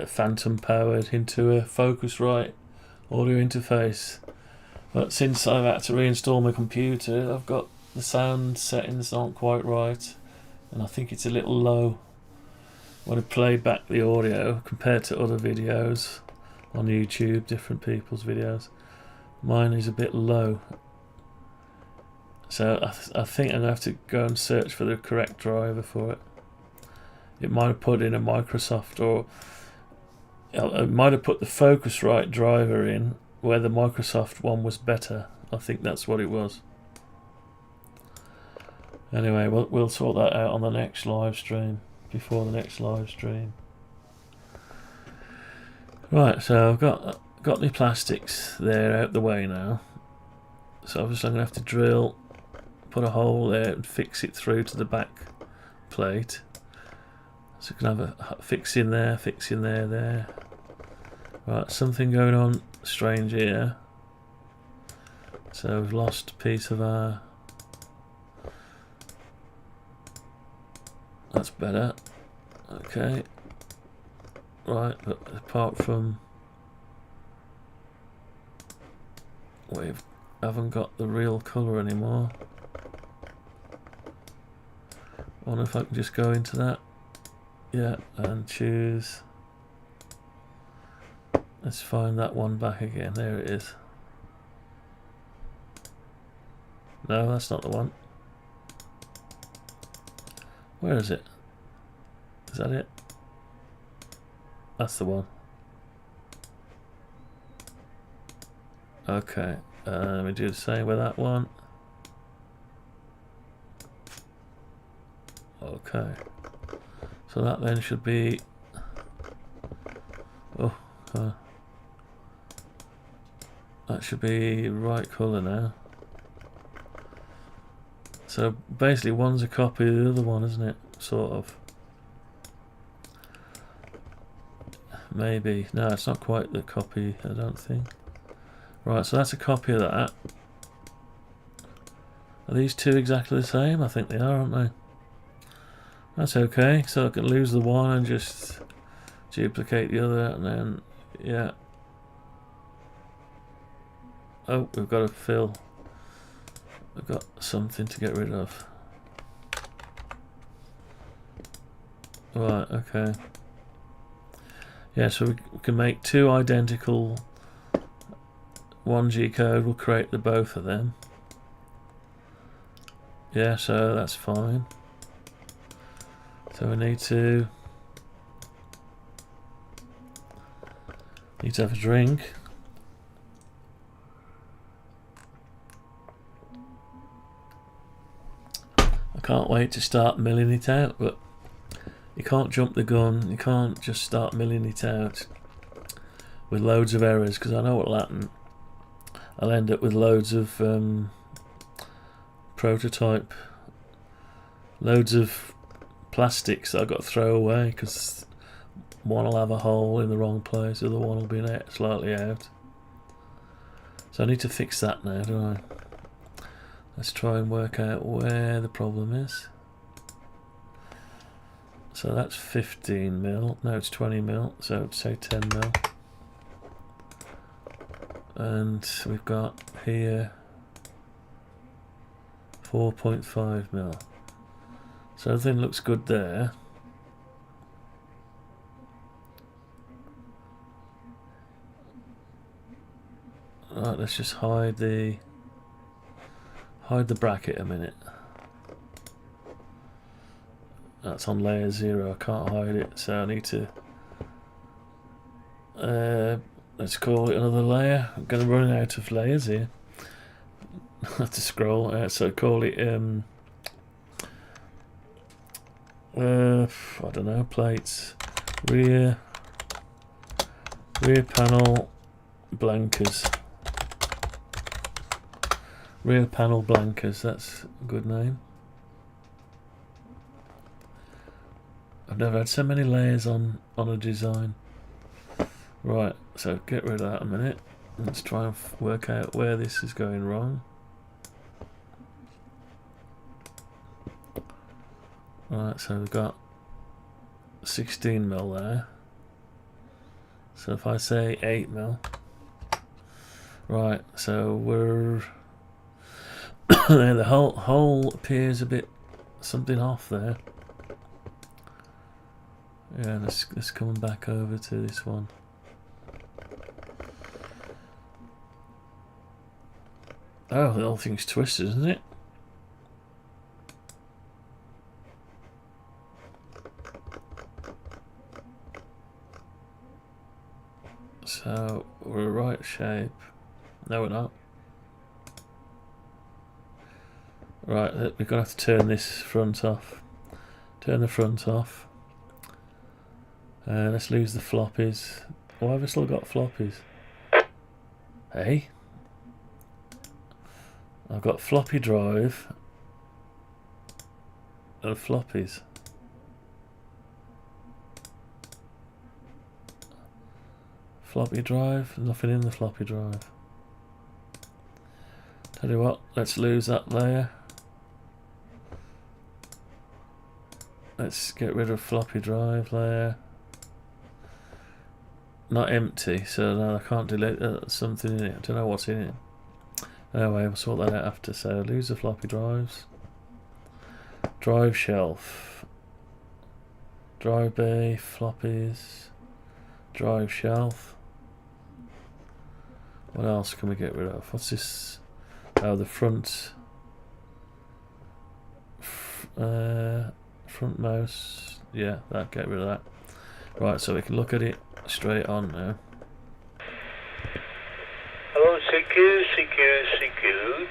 Speaker 6: phantom powered into a Focusrite audio interface. But since I've had to reinstall my computer, I've got the sound settings aren't quite right, and I think it's a little low when I play back the audio compared to other videos on YouTube, different people's videos. Mine is a bit low, so I think I'm going to have to go and search for the correct driver for it. It might have put in a Microsoft, or it might have put the Focusrite driver in where the Microsoft one was better. I think that's what it was. Anyway, we'll sort that out on the next live stream, before the next live stream. Right, so I've got the plastics there out the way now. So obviously I'm going to have to drill, put a hole there and fix it through to the back plate. So you can have a fix in there, there. Right, something going on strange here. So we've lost a piece of our... That's better. Okay. Right, but apart from... we haven't got the real colour anymore. I wonder if I can just go into that. Yeah, and choose. Let's find that one back again. There it is. No, that's not the one. Where is it? Is that it? That's the one. Okay, let me do the same with that one. Okay. So that then should be... Oh, that should be right colour now. So basically one's a copy of the other one, isn't it? Sort of. Maybe. No, it's not quite the copy, I don't think. Right, so that's a copy of that. Are these two exactly the same? I think they are, aren't they? That's okay, so I can lose the one and just duplicate the other, and then, yeah. Oh, we've got to fill. We've got something to get rid of. Right, okay. Yeah, so we can make two identical 1G code, we'll create the both of them. Yeah, so that's fine. So we need to have a drink. I can't wait to start milling it out, but you can't jump the gun, you can't just start milling it out with loads of errors, because I know what'll happen. I'll end up with loads of prototype, loads of plastics that I've got to throw away because one will have a hole in the wrong place, the other one will be slightly out. So I need to fix that now, don't I? Let's try and work out where the problem is. So that's 15 mil, no it's 20 mil, so I'd say 10 mil. And we've got here 4.5 mil. So everything looks good there. Right, let's just hide the bracket a minute. That's on layer 0, I can't hide it, so I need to let's call it another layer. I'm going to run out of layers here. I have to scroll, so call it I don't know, plates, rear panel blankers. Rear panel blankers, that's a good name. I've never had so many layers on a design. Right, so get rid of that a minute. Let's try and work out where this is going wrong. Right, so we've got 16 mil there. So if I say 8 mil. Right, so we're there, the hole appears a bit something off there. Yeah, let's come back over to this one. Oh, the whole thing's twisted, isn't it? So we're right shape. No, we're not. Right, we're gonna have to turn this front off. Turn the front off. Let's lose the floppies. Why have I still got floppies? Hey? I've got floppy drive and floppies. Floppy drive, nothing in the floppy drive. Tell you what, let's lose that layer. Let's get rid of floppy drive layer. Not empty, so no, I can't delete something in it. I don't know what's in it. Anyway, we'll sort that out after. So lose the floppy drives. Drive shelf. Drive bay, floppies. Drive shelf. What else can we get rid of? What's this? Oh, the front. Front mouse. Yeah, that, get rid of that. Right, so we can look at it straight on now.
Speaker 7: Hello, CQ.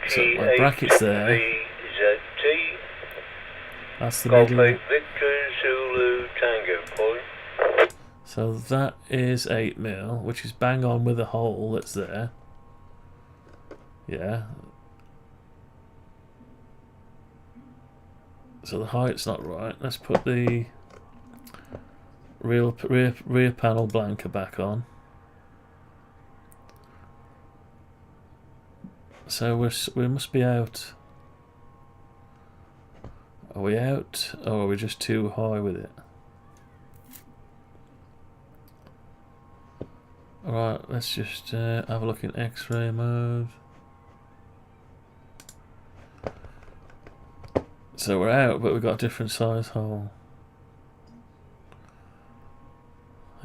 Speaker 6: So my bracket's there. That's the middle.
Speaker 7: Victor Zulu Tango.
Speaker 6: So that is 8mm, which is bang on with the hole that's there. Yeah. So the height's not right. Let's put the rear panel blanker back on. So we must be out. Are we out, or are we just too high with it? Alright, let's just have a look in X-ray mode. So we're out, but we've got a different size hole.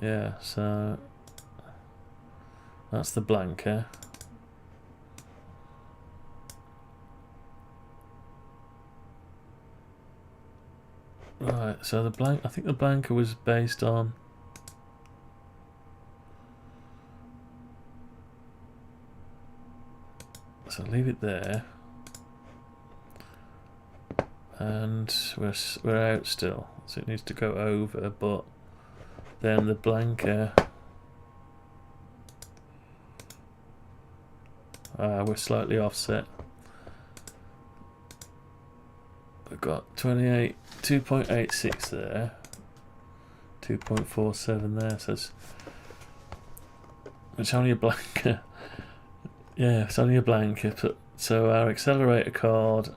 Speaker 6: Yeah, so that's the blanker. Right, so I think the blanker was based on so leave it there. And we're out still, so it needs to go over, but then the blanker, we're slightly offset. We've got 2.86 there, 2.47 there, so it's only a blanker. Yeah, it's only a blanker. So our accelerator card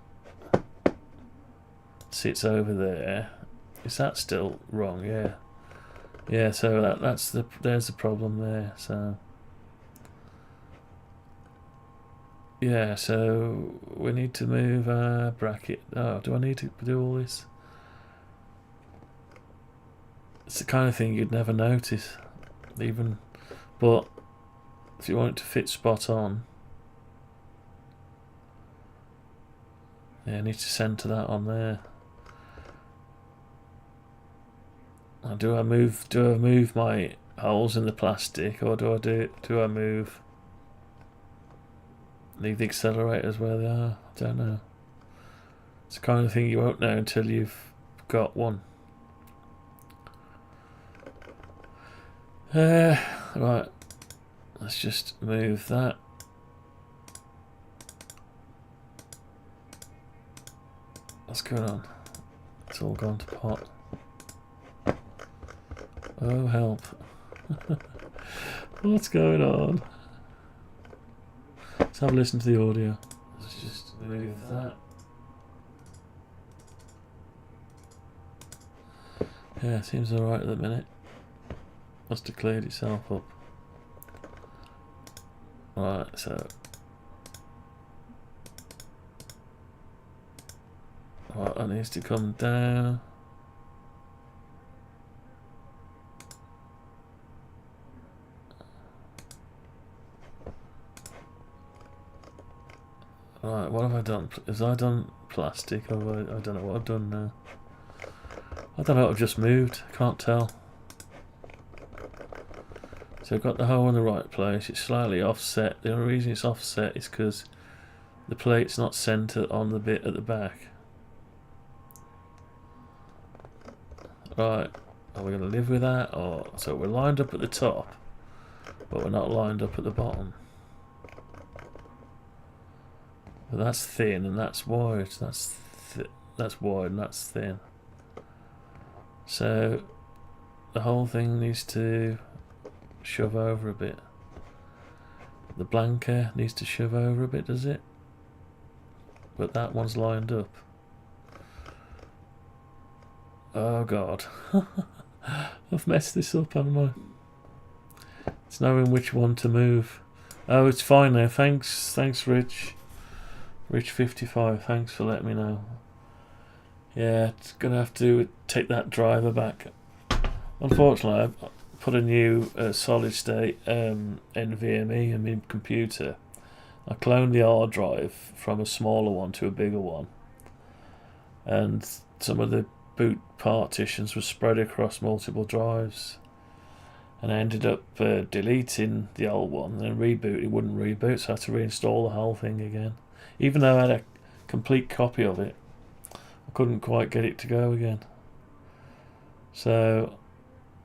Speaker 6: sits over there. Is that still wrong? Yeah. Yeah, so there's the problem there. So yeah, so we need to move our bracket. Oh, do I need to do all this? It's the kind of thing you'd never notice, even. But if you want it to fit spot on, yeah, I need to centre that on there. Do I move my holes in the plastic, or do I leave the accelerators where they are? I don't know. It's the kind of thing you won't know until you've got one. Right, let's just move that. What's going on? It's all gone to pot. Oh, help. What's going on? Let's have a listen to the audio. Let's just move that. Yeah, seems alright at the minute. Must have cleared itself up. Right, so right, that needs to come down. Right, what have I done? Have I done plastic? Or I don't know what I've done now. I don't know what I've just moved. I can't tell. So I've got the hole in the right place. It's slightly offset. The only reason it's offset is because the plate's not centred on the bit at the back. Right, are we going to live with that? Or so we're lined up at the top, but we're not lined up at the bottom. But that's thin and that's wide. That's wide and that's thin. So the whole thing needs to shove over a bit. The blanker needs to shove over a bit, does it? But that one's lined up. Oh God. I've messed this up, haven't I? It's knowing which one to move. Oh, it's fine now. Thanks Rich. Rich55, thanks for letting me know. Yeah, it's gonna have to take that driver back. Unfortunately, I put a new solid state NVMe in my computer. I cloned the hard drive from a smaller one to a bigger one, and some of the boot partitions were spread across multiple drives, and I ended up deleting the old one and then reboot. It wouldn't reboot, so I had to reinstall the whole thing again. Even though I had a complete copy of it, I couldn't quite get it to go again. So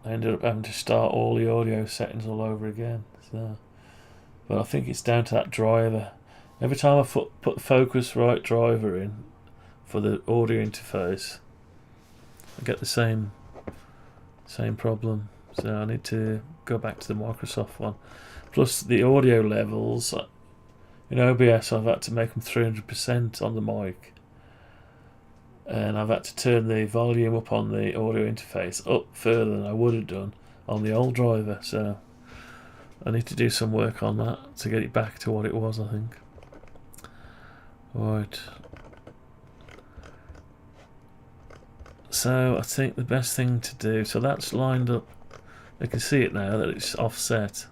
Speaker 6: I ended up having to start all the audio settings all over again. So, but I think it's down to that driver. Every time I put the Focusrite driver in for the audio interface, I get the same problem. So I need to go back to the Microsoft one. Plus the audio levels, in OBS I've had to make them 300% on the mic, and I've had to turn the volume up on the audio interface up further than I would have done on the old driver. So I need to do some work on that to get it back to what it was, I think. Right. So I think the best thing to do, so that's lined up. You can see it now that it's offset.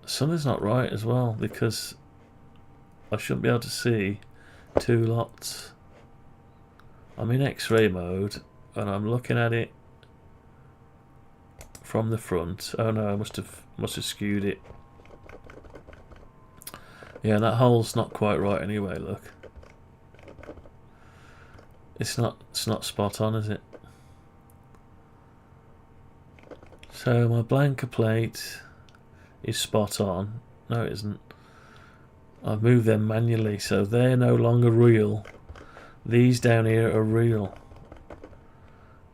Speaker 6: Something's not right as well, because I shouldn't be able to see two lots. I'm in X-ray mode and I'm looking at it from the front. Oh no, I must have skewed it. Yeah, that hole's not quite right anyway, look. It's not spot on, is it? So my blanker plate is spot on. No, it isn't. I've moved them manually, so they're no longer real. These down here are real.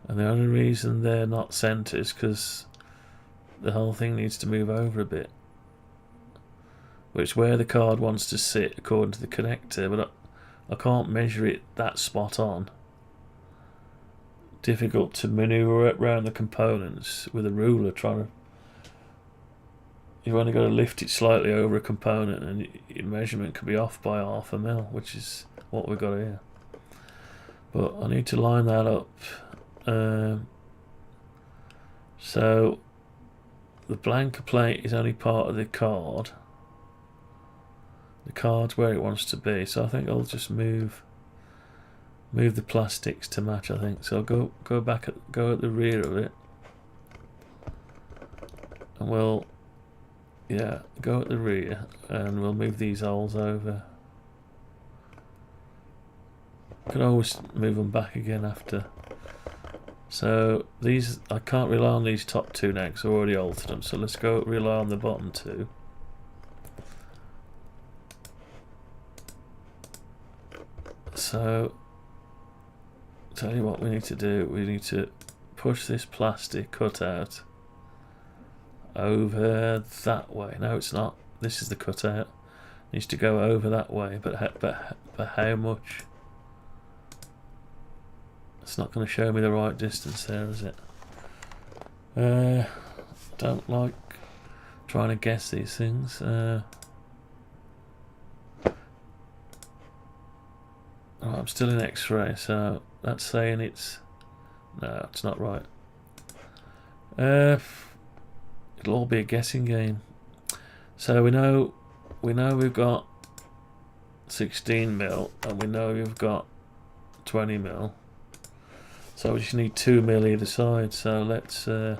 Speaker 6: And the only reason they're not centered is because the whole thing needs to move over a bit. Which where the card wants to sit according to the connector, but I can't measure it that spot on. Difficult to maneuver around the components with a ruler trying to. You've only got to lift it slightly over a component and your measurement could be off by 1/2 mil, which is what we've got here. But I need to line that up. So the blanker plate is only part of the card. The card's where it wants to be, so I think I'll just move the plastics to match, I think. So I'll go at the rear of it. And we'll go at the rear and we'll move these holes over. Can always move them back again after. So these, I can't rely on these top two now because I've already altered them, so let's go rely on the bottom two. So tell you what we need to do, we need to push this plastic cutout over that way. No, it's not. This is the cutout. It needs to go over that way, but how much? It's not going to show me the right distance there, is it? Don't like trying to guess these things. I'm still in X-ray, so that's saying it's... No, it's not right. It'll all be a guessing game. So we know we've got 16 mil, and we know we've got 20 mil. So we just need 2 mil either side. So let's. Can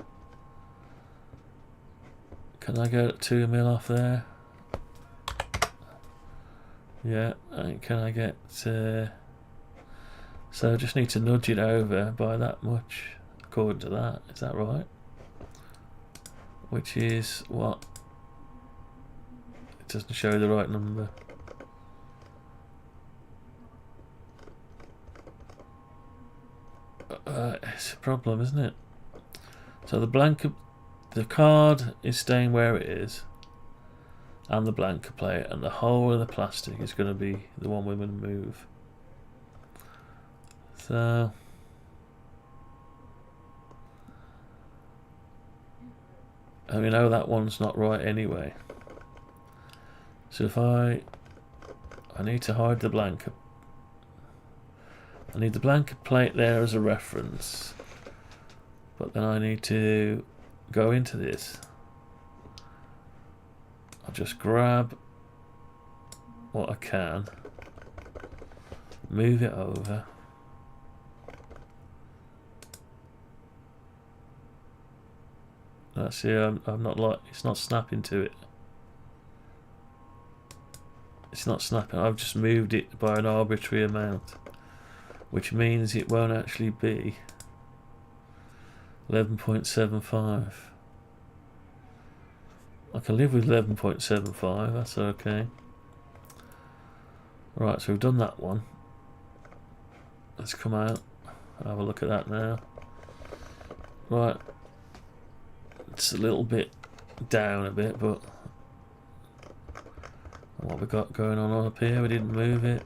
Speaker 6: I go 2 mil off there? Yeah, and can I get... so I just need to nudge it over by that much, according to that. Is that right? Which is what? It doesn't show the right number. It's a problem, isn't it? So the card is staying where it is, and the blanker plate, and the whole of the plastic is going to be the one we're going to move. So and we know that one's not right anyway. So if I need to hide the blanker. I need the blanker plate there as a reference, but then I need to go into this. I'll just grab what I can, move it over. That's it. I'm not like, it's not snapping to it. It's not snapping. I've just moved it by an arbitrary amount, which means it won't actually be 11.75. I can live with 11.75, that's okay. Right, so we've done that one. Let's come out, have a look at that now. Right, it's a little bit down a bit, but what we got going on up here, we didn't move it.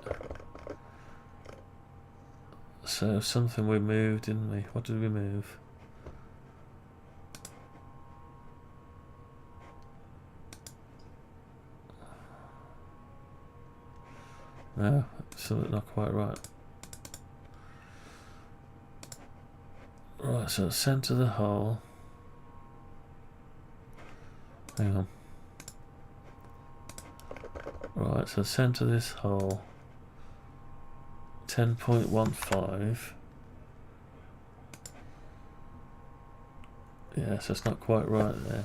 Speaker 6: So something we moved, didn't we? What did we move? No, something not quite right. Right, so centre the hole. Hang on. Right, so centre this hole. 10.15. Yeah, so it's not quite right there.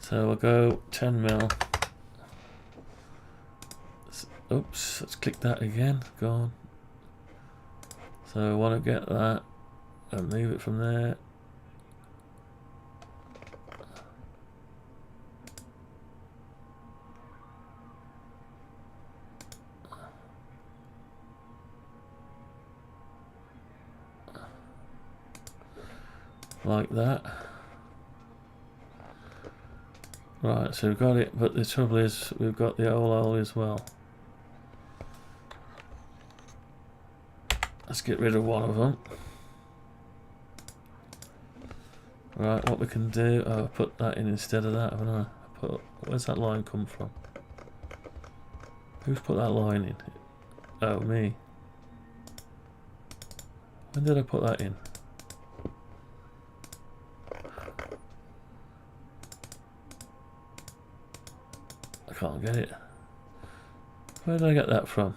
Speaker 6: So we'll go 10 mil. Oops, let's click that again. Go on. So I want to get that and move it from there. Like that. Right, so we've got it, but the trouble is we've got the hole as well. Let's get rid of one of them. Right, what we can do, oh, I've put that in instead of that, haven't I? Where's that line come from? Who's put that line in? Oh, me. When did I put that in? I can't get it. Where did I get that from?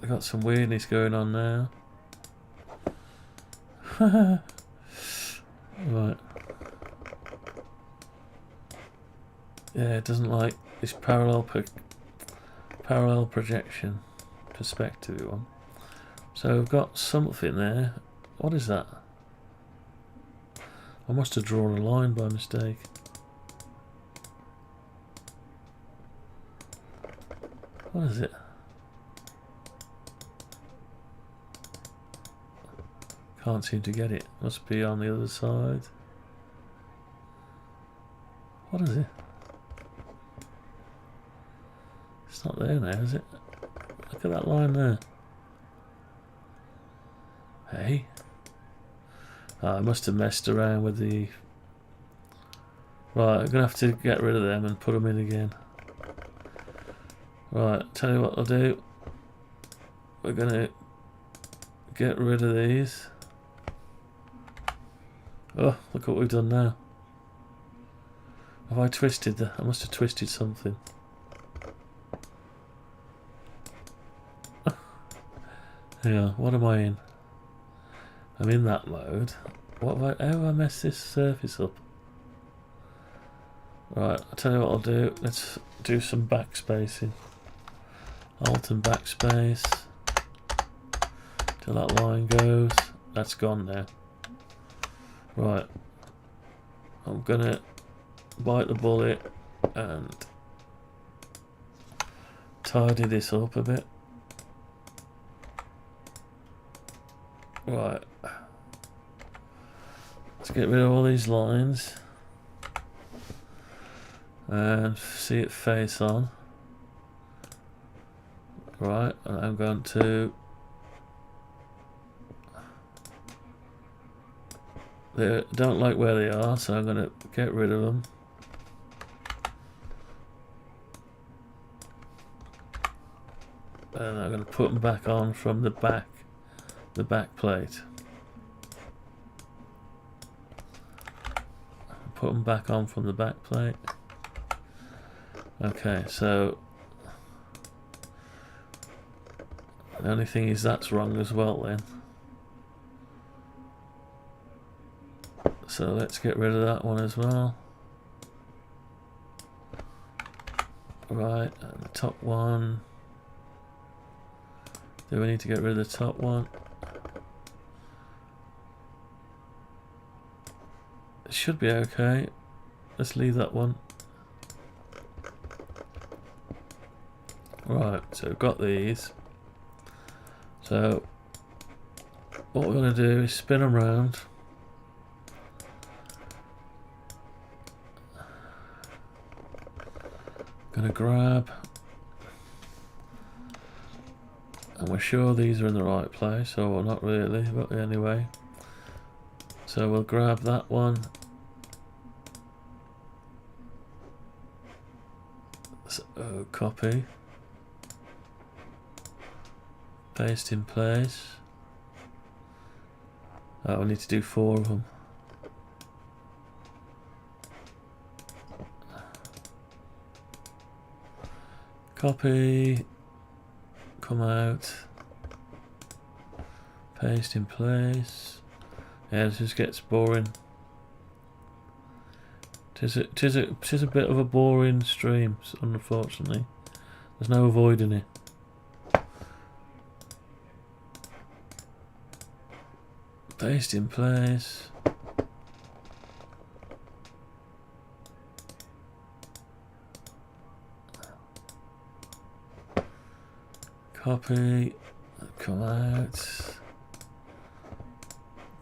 Speaker 6: I got some weirdness going on now. Right. Yeah, it doesn't like this parallel projection perspective one. So we've got something there. What is that? I must have drawn a line by mistake. What is it? Can't seem to get it. Must be on the other side. What is it? It's not there now, is it? Look at that line there. Hey? Oh, I must have messed around with the... Right, I'm going to have to get rid of them and put them in again. Right, tell you what I'll do. We're going to get rid of these. Oh, look what we've done now. Have I twisted that? I must have twisted something. Yeah, what am I in? I'm in that mode. What have how have I messed this surface up? Right, I'll tell you what I'll do. Let's do some backspacing. Alt and backspace. Till that line goes. That's gone now. Right. I'm gonna bite the bullet and tidy this up a bit. Right. Let's get rid of all these lines and see it face on. Right, and I'm going to... They don't like where they are, so I'm going to get rid of them. And I'm going to put them back on from the back plate. Put them back on from the back plate. Okay, so the only thing is that's wrong as well then. So let's get rid of that one as well. Right, and the top one. Do we need to get rid of the top one? should be okay. Let's leave that one. Right, so we've got these. So what we're going to do is spin them round. Going to grab, and we're sure these are in the right place, or well, not really, but anyway. So we'll grab that one. So, copy. Paste in place. Oh, we need to do 4 of them. Copy. Come out. Paste in place. Yeah, this just gets boring. Tis a bit of a boring stream, unfortunately. There's no avoiding it. Paste in place. Copy. Come out.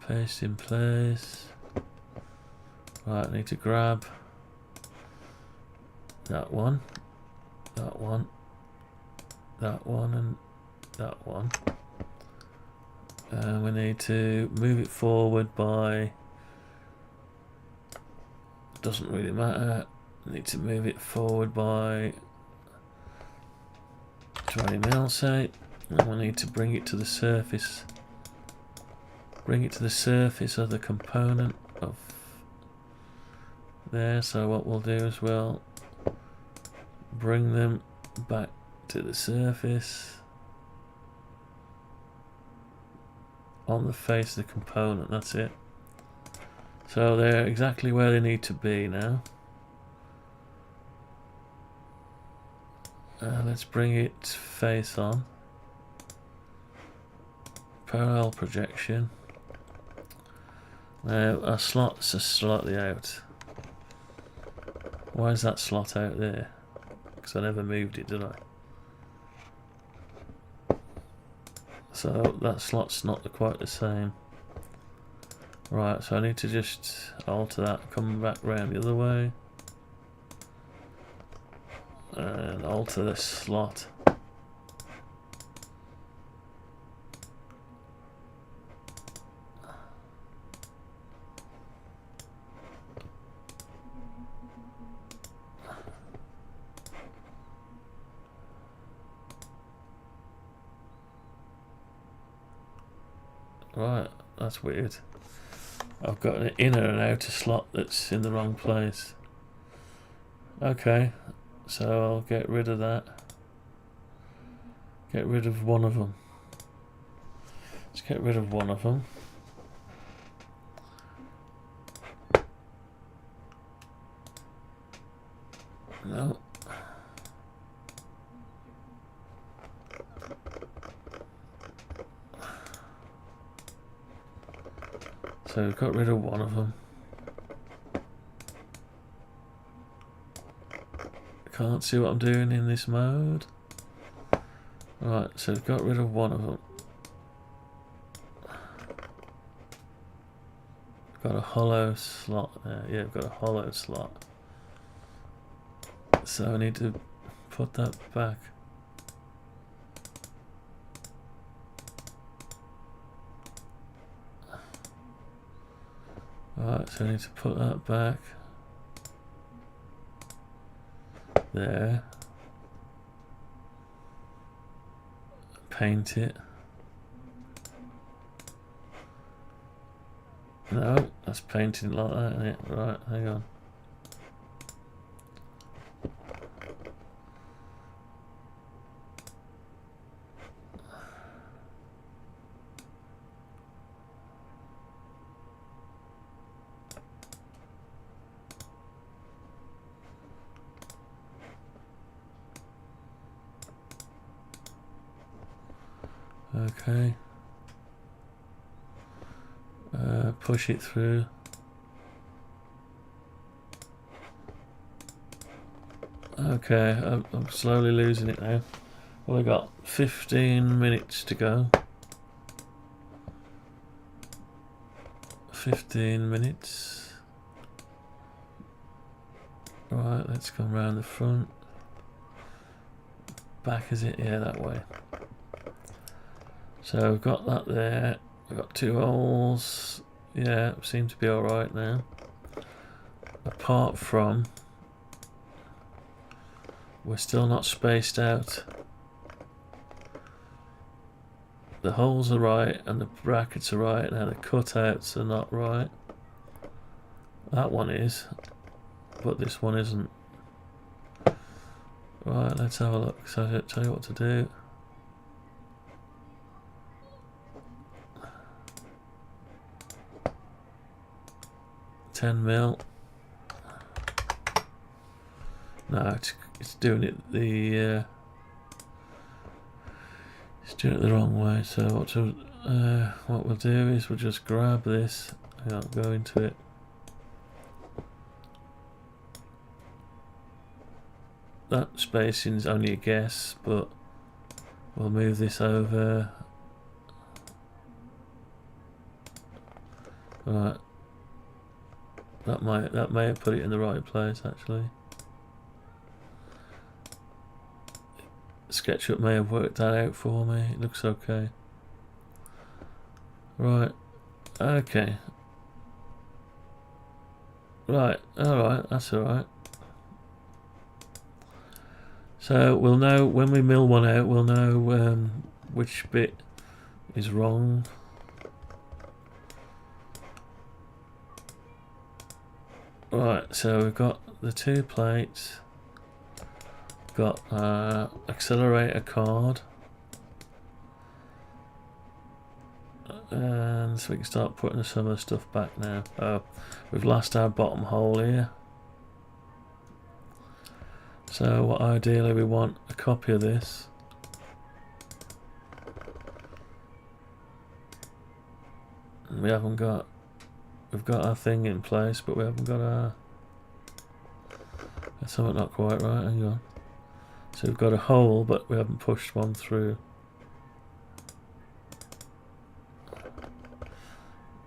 Speaker 6: Paste in place. Right, I need to grab that one, that one, that one, and that one. And we need to move it forward by, doesn't really matter, we need to move it forward by 20 mil, say, and we need to bring it to the surface. Bring it to the surface of the component of there. So what we'll do is we'll bring them back to the surface on the face of the component. That's it. So they're exactly where they need to be now. Let's bring it face on. Parallel projection. Now our slots are slightly out. Why is that slot out there? Because I never moved it, did I? So that slot's not quite the same. Right, so I need to just alter that, come back round the other way. And alter the slot. Right, that's weird. I've got an inner and outer slot that's in the wrong place. Okay, so I'll get rid of that. Get rid of one of them. Let's get rid of one of them. No. So we've got rid of one of them. Can't see what I'm doing in this mode. Right, so we've got rid of one of them. Got a hollow slot there. Yeah, we've got a hollow slot. So I need to put that back. Right, so I need to put that back there. Paint it. No, that's painting like that, isn't it? Right, hang on. Okay. Push it through. Okay, I'm slowly losing it now. Well, we got 15 minutes to go. 15 minutes. Right, let's come round the front. Back is it? Yeah, that way. So we've got that there. We've got 2 holes. Yeah, seem to be alright now. Apart from, we're still not spaced out. The holes are right and the brackets are right. Now the cutouts are not right. That one is, but this one isn't. Right, let's have a look. So I'll tell you what to do. $10mm. No, it's doing it the it's doing it the wrong way. So what we'll do is we'll just grab this. I'll go into it. That spacing is only a guess, but we'll move this over. Right. That may have put it in the right place actually. SketchUp may have worked that out for me. It looks okay. Right. Okay. Right. Alright, that's alright. So we'll know when we mill one out, we'll know which bit is wrong. Right, so we've got the 2 plates, got Accelerator card, and so we can start putting some of the stuff back now. We've lost our bottom hole here. So what ideally we want a copy of this. And we haven't got, we've got our thing in place, but we haven't got our, that's something not quite right, hang on. So we've got a hole, but we haven't pushed one through.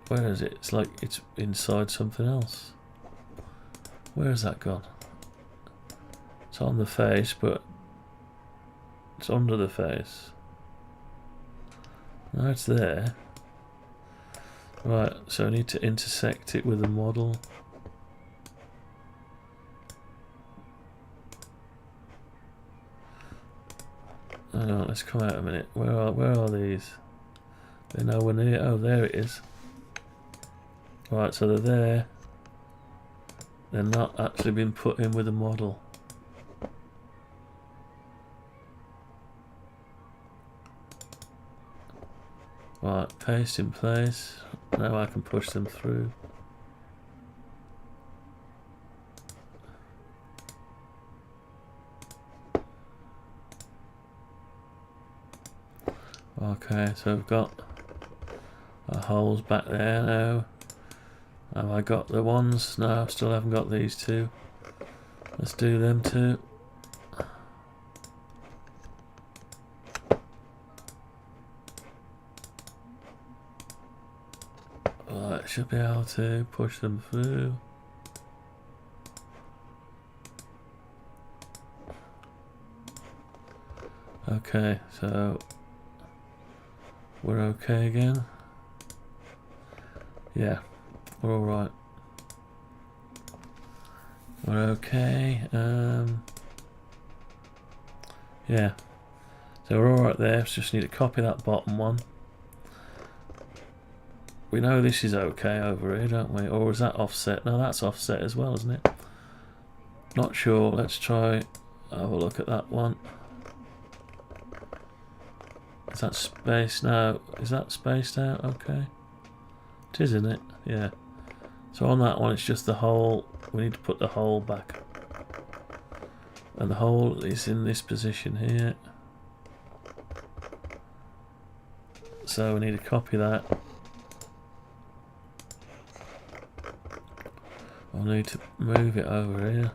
Speaker 6: Where is it? It's like it's inside something else. Where has that gone? It's on the face, but it's under the face. Now it's there. Right, so I need to intersect it with the model. Hang on, let's come out a minute. Where are these? They're nowhere near. Oh, there it is. Right, so they're there. They're not actually been put in with the model. Right, paste in place. Now I can push them through. Okay, so we've got our holes back there now. Have I got the ones? No, I still haven't got these 2. Let's do them 2. Right, should be able to push them through. Okay, so we're okay again. Yeah, we're alright. We're okay. Yeah, so we're alright there. Just need to copy that bottom one. We know this is okay over here, don't we? Or is that offset? No, that's offset as well, isn't it? Not sure. Let's try have a look at that one. Is that spaced? No. Is that spaced out? Okay. It is, isn't it? Yeah. So on that one, it's just the hole. We need to put the hole back. And the hole is in this position here. So we need to copy that. I'll need to move it over here.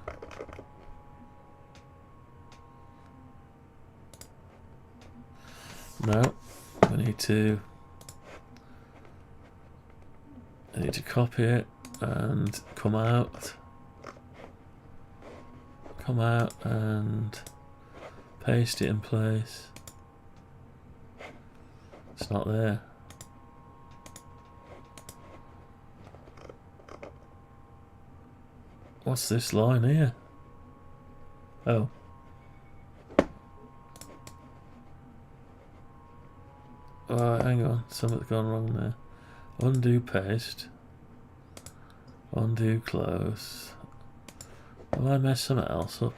Speaker 6: No, we need to copy it and come out and paste it in place. It's not there. What's this line here? Oh. Oh, hang on, something's gone wrong there. Undo paste. Undo close. Will I mess something else up?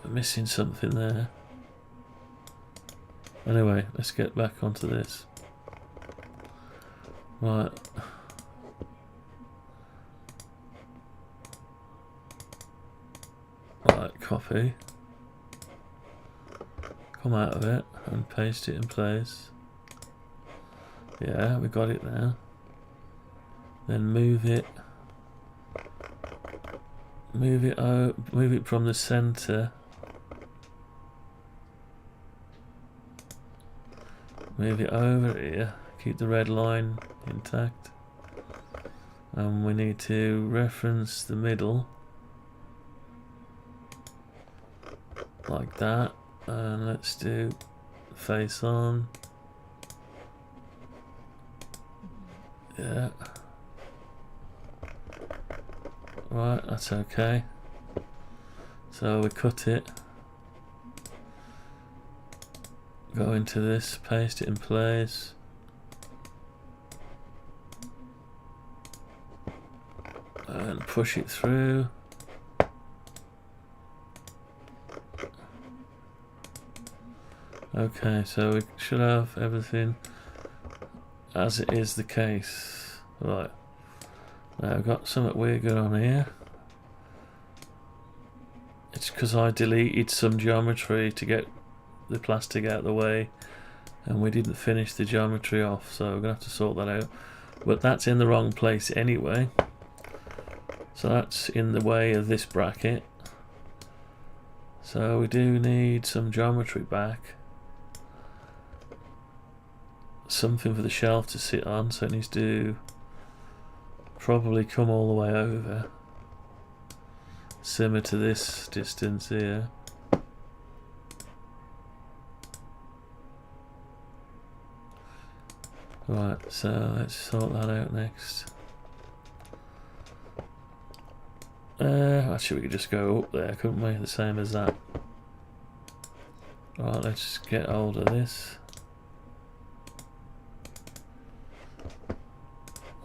Speaker 6: I'm missing something there. Anyway, let's get back onto this. Right. Right, copy. Come out of it and paste it in place. Yeah, we got it now. Then move it from the center. Move it over here. Keep the red line intact. And we need to reference the middle. Like that. And let's do face on. Yeah. Right, that's okay. So we cut it. Go into this, paste it in place. And push it through. Okay, so we should have everything as it is the case. Right. Now I've got something weird going on here. It's because I deleted some geometry to get the plastic out of the way, and we didn't finish the geometry off, so we're gonna have to sort that out. But that's in the wrong place anyway. So that's in the way of this bracket. So we do need some geometry back. Something for the shelf to sit on, so it needs to probably come all the way over. Similar to this distance here. Right, so let's sort that out next. Actually we could just go up there, couldn't we? The same as that. Right, let's get hold of this.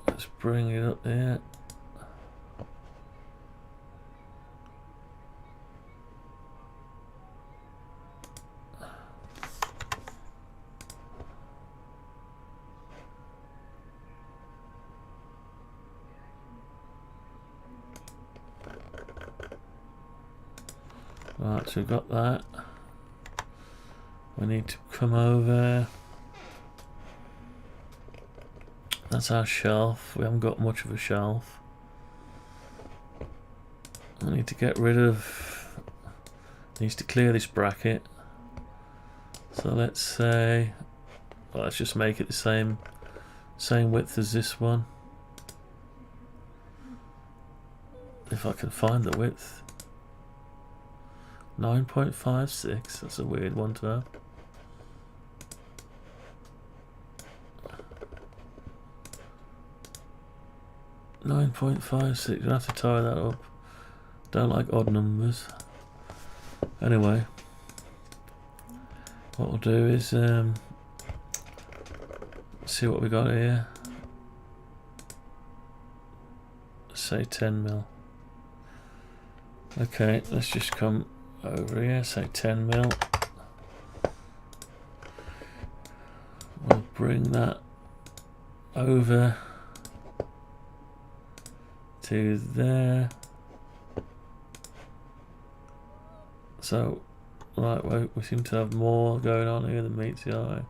Speaker 6: Let's bring it up there. Right, so we've got that. We need to come over. That's our shelf. We haven't got much of a shelf. I need to get rid of... Needs to clear this bracket. So let's say... Well, let's just make it the same width as this one. If I can find the width. 9.56, that's a weird one to have. .56, you'll have to tie that up. Don't like odd numbers. Anyway, what we'll do is see what we got here. Say 10 mil. Okay, let's just come over here, say 10 mil. We'll bring that over to there. So, right, we seem to have more going on here than meets the eye.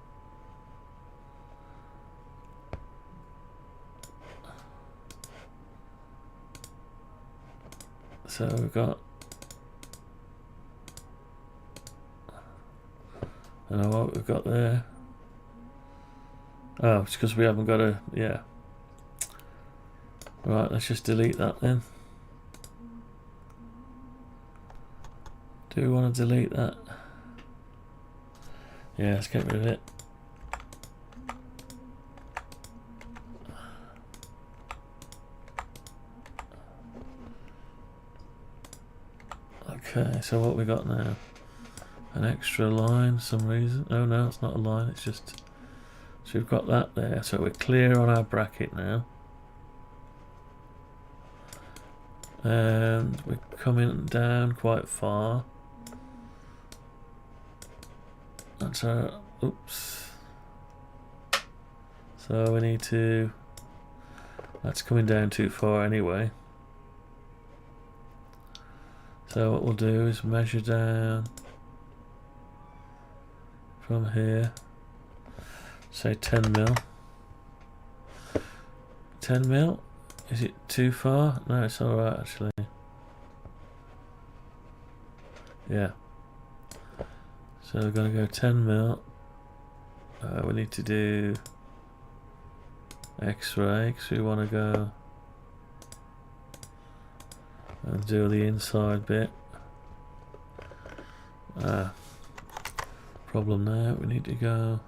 Speaker 6: So we've got I don't know what we've got there. Oh, it's because we haven't got a... yeah. Right, let's just delete that then. Do we want to delete that? Yeah, let's get rid of it. Okay, so what we got now? An extra line for some reason. Oh no, it's not a line, it's just... So we've got that there, so we're clear on our bracket now. And we're coming down quite far. That's our... oops. So we need to... That's coming down too far anyway. So what we'll do is measure down from here, say 10 mil. 10 mil? Is it too far? No, it's alright actually. Yeah. So we're going to go 10 mil. We need to do X-ray because we want to go and do the inside bit. Problem now, we need to go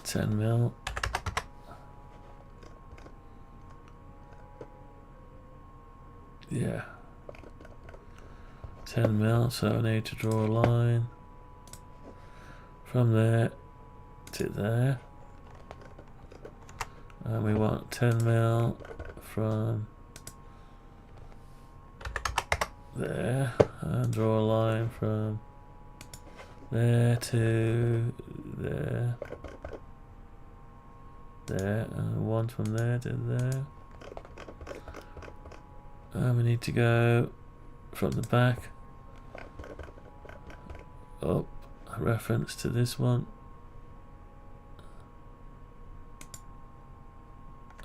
Speaker 6: 10 mil. Yeah, 10 mil, so I need to draw a line from there to there, and we want 10 mil from there, and draw a line from there to there, and one from there to there. And we need to go from the back up, a reference to this one,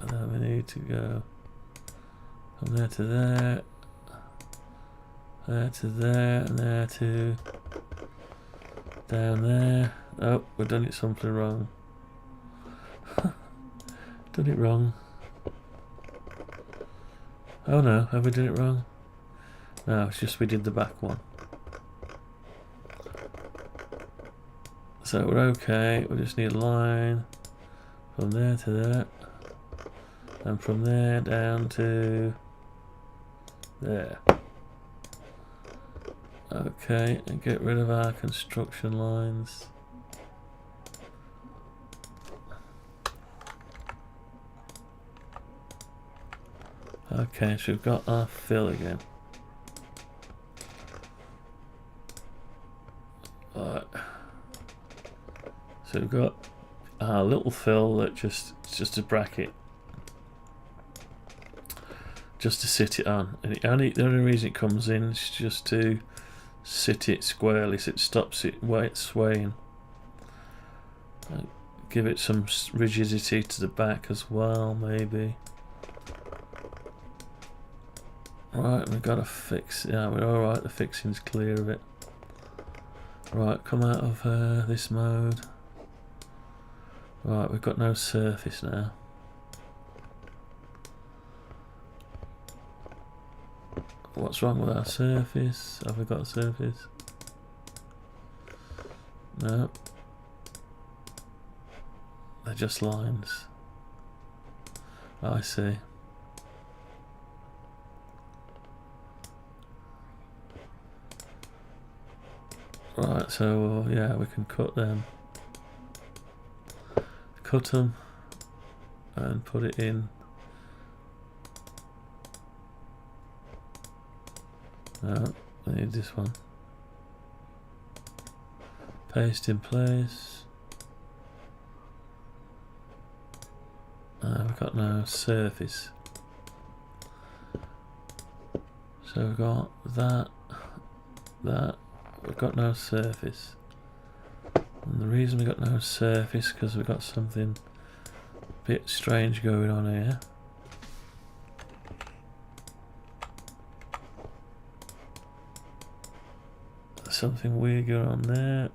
Speaker 6: and then we need to go from there to there, there to there, and there to down there. Oh, we've done it something wrong. Done it wrong. Oh no, have we done it wrong? No, it's just we did the back one. So we're okay, we just need a line from there to there, and from there down to there. Okay, and get rid of our construction lines. Okay, so we've got our fill again. Alright. So we've got our little fill that it's just a bracket. Just to sit it on. And the only reason it comes in is just to sit it squarely so it stops it swaying. Give it some rigidity to the back as well, maybe. Right, we've got to fix. Yeah, we're alright, the fixing's clear of it. Right, come out of this mode. Right, we've got no surface now. What's wrong with our surface? Have we got a surface? No. They're just lines. I see. Right, so yeah, we can cut them. Cut them and put it in. No, I need this one. Paste in place. We've got no surface. So we've got that. We've got no surface. And the reason we got no surface is because we've got something a bit strange going on here. something weird going on there.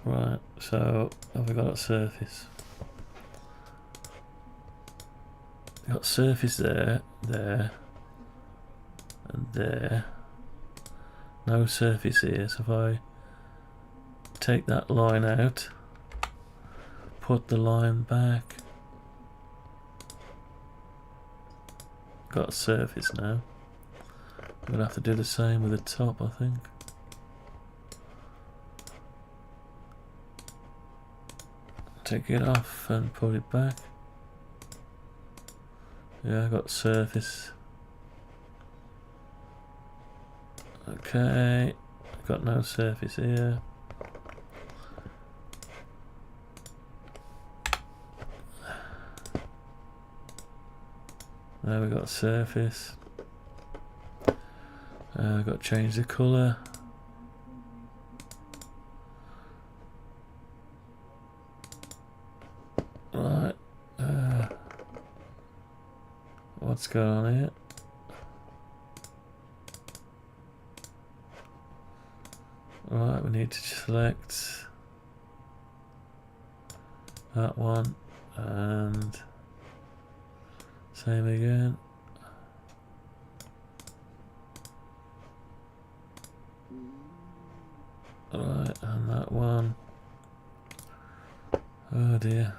Speaker 6: Right, so have we got a surface? We've got surface there, there, and there. No surface here, so if I take that line out, put the line back, got a surface now. I'm going to have to do the same with the top, I think. Take it off and put it back. Yeah, I got surface. Okay, got no surface here. There we got surface. I've got to change the colour. Right. What's going on here? Right, we need to select that one and same again. Right, and that one. Oh dear.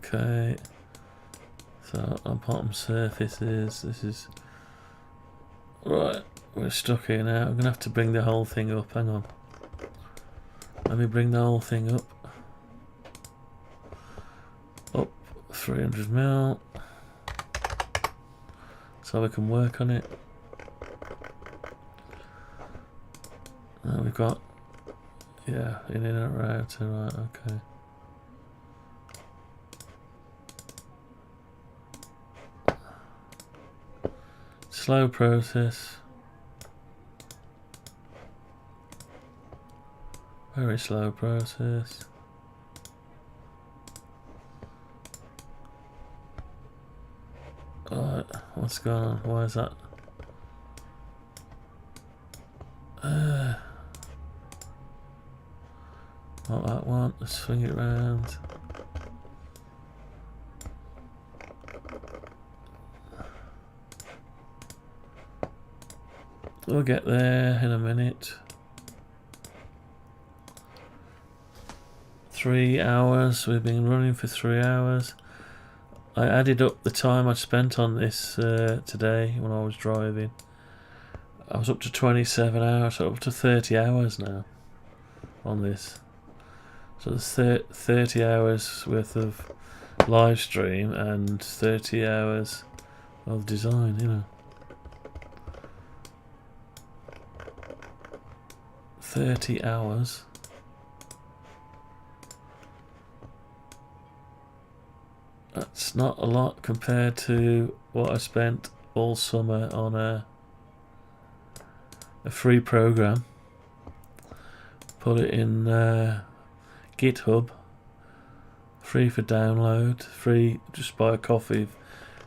Speaker 6: Okay, so our bottom surface is, this is, right, we're stuck here now. I'm going to have to bring the whole thing up, hang on. Let me bring the whole thing up. Up 300 mil. So we can work on it. Now we've got, yeah, in and out, right, okay. Slow process. Very slow process. Alright, what's going on? Why is that? Not that one. Let's swing it round. We'll get there in a minute. 3 hours. We've been running for 3 hours. I added up the time I spent on this today when I was driving. I was up to 27 hours, so up to 30 hours now on this. So there's 30 hours worth of live stream and 30 hours of design, you know. 30 hours. That's not a lot compared to what I spent all summer on a free program. Put it in GitHub, free for download, free, just buy a copy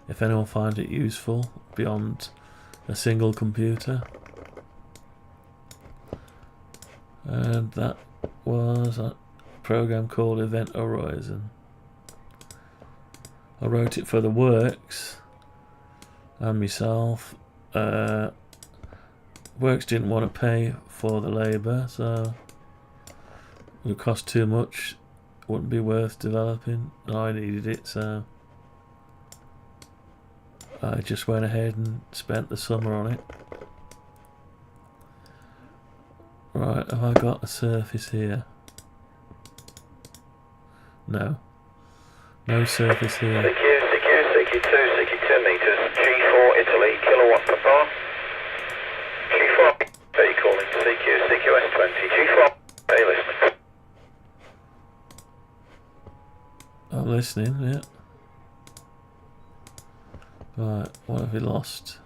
Speaker 6: if anyone finds it useful beyond a single computer. And that was a program called Event Horizon. I wrote it for the works and myself. Works didn't want to pay for the labour, so it would cost too much, wouldn't be worth developing. I needed it, so I just went ahead and spent the summer on it. Right, have I got a surface here? No. No surface here.
Speaker 7: CQ2 meters, G4 Italy, kilowatt per bar. G4, are you calling CQS20, G4, are you listening?
Speaker 6: I'm listening, yeah. Right, what have we lost?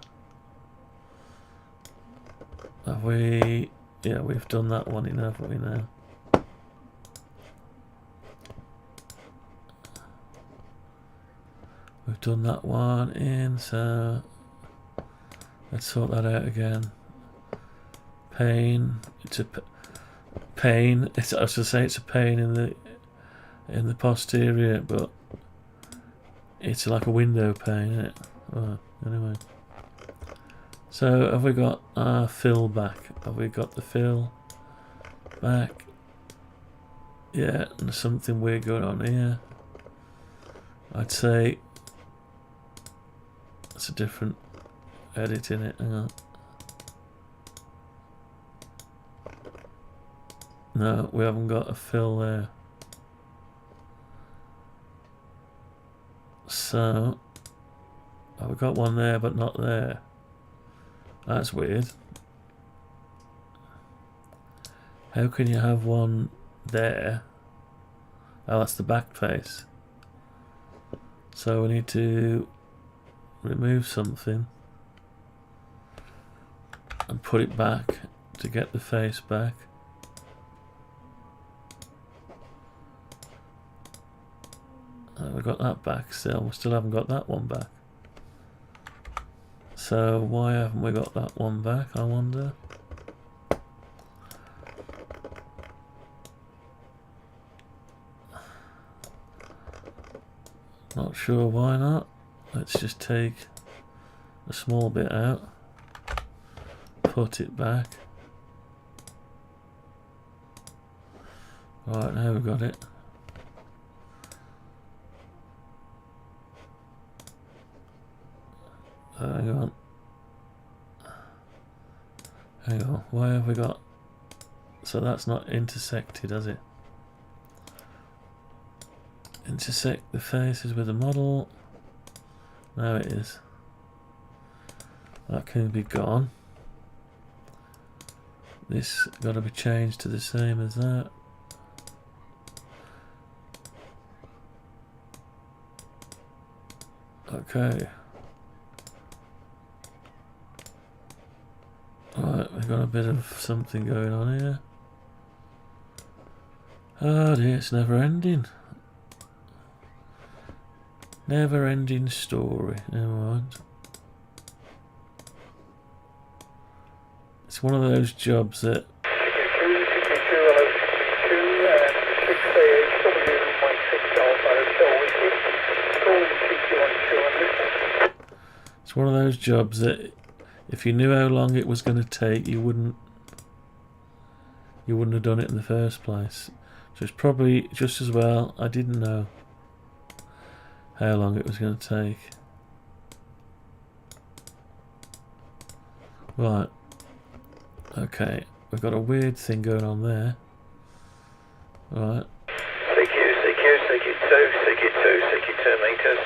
Speaker 6: Have we... Yeah, we've done that one enough, haven't we now? done that one in, so let's sort that out again. Pane, it's a pane. I was to say it's a pane in the posterior, but it's like a window pane, isn't it? Oh, anyway. So have we got our fill back? Have we got the fill back? Yeah, and there's something weird going on here. I'd say it's a different edit in it. Hang on. No, we haven't got a fill there. So I've got one there but not there. That's weird. How can you have one there? Oh, that's the back face. So we need to remove something and put it back to get the face back. We got that back still. We still haven't got that one back. So why haven't we got that one back, I wonder? Not sure why not. Let's just take a small bit out, put it back. Right, now we've got it. Hang on. Hang on. Why have we got... So that's not intersected, is it? Intersect the faces with the model. Now it is. That can be gone. This got to be changed to the same as that. Okay. Right, we've got a bit of something going on here. Oh dear, it's never ending. Never ending story. Never mind. It's one of those jobs that it's one of those jobs that if you knew how long it was going to take, you wouldn't have done it in the first place. So it's probably just as well I didn't know how long it was going to take. Right. Okay. We've got a weird thing going on there. Right.
Speaker 7: CQ2 meters.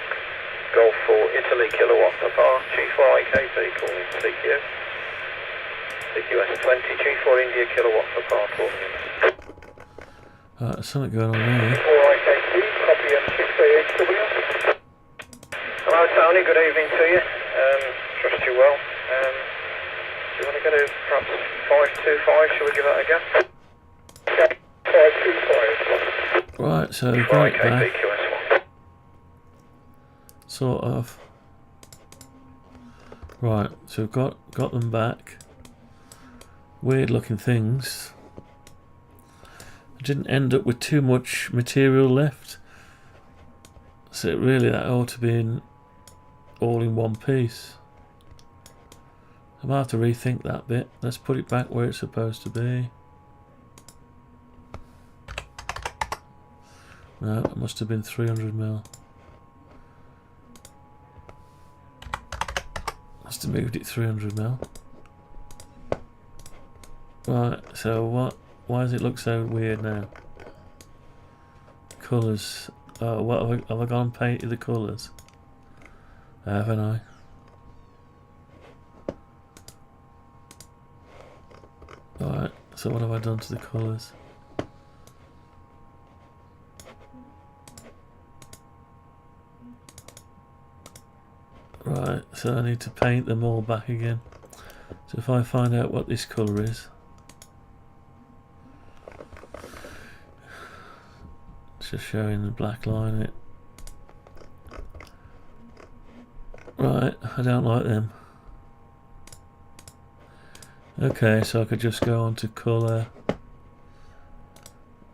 Speaker 7: Golf 4 Italy kilowatt Papa. G4 AKP calling CQ. CQS 20 G4 India kilowatt Papa calling.
Speaker 6: Right, there's something going on there.
Speaker 7: 4 AKP, copy M6AHW. Hello Tony, good evening to you. Trust you well. Do you want to go to perhaps 525? Shall we give that a go? Okay, 525.
Speaker 6: Right, so we've got it back. Sort of. Right, so we've got them back. Weird looking things. I didn't end up with too much material left. So really that ought to be in all in one piece. I might have to rethink that bit. Let's put it back where it's supposed to be. No, it must have been 300mm. Must have moved it 300mm. Right, so why does it look so weird now? Colours. Oh, what have I gone and painted the colours? Haven't I? Alright, so what have I done to the colours? Right, so I need to paint them all back again. So if I find out what this colour is, it's just showing the black line in it. I don't like them. Okay, so I could just go on to colour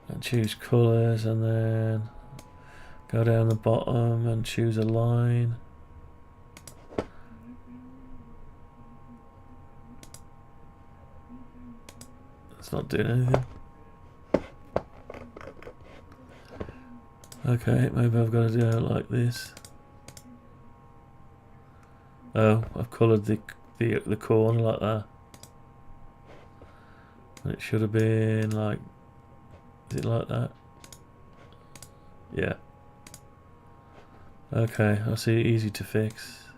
Speaker 6: and choose colours, and then go down the bottom and choose a line. It's not doing anything. Okay, maybe I've got to do it like this. Oh, I've coloured the corner like that. And it should have been like, is it like that? Yeah. Okay, I see, easy to fix.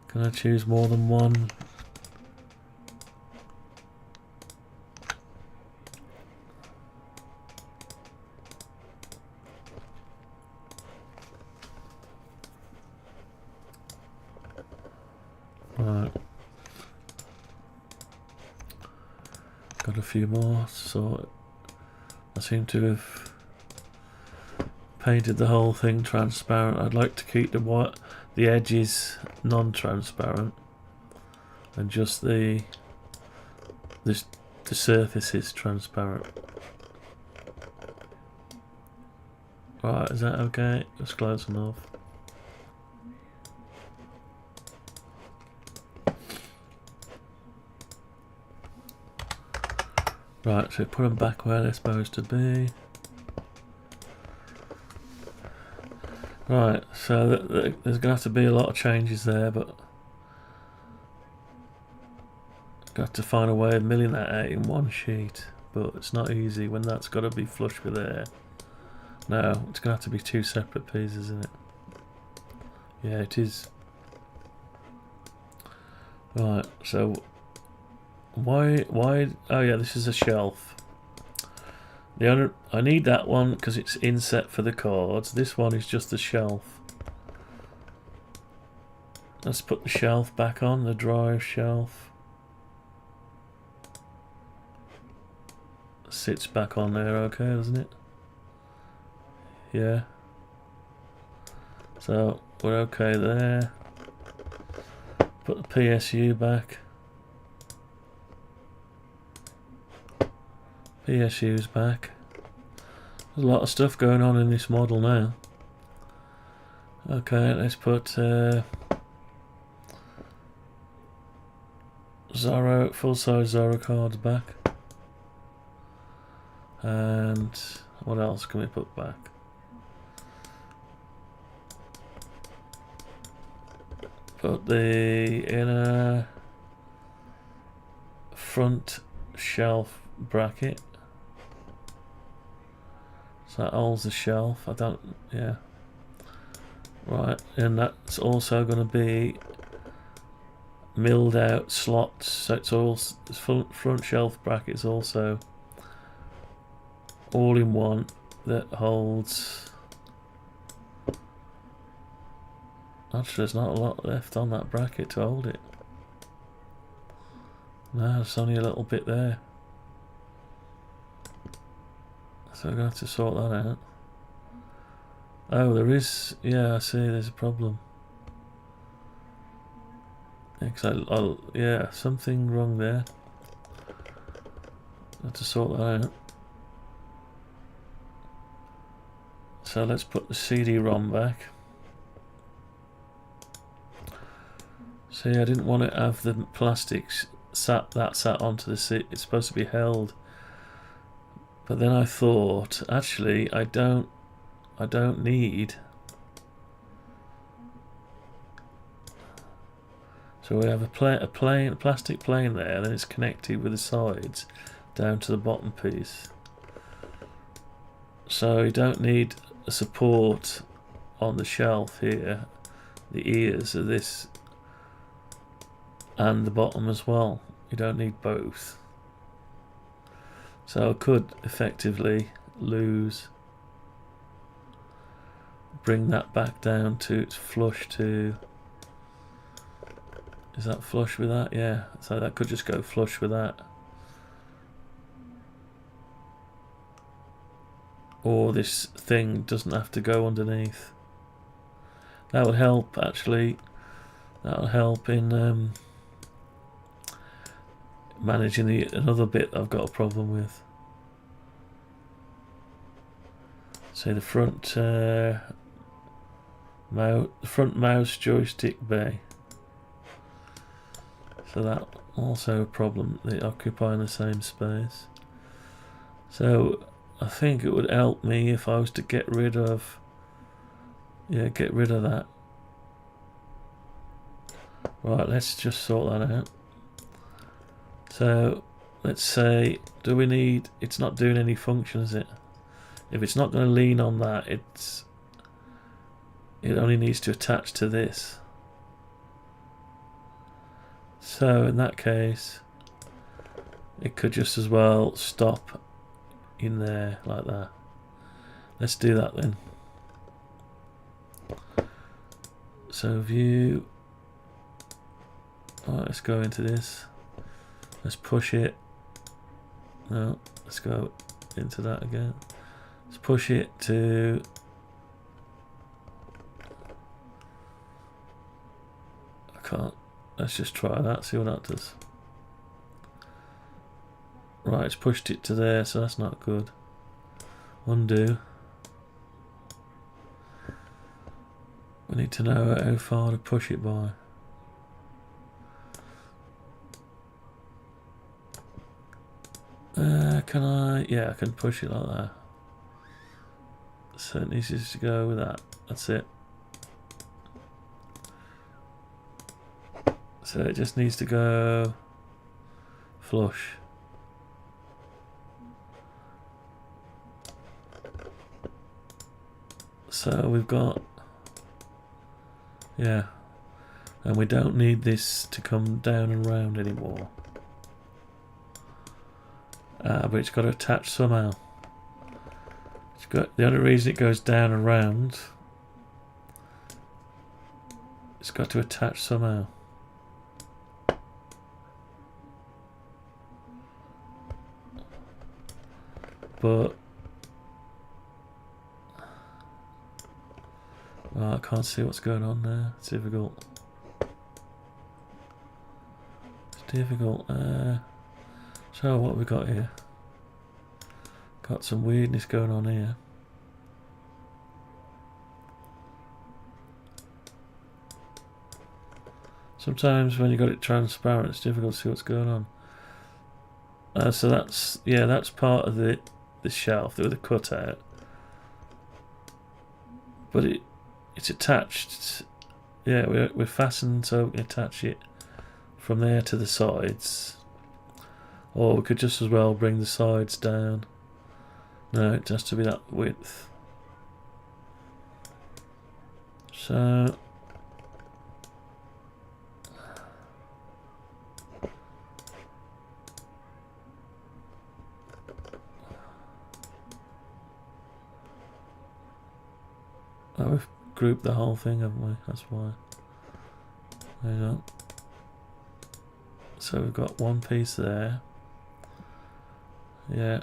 Speaker 6: Can I choose more than one? Right. Got a few more, so I seem to have painted the whole thing transparent. I'd like to keep the edges non-transparent and just the surface is transparent. Right, is that okay? That's close enough. Right, so put them back where they're supposed to be. Right, so there's going to have to be a lot of changes there, but got to find a way of milling that out in one sheet, but it's not easy when that's got to be flush with air. No, it's going to have to be two separate pieces, isn't it? Yeah, it is. Right, so why oh yeah, this is a shelf. I need that one because it's inset for the cards. This one is just the shelf. Let's put the shelf back on, the drive shelf. Sits back on there okay, doesn't it? Yeah. So we're okay there. Put the PSU back. PSU's back. There's a lot of stuff going on in this model now. Okay, let's put Zorro, full-size Zorro cards back. And what else can we put back? Put the inner front shelf bracket. So that holds the shelf. Yeah. Right, and that's also going to be milled out slots. So it's all front shelf bracket is also all in one that holds. Actually, there's not a lot left on that bracket to hold it. No, there's only a little bit there. So we're going to have to sort that out. Oh, there is. Yeah, I see. There's a problem. Yeah, something wrong there. I have to sort that out. So let's put the CD-ROM back. See, I didn't want to have the plastics sat onto the seat. It's supposed to be held. But then I thought, actually, I don't need. So we have a plastic plane there, then it's connected with the sides down to the bottom piece. So you don't need a support on the shelf here, the ears of this, and the bottom as well. You don't need both. So I could effectively bring that back down to its flush to. Is that flush with that? Yeah, so that could just go flush with that. Or this thing doesn't have to go underneath. That would help actually. That'll help in managing another bit I've got a problem with. Say the front mouse joystick bay. So that also a problem. They occupy the same space. So I think it would help me if I was to get rid of that. Right, let's just sort that out. So let's say, do we need, it's not doing any function, is it? If it's not going to lean on that, it only needs to attach to this. So in that case, it could just as well stop in there like that. Let's do that then. So view. Alright, let's go into this. Let's push it. No, let's go into that again. Let's push it to. I can't. Let's just try that, see what that does. Right, it's pushed it to there, so that's not good. Undo. We need to know how far to push it by. Can I? Yeah, I can push it like that. So it needs to go with that. That's it. So it just needs to go flush. So we've got, yeah, and we don't need this to come down and round anymore. But it's got to attach somehow. It's got, the only reason it goes down and round, it's got to attach somehow. But I can't see what's going on there. It's difficult. It's difficult. So what have we got here? Got some weirdness going on here. Sometimes when you got it transparent, it's difficult to see what's going on. So that's, yeah, that's part of the shelf with the cutout. But it's attached. Yeah, we're fastened so we can attach it from there to the sides. Or we could just as well bring the sides down. No, it has to be that width. So we've grouped the whole thing, haven't we? That's why. There you go. So we've got one piece there. Yeah.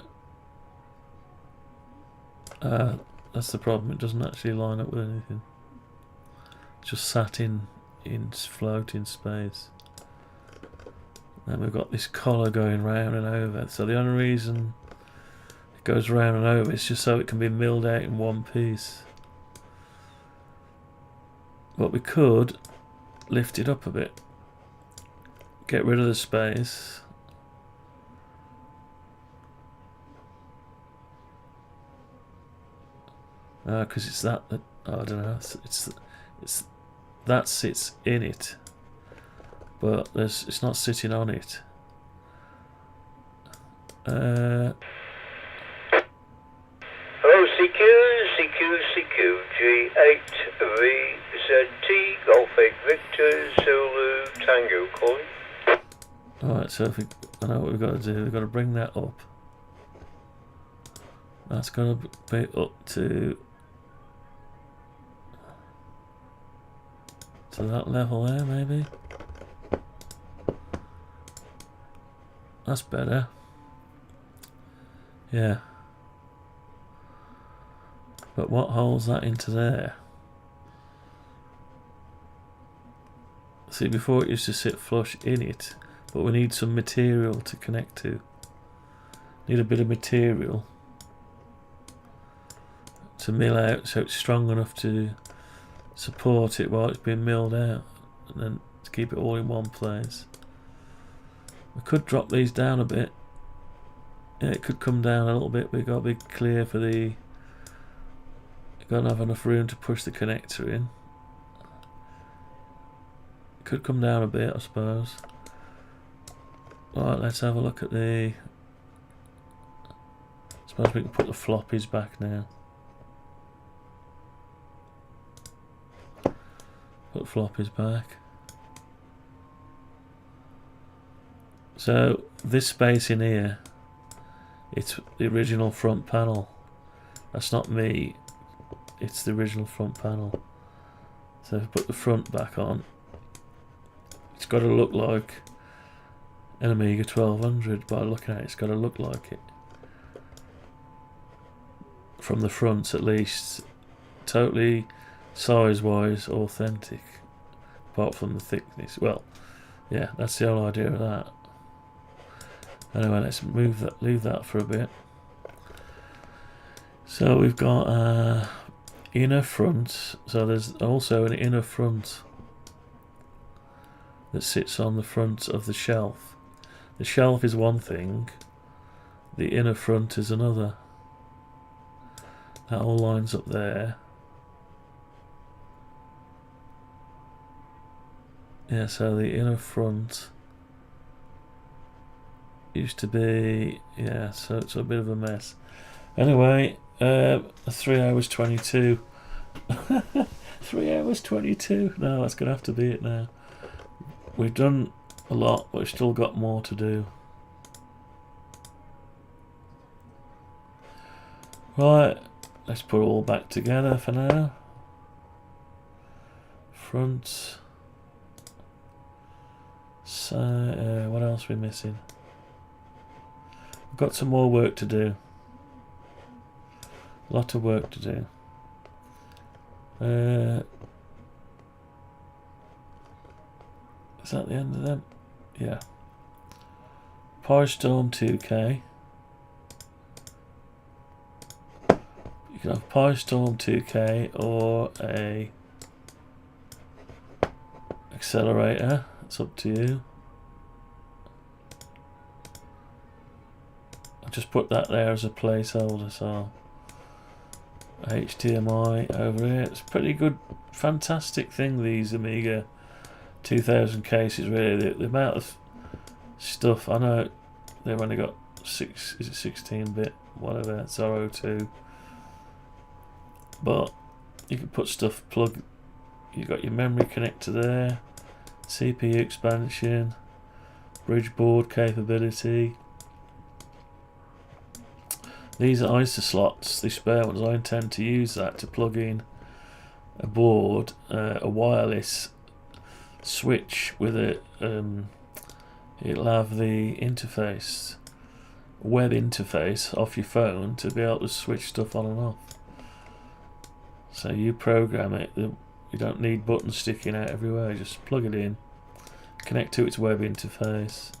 Speaker 6: That's the problem. It doesn't actually line up with anything. It's just sat in floating space. And we've got this collar going round and over. So the only reason it goes round and over is just so it can be milled out in one piece. But we could lift it up a bit. Get rid of the space. Because it's that oh, I don't know. It's that sits in it, but it's not sitting on it.
Speaker 7: Hello, CQ, G8VZT, Golf 8 Victor, Zulu, Tango calling.
Speaker 6: Alright, so if I know what we've got to do. We've got to bring that up. That's going to be up to that level there, maybe. That's better. Yeah. But what holds that into there? See, before it used to sit flush in it, but we need some material to connect to. Need a bit of material to mill out so it's strong enough to support it while it's being milled out, and then to keep it all in one place. We could drop these down a bit. Yeah, it could come down a little bit. We've got to be clear for the... Got to have enough room to push the connector in. It could come down a bit, I suppose. Right, let's have a look at the... I suppose we can put the floppies back now. Put the floppies back. So this space in here, it's the original front panel. That's not me, it's the original front panel. So if I put the front back on, it's got to look like an Amiga 1200. By looking at it, it's got to look like it. From the front at least, totally size-wise authentic, apart from the thickness. Well, yeah, that's the whole idea of that. Anyway, let's leave that for a bit. So we've got inner front. So there's also an inner front that sits on the front of the shelf. The shelf is one thing, the inner front is another. That all lines up there. Yeah, so the inner front used to be, yeah, so it's a bit of a mess. Anyway, 3 hours 22. 3 hours 22. No, that's gonna have to be it now. We've done a lot, but we've still got more to do. Right, let's put it all back together for now. Front. So, what else are we missing? We've got some more work to do. A lot of work to do. Is that the end of them? Yeah. PISTORM 2K. You can have PISTORM 2K or a Accelerator. It's up to you. I'll just put that there as a placeholder. So HDMI over here. It's a pretty good, fantastic thing, these Amiga 2000 cases. Really, the amount of stuff. I know they've only got 16-bit, whatever. It's R02. But you can put stuff, plug. You got your memory connector there, CPU expansion, bridge board capability. These are ISA slots, the spare ones. I intend to use that to plug in a board, a wireless switch with it. It'll have the interface, web interface off your phone to be able to switch stuff on and off. So you program it. You don't need buttons sticking out everywhere. Just plug it in, connect to its web interface,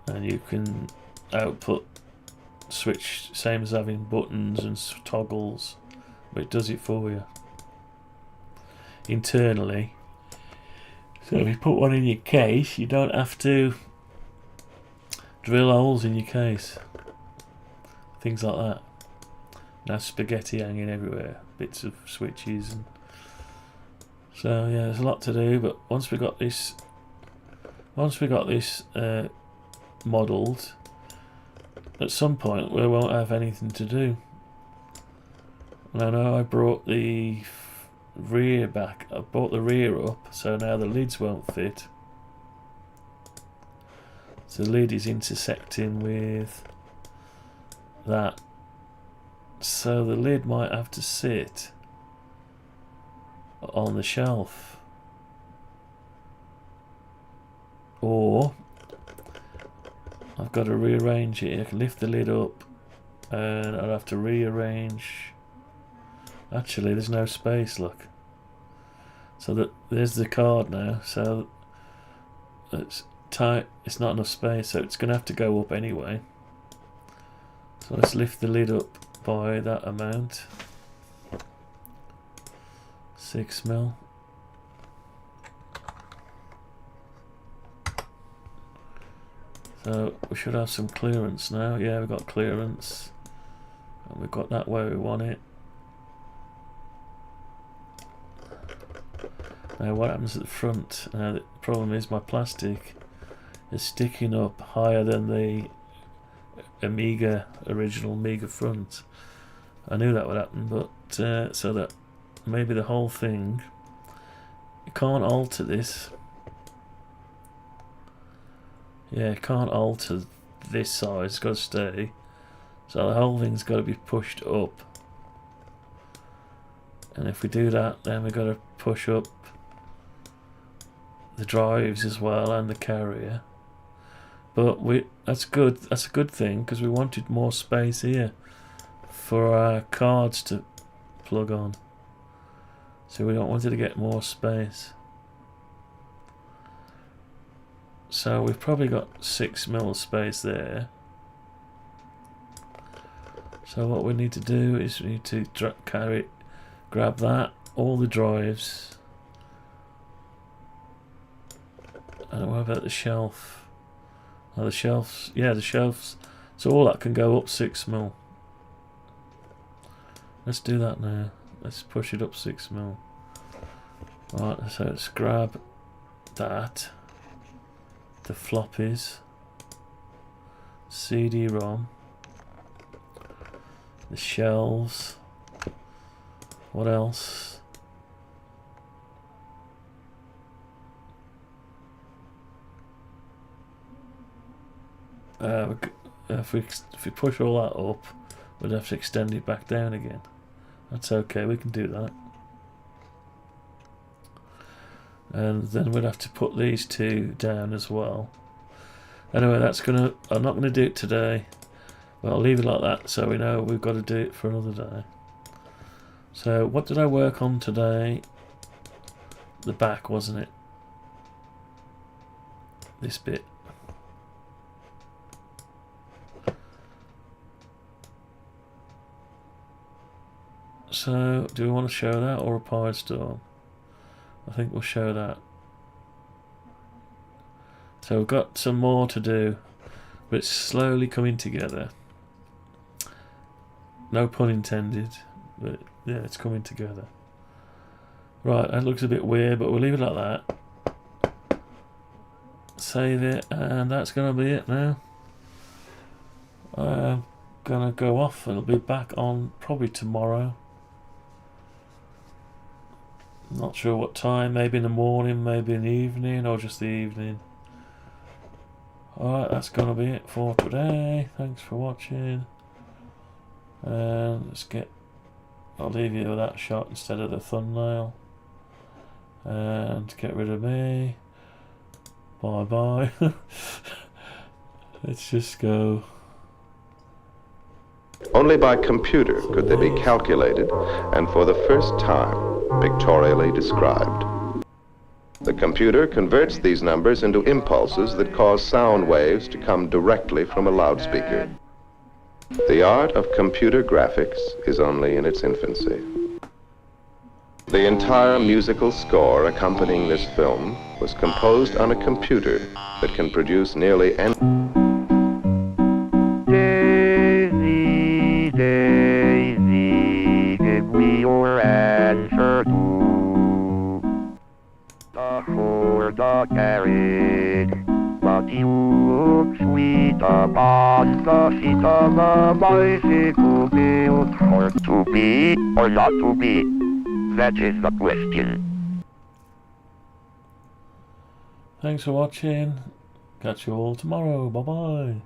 Speaker 6: and you can output switch, same as having buttons and toggles, but it does it for you internally. So if you put one in your case, you don't have to drill holes in your case, things like that. Now spaghetti hanging everywhere, bits of switches, and so yeah, there's a lot to do. But once we got this modelled, at some point we won't have anything to do. And I know I brought the rear back. I brought the rear up, so now the lids won't fit. So the lid is intersecting with that. So the lid might have to sit on the shelf, or I've got to rearrange it. I can lift the lid up and I'd have to rearrange. Actually, there's no space, look. So that there's the card now. So it's tight. It's not enough space, so it's going to have to go up anyway. So let's lift the lid up by that amount. 6mm. So we should have some clearance now. Yeah, we've got clearance. And we've got that where we want it. Now what happens at the front? Now the problem is my plastic is sticking up higher than the original Amiga front. I knew that would happen, but so that maybe the whole thing, you can't alter this. Yeah, you can't alter this size, it's got to stay. So the whole thing's got to be pushed up. And if we do that, then we've got to push up the drives as well and the carrier. But that's good. That's a good thing, because we wanted more space here for our cards to plug on. So we don't want it to get more space. So we've probably got 6mm space there. So what we need to do is we need to grab that, all the drives, and what about the shelf? Oh, the shelves, yeah, the shelves. So all that can go up 6mm. Let's do that now. Let's push it up 6mm. Right, so let's grab that, the floppies, CD-ROM, the shelves. What else? If we push all that up, we'd have to extend it back down again. That's okay, we can do that. And then we'd have to put these two down as well. Anyway, I'm not gonna do it today, but I'll leave it like that so we know we've got to do it for another day. So what did I work on today? The back, wasn't it? This bit. So do we want to show that or a PISTORM? I think we'll show that. So we've got some more to do, but it's slowly coming together. No pun intended, but yeah, it's coming together. Right, that looks a bit weird, but we'll leave it like that. Save it, and that's going to be it now. I'm going to go off, and I'll be back on probably tomorrow. Not sure what time, maybe in the morning, maybe in the evening, or just the evening. Alright, that's going to be it for today. Thanks for watching. And I'll leave you with that shot instead of the thumbnail. And get rid of me. Bye bye. Let's just go.
Speaker 3: Only by computer could they be calculated, and for the first time, pictorially described. The computer converts these numbers into impulses that cause sound waves to come directly from a loudspeaker. The art of computer graphics is only in its infancy. The entire musical score accompanying this film was composed on a computer that can produce nearly any...
Speaker 5: Daisy, give me your answer to the Ford, the carriage, but you look sweet upon the seat of a bicycle built for to be or not to be. That is the question.
Speaker 6: Thanks for watching. Catch you all tomorrow. Bye bye.